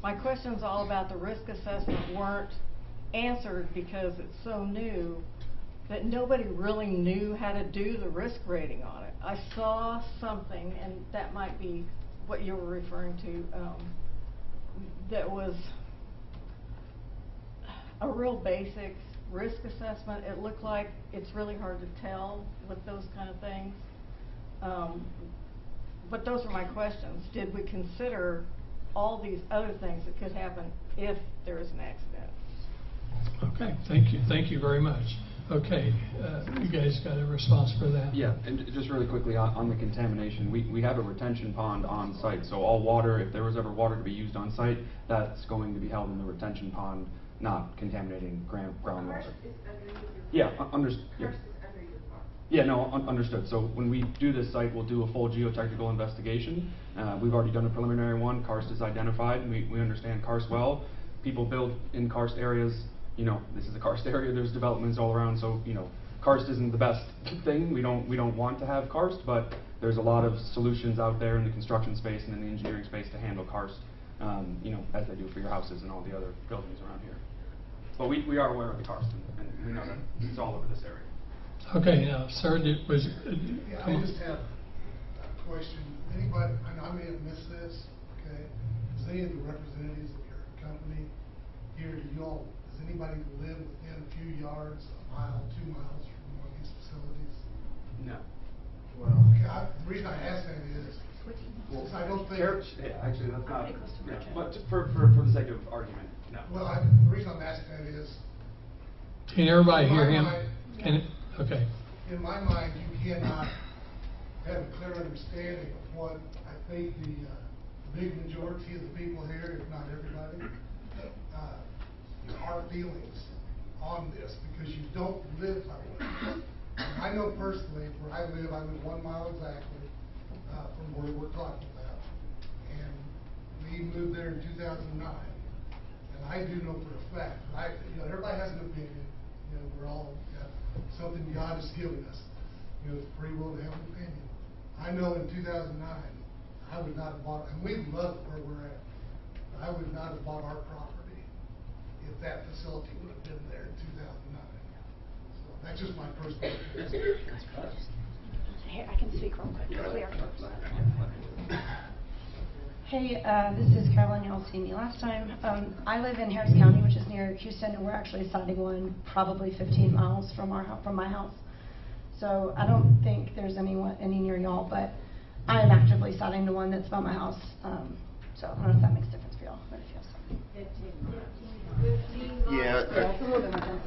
my questions all about the risk assessment weren't answered because it's so new that nobody really knew how to do the risk rating on it. I saw something, and that might be what you were referring to, that was a real basic risk assessment. It looked like it's really hard to tell with those kind of things. But those are my questions. Did we consider all these other things that could happen if there is an accident? Okay, thank you. Thank you very much. Okay, you guys got a response for that? Yeah, and just really quickly on the contamination, we have a retention pond on site, so all water, if there was ever water to be used on site, that's going to be held in the retention pond, not contaminating groundwater. Yeah, understood. Yeah, no, understood. So when we do this site, we'll do a full geotechnical investigation. We've already done a preliminary one. Karst is identified. We understand Karst well. People build in Karst areas. You know, this is a Karst area. There's developments all around. So you know, Karst isn't the best thing. We don't want to have Karst, but there's a lot of solutions out there in the construction space and in the engineering space to handle Karst. You know, as they do for your houses and all the other buildings around here. But we are aware of the Karst, and we know that it's all over this area. Okay, now, sir, Yeah, I just have a question. Anybody, I may have missed this, okay? Does any of the representatives of your company here, does anybody live within a few yards, a mile, 2 miles from one of these facilities? No. Well, okay, the reason I ask that is, since I don't think... Yeah, actually, that's not... Yeah, but for the sake of argument, no. Well, the reason I'm asking that is... Can everybody hear him? Okay. In my mind, you cannot have a clear understanding of what I think the big majority of the people here, if not everybody, our feelings on this, because you don't live that way. I know personally where I live 1 mile exactly from where we're talking about, and we moved there in 2009. And I do know for a fact, everybody has an opinion. We're all something God has given us. It's free will to have an opinion. I know in 2009, I would not have bought, and we love where we're at, but I would not have bought our property if that facility would have been there in 2009. So that's just my personal opinion. Here, I can speak real quick. Hey, this is Caroline. Y'all seen me last time. I live in Harris County, which is near Houston, and we're actually siting one probably 15 miles from my house. So I don't think there's any near y'all, but I am actively siting the one that's by my house. So I don't know if that makes a difference for y'all, but if you have something. Yeah. It's a little bit more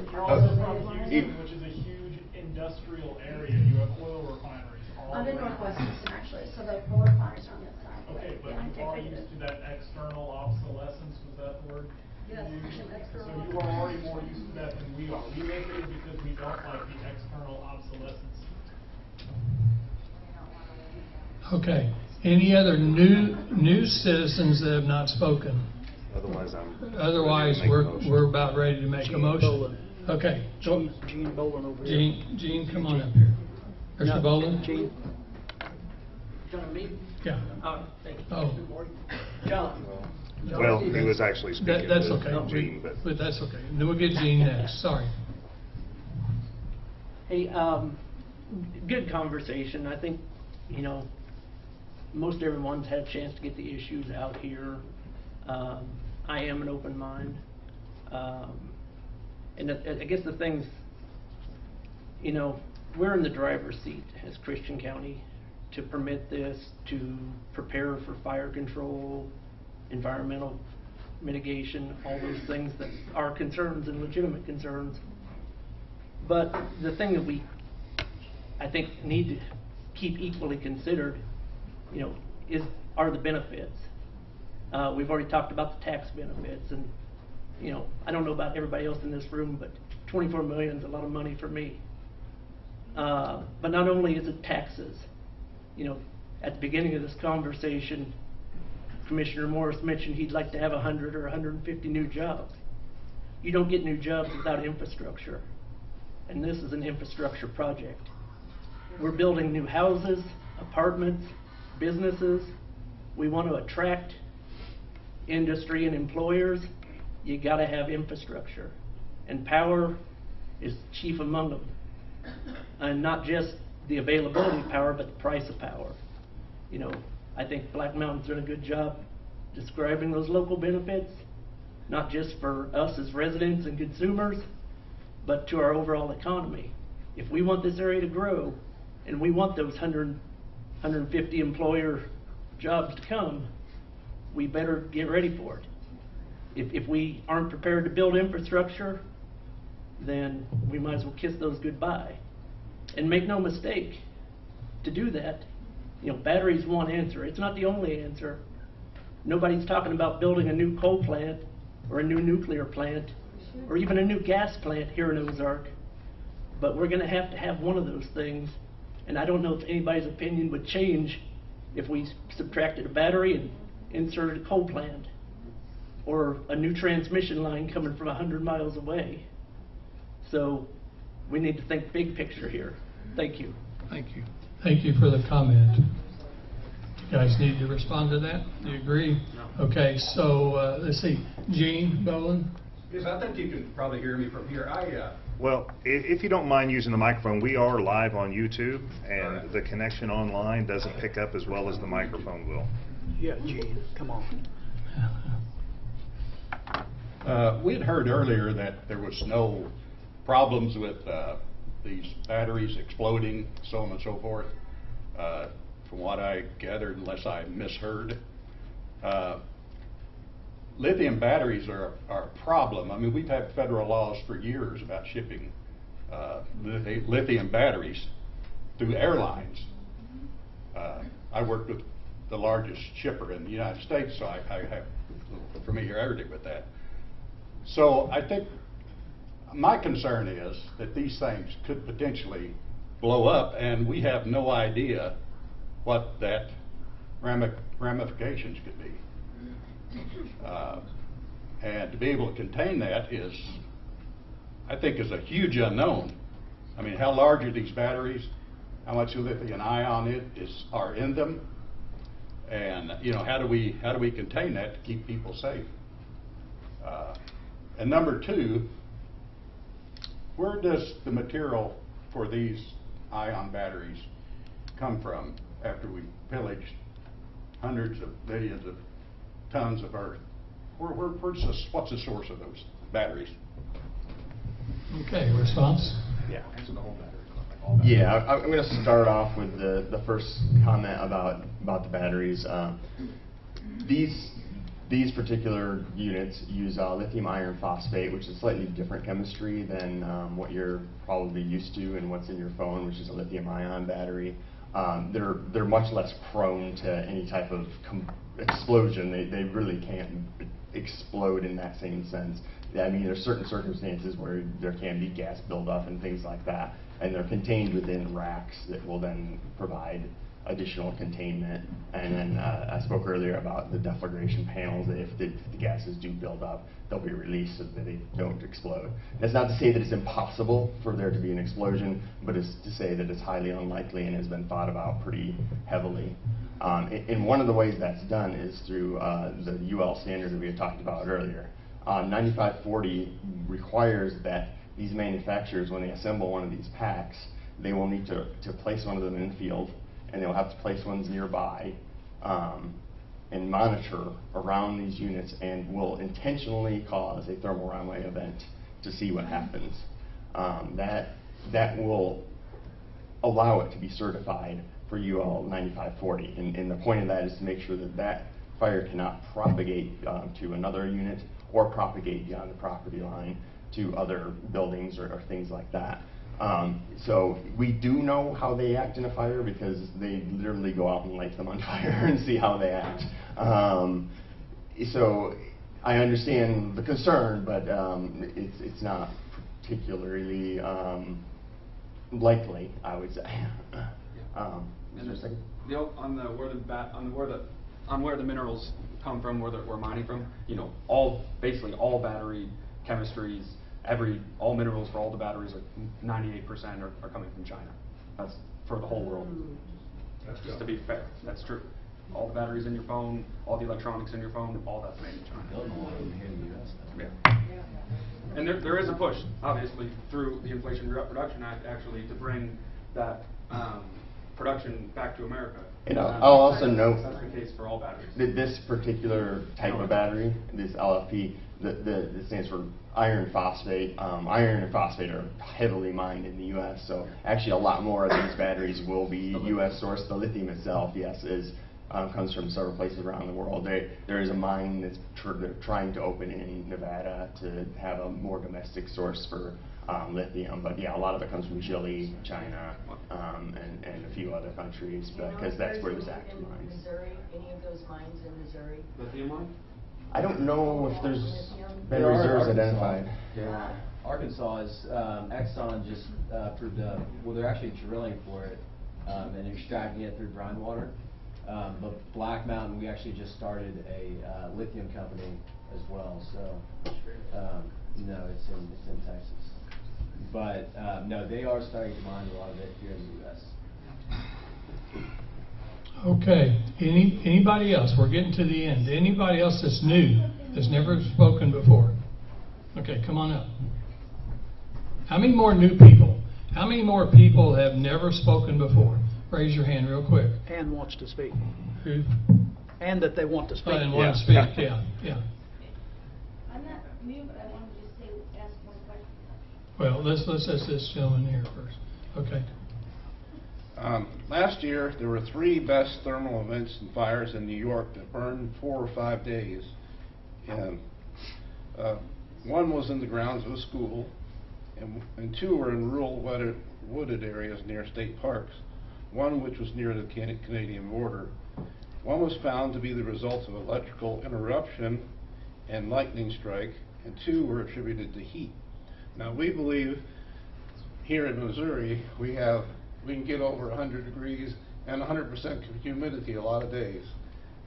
Which is a huge industrial area. You have oil refineries all I'm in around. Northwest Houston, actually, so the polar fires are on this side. Okay, but yeah, you are used to that external obsolescence, was that the word? Yes, So you are already more used to that than we are. We make it because we don't like the external obsolescence. Okay. Any other new citizens that have not spoken? Otherwise, we're about ready to make a motion. Okay. Gene Boland over here. Gene, come on up here. Mr. Boland? Gene. John, me? Yeah. Thank you. Oh. John. Well, he was actually speaking That's to okay. Gene, but that's okay. Then we'll get Gene next. Sorry. Hey, good conversation. I think, most everyone's had a chance to get the issues out here. I am an open mind. And I guess the things, we're in the driver's seat as Christian County to permit this, to prepare for fire control, environmental mitigation, all those things that are concerns and legitimate concerns. But the thing that we, I think, need to keep equally considered, you know, are the benefits. We've already talked about the tax benefits, and you know, I don't know about everybody else in this room, but 24 million is a lot of money for me. But not only is it taxes, you know, at the beginning of this conversation, Commissioner Morris mentioned he'd like to have 100 or 150 new jobs. You don't get new jobs without infrastructure, and this is an infrastructure project. We're building new houses, apartments, businesses. We want to attract industry and employers. You got to have infrastructure, and power is chief among them. And not just the availability of power, but the price of power. You know, I think Black Mountain's done a good job describing those local benefits, not just for us as residents and consumers, but to our overall economy. If we want this area to grow, and we want those 150 employer jobs to come, we better get ready for it. If we aren't prepared to build infrastructure, then we might as well kiss those goodbye. And make no mistake, to do that, you know, batteries one answer. It's not the only answer. Nobody's talking about building a new coal plant or a new nuclear plant or even a new gas plant here in Ozark. But we're going to have one of those things. And I don't know if anybody's opinion would change if we subtracted a battery and inserted a coal plant or a new transmission line coming from 100 miles away. So we need to think big picture here. Thank you. Thank you. Thank you for the comment. You guys need to respond to that? Do you agree? No. Okay, so let's see. Gene Bowen? Yes, I think you can probably hear me from here. Well, if you don't mind using the microphone, we are live on YouTube, and the connection online doesn't pick up as well as the microphone will. Yeah, Gene, come on. We had heard earlier that there was no problems with these batteries exploding, so on and so forth. From what I gathered, unless I misheard, lithium batteries are a problem. I mean, we've had federal laws for years about shipping lithium batteries through airlines. I worked with the largest shipper in the United States, so I have familiarity with that. So I think my concern is that these things could potentially blow up, and we have no idea what that ramifications could be. And to be able to contain that is, I think, is a huge unknown. I mean, how large are these batteries? How much lithium ion are in them? And you know, how do we contain that to keep people safe? And number two, where does the material for these ion batteries come from after we pillaged hundreds of millions of tons of earth? What's the source of those batteries? Okay, response? Yeah. Yeah, I'm going to start off with the first comment about the batteries. These particular units use lithium iron phosphate, which is a slightly different chemistry than what you're probably used to and what's in your phone, which is a lithium ion battery. They're much less prone to any type of explosion. They really can't explode in that same sense. I mean, there's certain circumstances where there can be gas buildup and things like that, and they're contained within racks that will then provide additional containment. And then I spoke earlier about the deflagration panels, that if the gases do build up, they'll be released so that they don't explode. That's not to say that it's impossible for there to be an explosion, but it's to say that it's highly unlikely and has been thought about pretty heavily. And one of the ways that's done is through the UL standard that we had talked about earlier. 9540 requires that these manufacturers, when they assemble one of these packs, they will need to place one of them in the field, and they'll have to place ones nearby and monitor around these units, and will intentionally cause a thermal runaway event to see what happens. That will allow it to be certified for UL 9540. And the point of that is to make sure that that fire cannot propagate to another unit or propagate beyond the property line to other buildings or things like that. So we do know how they act in a fire because they literally go out and light them on fire and see how they act. So I understand the concern, but it's not particularly likely, I would say. And there's on where the minerals come from, where we're mining from, you know, basically all battery chemistries, all minerals for all the batteries are 98% are coming from China. That's for the whole world. Just to be fair, that's true. All the batteries in your phone, all the electronics in your phone, all that's made in China. Yeah. And there is a push, obviously, through the Inflation Reduction Act, actually, to bring that production back to America. And I'll also note that's the case for all batteries. That this particular type of battery, this LFP, that stands for iron phosphate. Iron and phosphate are heavily mined in the U.S., so actually a lot more of these batteries will be U.S. sourced. The lithium itself, yes, comes from several places around the world. There is a mine that's they're trying to open in Nevada to have a more domestic source for lithium, but yeah, a lot of it comes from Chile, China, and a few other countries, because that's where there's active mines. Missouri, any of those mines in Missouri? Lithium mine? I don't know if there's been There are reserves Arkansas. identified. Yeah. Arkansas is, Exxon just proved well, they're actually drilling for it and extracting it through brine water. But Black Mountain, we actually just started a lithium company as well. So, no, it's in Texas. But no, they are starting to mine a lot of it here in the U.S. Okay, anybody else? We're getting to the end. Anybody else that's new, that's never spoken before? Okay, come on up. How many more new people? How many more people have never spoken before? Raise your hand real quick. And wants to speak. Who? And that they want to speak. And want to speak, yeah. I'm not new, but I wanted to just ask one question. Well, let's ask this gentleman here first. Okay. Last year, there were 3 best thermal events and fires in New York that burned 4 or 5 days. And one was in the grounds of a school, and 2 were in rural wooded areas near state parks. One which was near the Canadian border. One was found to be the result of electrical interruption and lightning strike, and 2 were attributed to heat. Now we believe here in Missouri we can get over 100 degrees and 100% humidity a lot of days,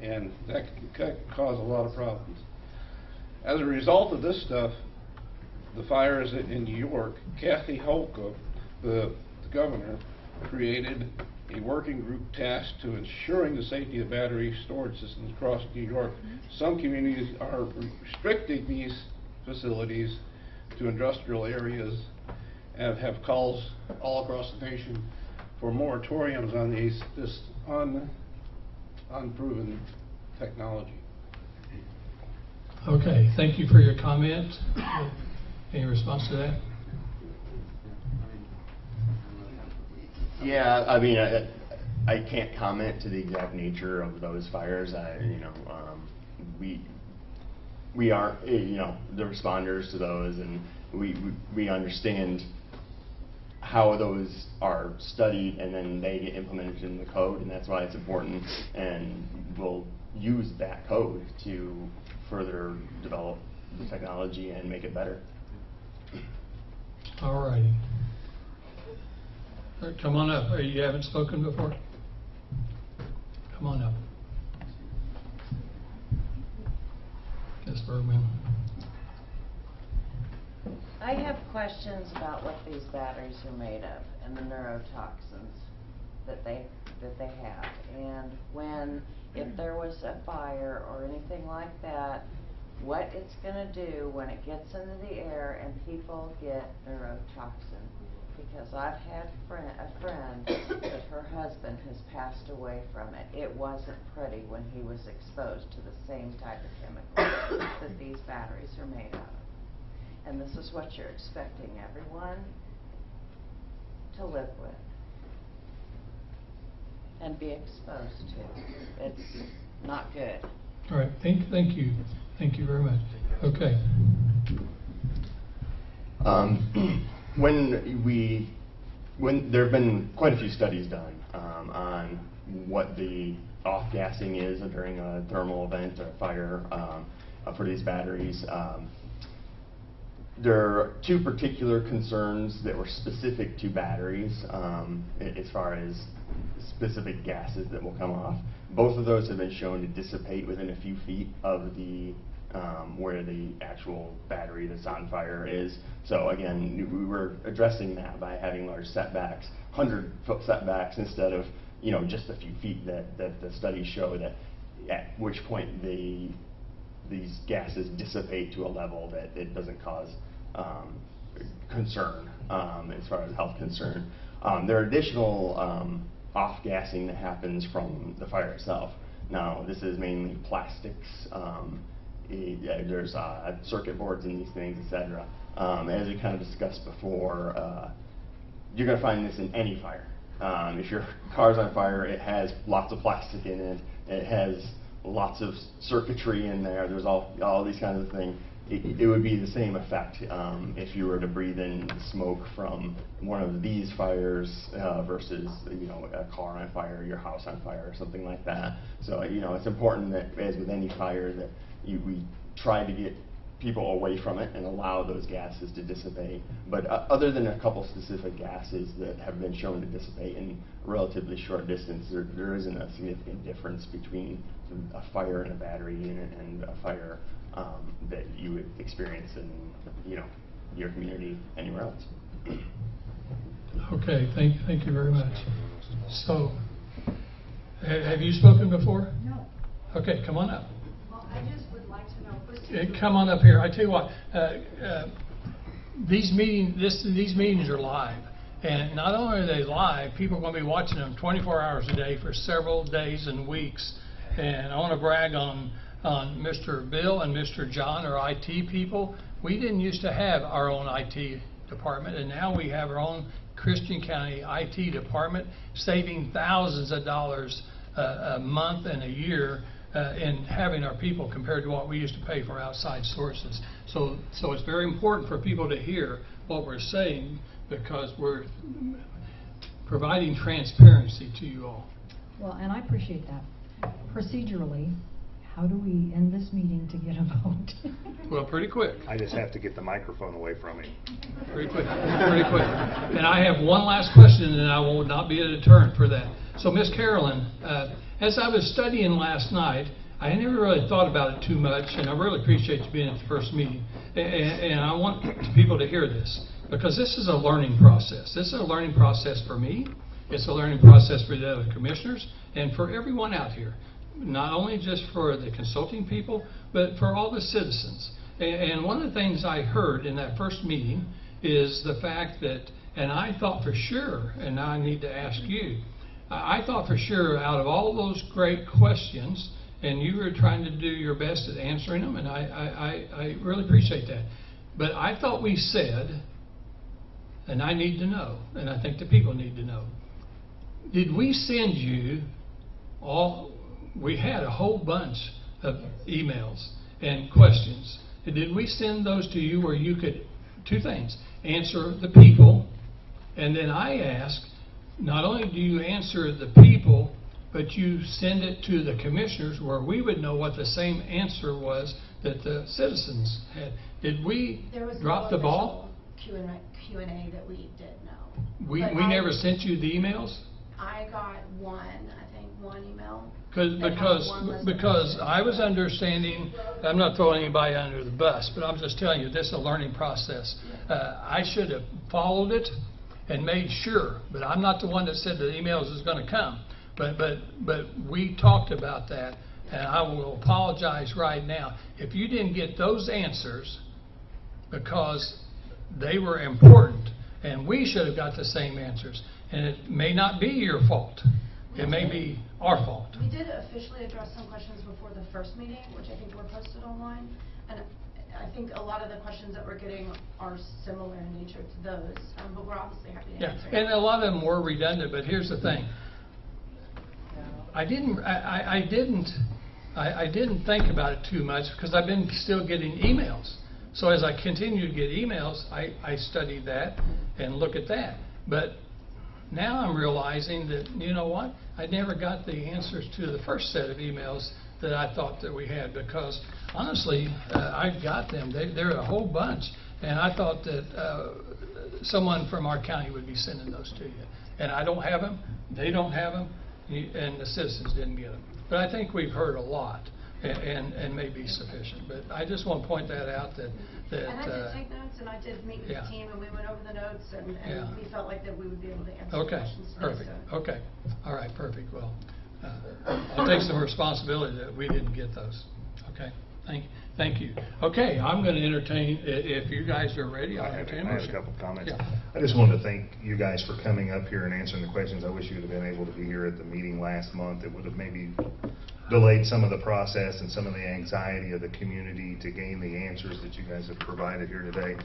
and that can cause a lot of problems. As a result of this stuff, the fires in New York, Kathy Hochul, the governor, created a working group tasked to ensuring the safety of battery storage systems across New York. Some communities are restricting these facilities to industrial areas and have calls all across the nation for moratoriums on this unproven technology. Okay, thank you for your comment. Any response to that? Yeah, I mean, I can't comment to the exact nature of those fires. We aren't, the responders to those, and we understand how those are studied and then they get implemented in the code, and that's why it's important, and we'll use that code to further develop the technology and make it better. All righty. Come on up. You haven't spoken before? Come on up. Ms. Bergman. I have questions about what these batteries are made of and the neurotoxins that they have. And if there was a fire or anything like that, what it's going to do when it gets into the air and people get neurotoxin. Because I've had a friend that her husband has passed away from it. It wasn't pretty when he was exposed to the same type of chemicals that these batteries are made of. And this is what you're expecting everyone to live with. and be exposed to. It's not good. All right, thank you. Thank you very much. Okay. When there have been quite a few studies done on what the off-gassing is during a thermal event or fire for these batteries, there are two particular concerns that were specific to batteries as far as specific gases that will come off. Both of those have been shown to dissipate within a few feet of the where the actual battery that's on fire is. So again, we were addressing that by having large setbacks, 100-foot setbacks instead of just a few feet that the studies show that at which point these gases dissipate to a level that it doesn't cause concern as far as health concern. There are additional off-gassing that happens from the fire itself. Now, this is mainly plastics. There's circuit boards in these things, etc. As we kind of discussed before, you're going to find this in any fire. If your car's on fire, it has lots of plastic in it. It has lots of circuitry in there. There's all these kinds of things. It would be the same effect if you were to breathe in the smoke from one of these fires versus a car on fire, your house on fire, or something like that. So it's important that, as with any fire, that we try to get people away from it and allow those gases to dissipate. But other than a couple specific gases that have been shown to dissipate in a relatively short distance, there isn't a significant difference between a fire in a battery unit and a fire that you would experience in your community anywhere else. Okay, thank you very much. So, have you spoken before? No. Okay, come on up. Well, I just would like to know. Come on up here. I tell you what, these meetings are live, and not only are they live, people are going to be watching them 24 hours a day for several days and weeks. And I want to brag on Mr. Bill and Mr. John, our IT people. We didn't used to have our own IT department, and now we have our own Christian County IT department, saving thousands of dollars a month and a year in having our people compared to what we used to pay for outside sources. So it's very important for people to hear what we're saying, because we're providing transparency to you all. Well, and I appreciate that. Procedurally, how do we end this meeting to get a vote? Well, pretty quick. I just have to get the microphone away from him. Pretty quick. And I have one last question, and I will not be a deterrent for that. So, Miss Carolyn, as I was studying last night, I never really thought about it too much, and I really appreciate you being at the first meeting. And I want people to hear this, because this is a learning process. This is a learning process for me. It's a learning process for the other commissioners and for everyone out here. Not only just for the consulting people, but for all the citizens. And one of the things I heard in that first meeting is the fact that, and I thought for sure, and now I need to ask you, I thought for sure out of all those great questions, and you were trying to do your best at answering them, and I really appreciate that. But I thought we said, and I need to know, and I think the people need to know, did we send you all? We had a whole bunch of emails and questions. Did we send those to you where you could, two things, answer the people, and then I ask, not only do you answer the people, but you send it to the commissioners where we would know what the same answer was that the citizens had. Did we drop the ball? Q&A that we did know. We never sent you the emails? I got one email. Because I was understanding, I'm not throwing anybody under the bus, but I'm just telling you, this is a learning process. I should have followed it and made sure, but I'm not the one that said the emails is going to come. But we talked about that, and I will apologize right now. If you didn't get those answers, because they were important, and we should have got the same answers, and it may not be your fault. It may be our fault. We did officially address some questions before the first meeting, which I think were posted online. And I think a lot of the questions that we're getting are similar in nature to those, but we're obviously happy to answer. And a lot of them were redundant, but here's the thing. I didn't think about it too much because I've been still getting emails. So as I continue to get emails, I study that and look at that. But now I'm realizing that, you know what, I never got the answers to the first set of emails that I thought that we had, because honestly, I got them. They're a whole bunch, and I thought that someone from our county would be sending those to you. And I don't have them, they don't have them, and the citizens didn't get them. But I think we've heard a lot, and may be sufficient. But I just want to point that out that And I did take notes, and I did meet with yeah. the team, and we went over the notes, and Yeah. we felt like that we would be able to answer the Okay, questions today. perfect. So. Okay, all right, perfect. Well, I'll take some responsibility that we didn't get those. Okay, thank you. Okay, I'm going to entertain, if you guys are ready, I'll entertain a I have a motion. couple of comments. Yeah. I just wanted to thank you guys for coming up here and answering the questions. I wish you would have been able to be here at the meeting last month. It would have maybe delayed some of the process and some of the anxiety of the community to gain the answers that you guys have provided here today.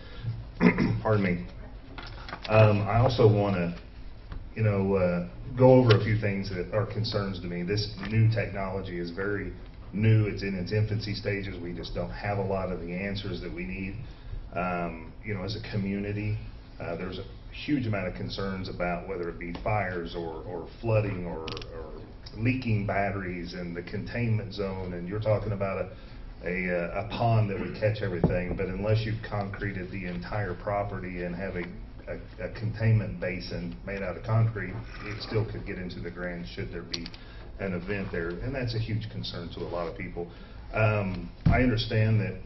Pardon me. I also want to, go over a few things that are concerns to me. This new technology is very new. It's in its infancy stages. We just don't have a lot of the answers that we need. As a community, there's a huge amount of concerns about whether it be fires or flooding or leaking batteries and the containment zone. And you're talking about a pond that would catch everything, but unless you've concreted the entire property and have a containment basin made out of concrete, it still could get into the ground should there be an event there, and that's a huge concern to a lot of people. I understand that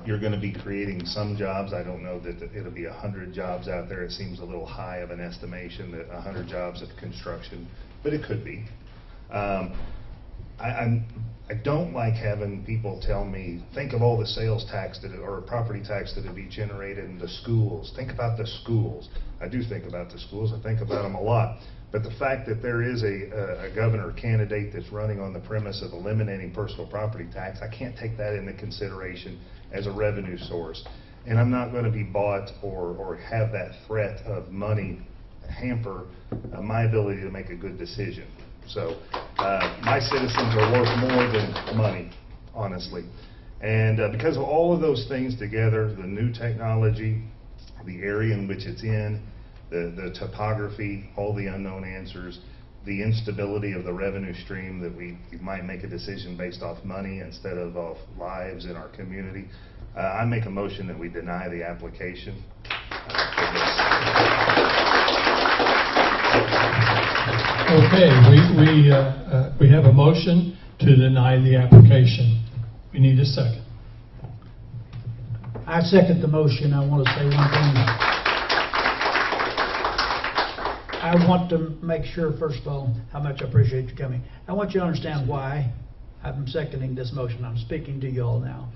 you're going to be creating some jobs. I don't know that it'll be 100 jobs out there. It seems a little high of an estimation, that 100 jobs of construction, but it could be. I don't like having people tell me, think of all the sales tax or property tax that would be generated in the schools. Think about the schools. I do think about the schools. I think about them a lot. But the fact that there is a governor candidate that's running on the premise of eliminating personal property tax, I can't take that into consideration as a revenue source. And I'm not going to be bought or have that threat of money hamper my ability to make a good decision. So my citizens are worth more than money, honestly. And because of all of those things together, the new technology, the area in which it's in, the topography, all the unknown answers, the instability of the revenue stream, that we might make a decision based off money instead of off lives in our community, I make a motion that we deny the application. Okay, we have a motion to deny the application. We need a second. I second the motion. I want to say one thing. I want to make sure, first of all, how much I appreciate you coming. I want you to understand why I'm seconding this motion. I'm speaking to you all now.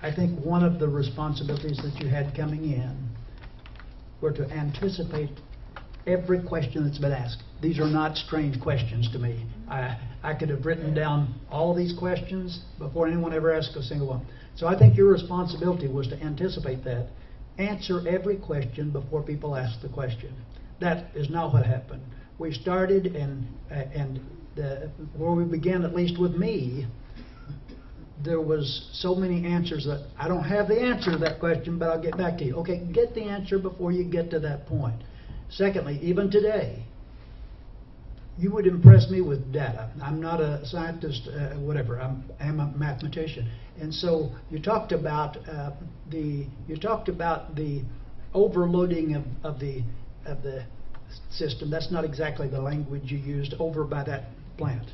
I think one of the responsibilities that you had coming in were to anticipate every question that's been asked. These are not strange questions to me. I could have written down all of these questions before anyone ever asked a single one. So I think your responsibility was to anticipate that. Answer every question before people ask the question. That is not what happened. We started, where we began, at least with me, there was so many answers that I don't have the answer to that question, but I'll get back to you. Okay, get the answer before you get to that point. Secondly, even today, you would impress me with data. I'm not a scientist, whatever. I'm a mathematician, and so you talked about the overloading of the system. That's not exactly the language you used over by that plant.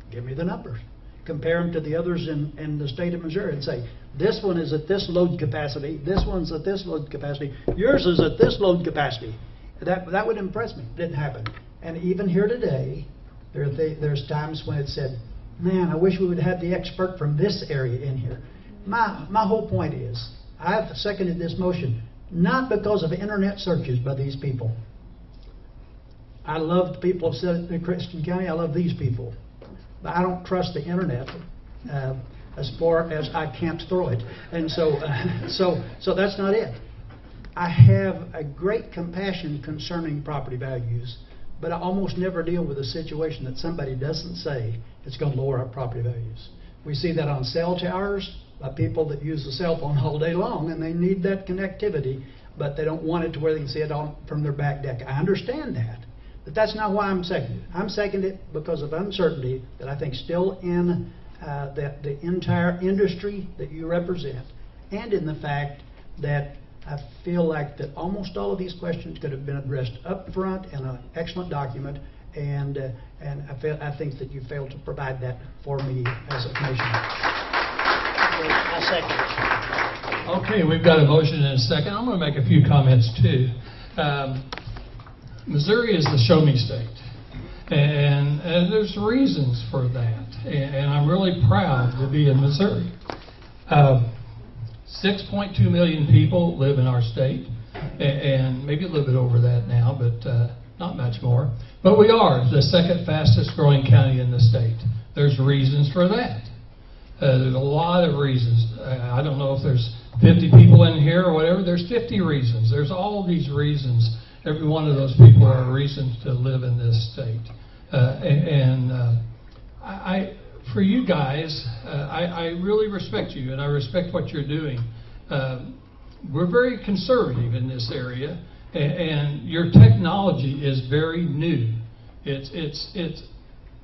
Give me the numbers. Compare them to the others in the state of Missouri and say, this one is at this load capacity, this one's at this load capacity, yours is at this load capacity. That would impress me. It didn't happen. And even here today, there's times when it said, man, I wish we would have the expert from this area in here. My whole point is, I've seconded this motion, not because of internet searches by these people. I love the people of Christian County. I love these people. But I don't trust the internet as far as I can't throw it. And so that's not it. I have a great compassion concerning property values, but I almost never deal with a situation that somebody doesn't say it's going to lower our property values. We see that on cell towers by people that use the cell phone all day long, and they need that connectivity, but they don't want it to where they can see it on from their back deck. I understand that, but that's not why I'm seconding it. I'm seconding it because of uncertainty that I think still in the entire industry that you represent, and in the fact that I feel like that almost all of these questions could have been addressed up front in an excellent document, and I think that you failed to provide that for me as a commissioner. I second. Okay, we've got a motion and a second. I'm going to make a few comments too. Missouri is the show me state, and there's reasons for that, and I'm really proud to be in Missouri. 6.2 million people live in our state, and maybe a little bit over that now, but not much more. But we are the second fastest growing county in the state. There's reasons for that. There's a lot of reasons. I don't know if there's 50 people in here or whatever. There's 50 reasons. There's all these reasons. Every one of those people are reasons to live in this state. For you guys, I really respect you, and I respect what you're doing. We're very conservative in this area, and your technology is very new.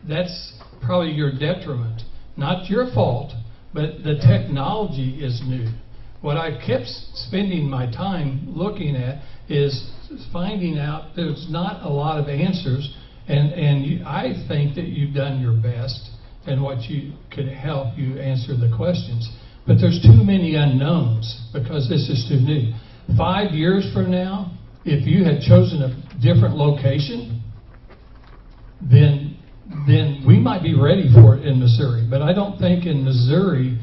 That's probably your detriment. Not your fault, but the technology is new. What I kept spending my time looking at is finding out there's not a lot of answers, and I think that you've done your best and what you could help you answer the questions. But there's too many unknowns because this is too new. 5 years from now, if you had chosen a different location, then we might be ready for it in Missouri. But I don't think in Missouri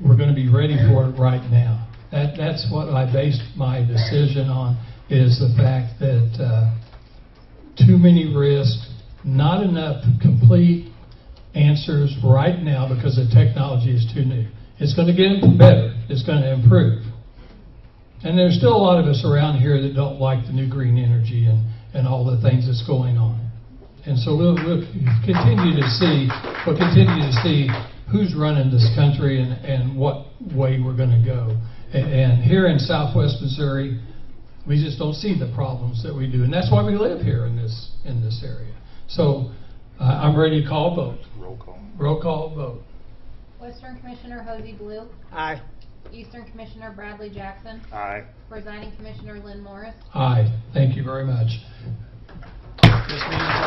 we're going to be ready for it right now. That's what I based my decision on, is the fact that too many risks, not enough complete answers right now because the technology is too new. It's going to get better. It's going to improve. And there's still a lot of us around here that don't like the new green energy and all the things that's going on. And so we'll continue to see who's running this country and what way we're going to go. And here in Southwest Missouri, we just don't see the problems that we do, and that's why we live here in this area. So I'm ready to call vote. Roll call. Roll call vote. Western Commissioner Hosey Blue. Aye. Eastern Commissioner Bradley Jackson. Aye. Presiding Commissioner Lynn Morris. Aye. Thank you very much. This meeting is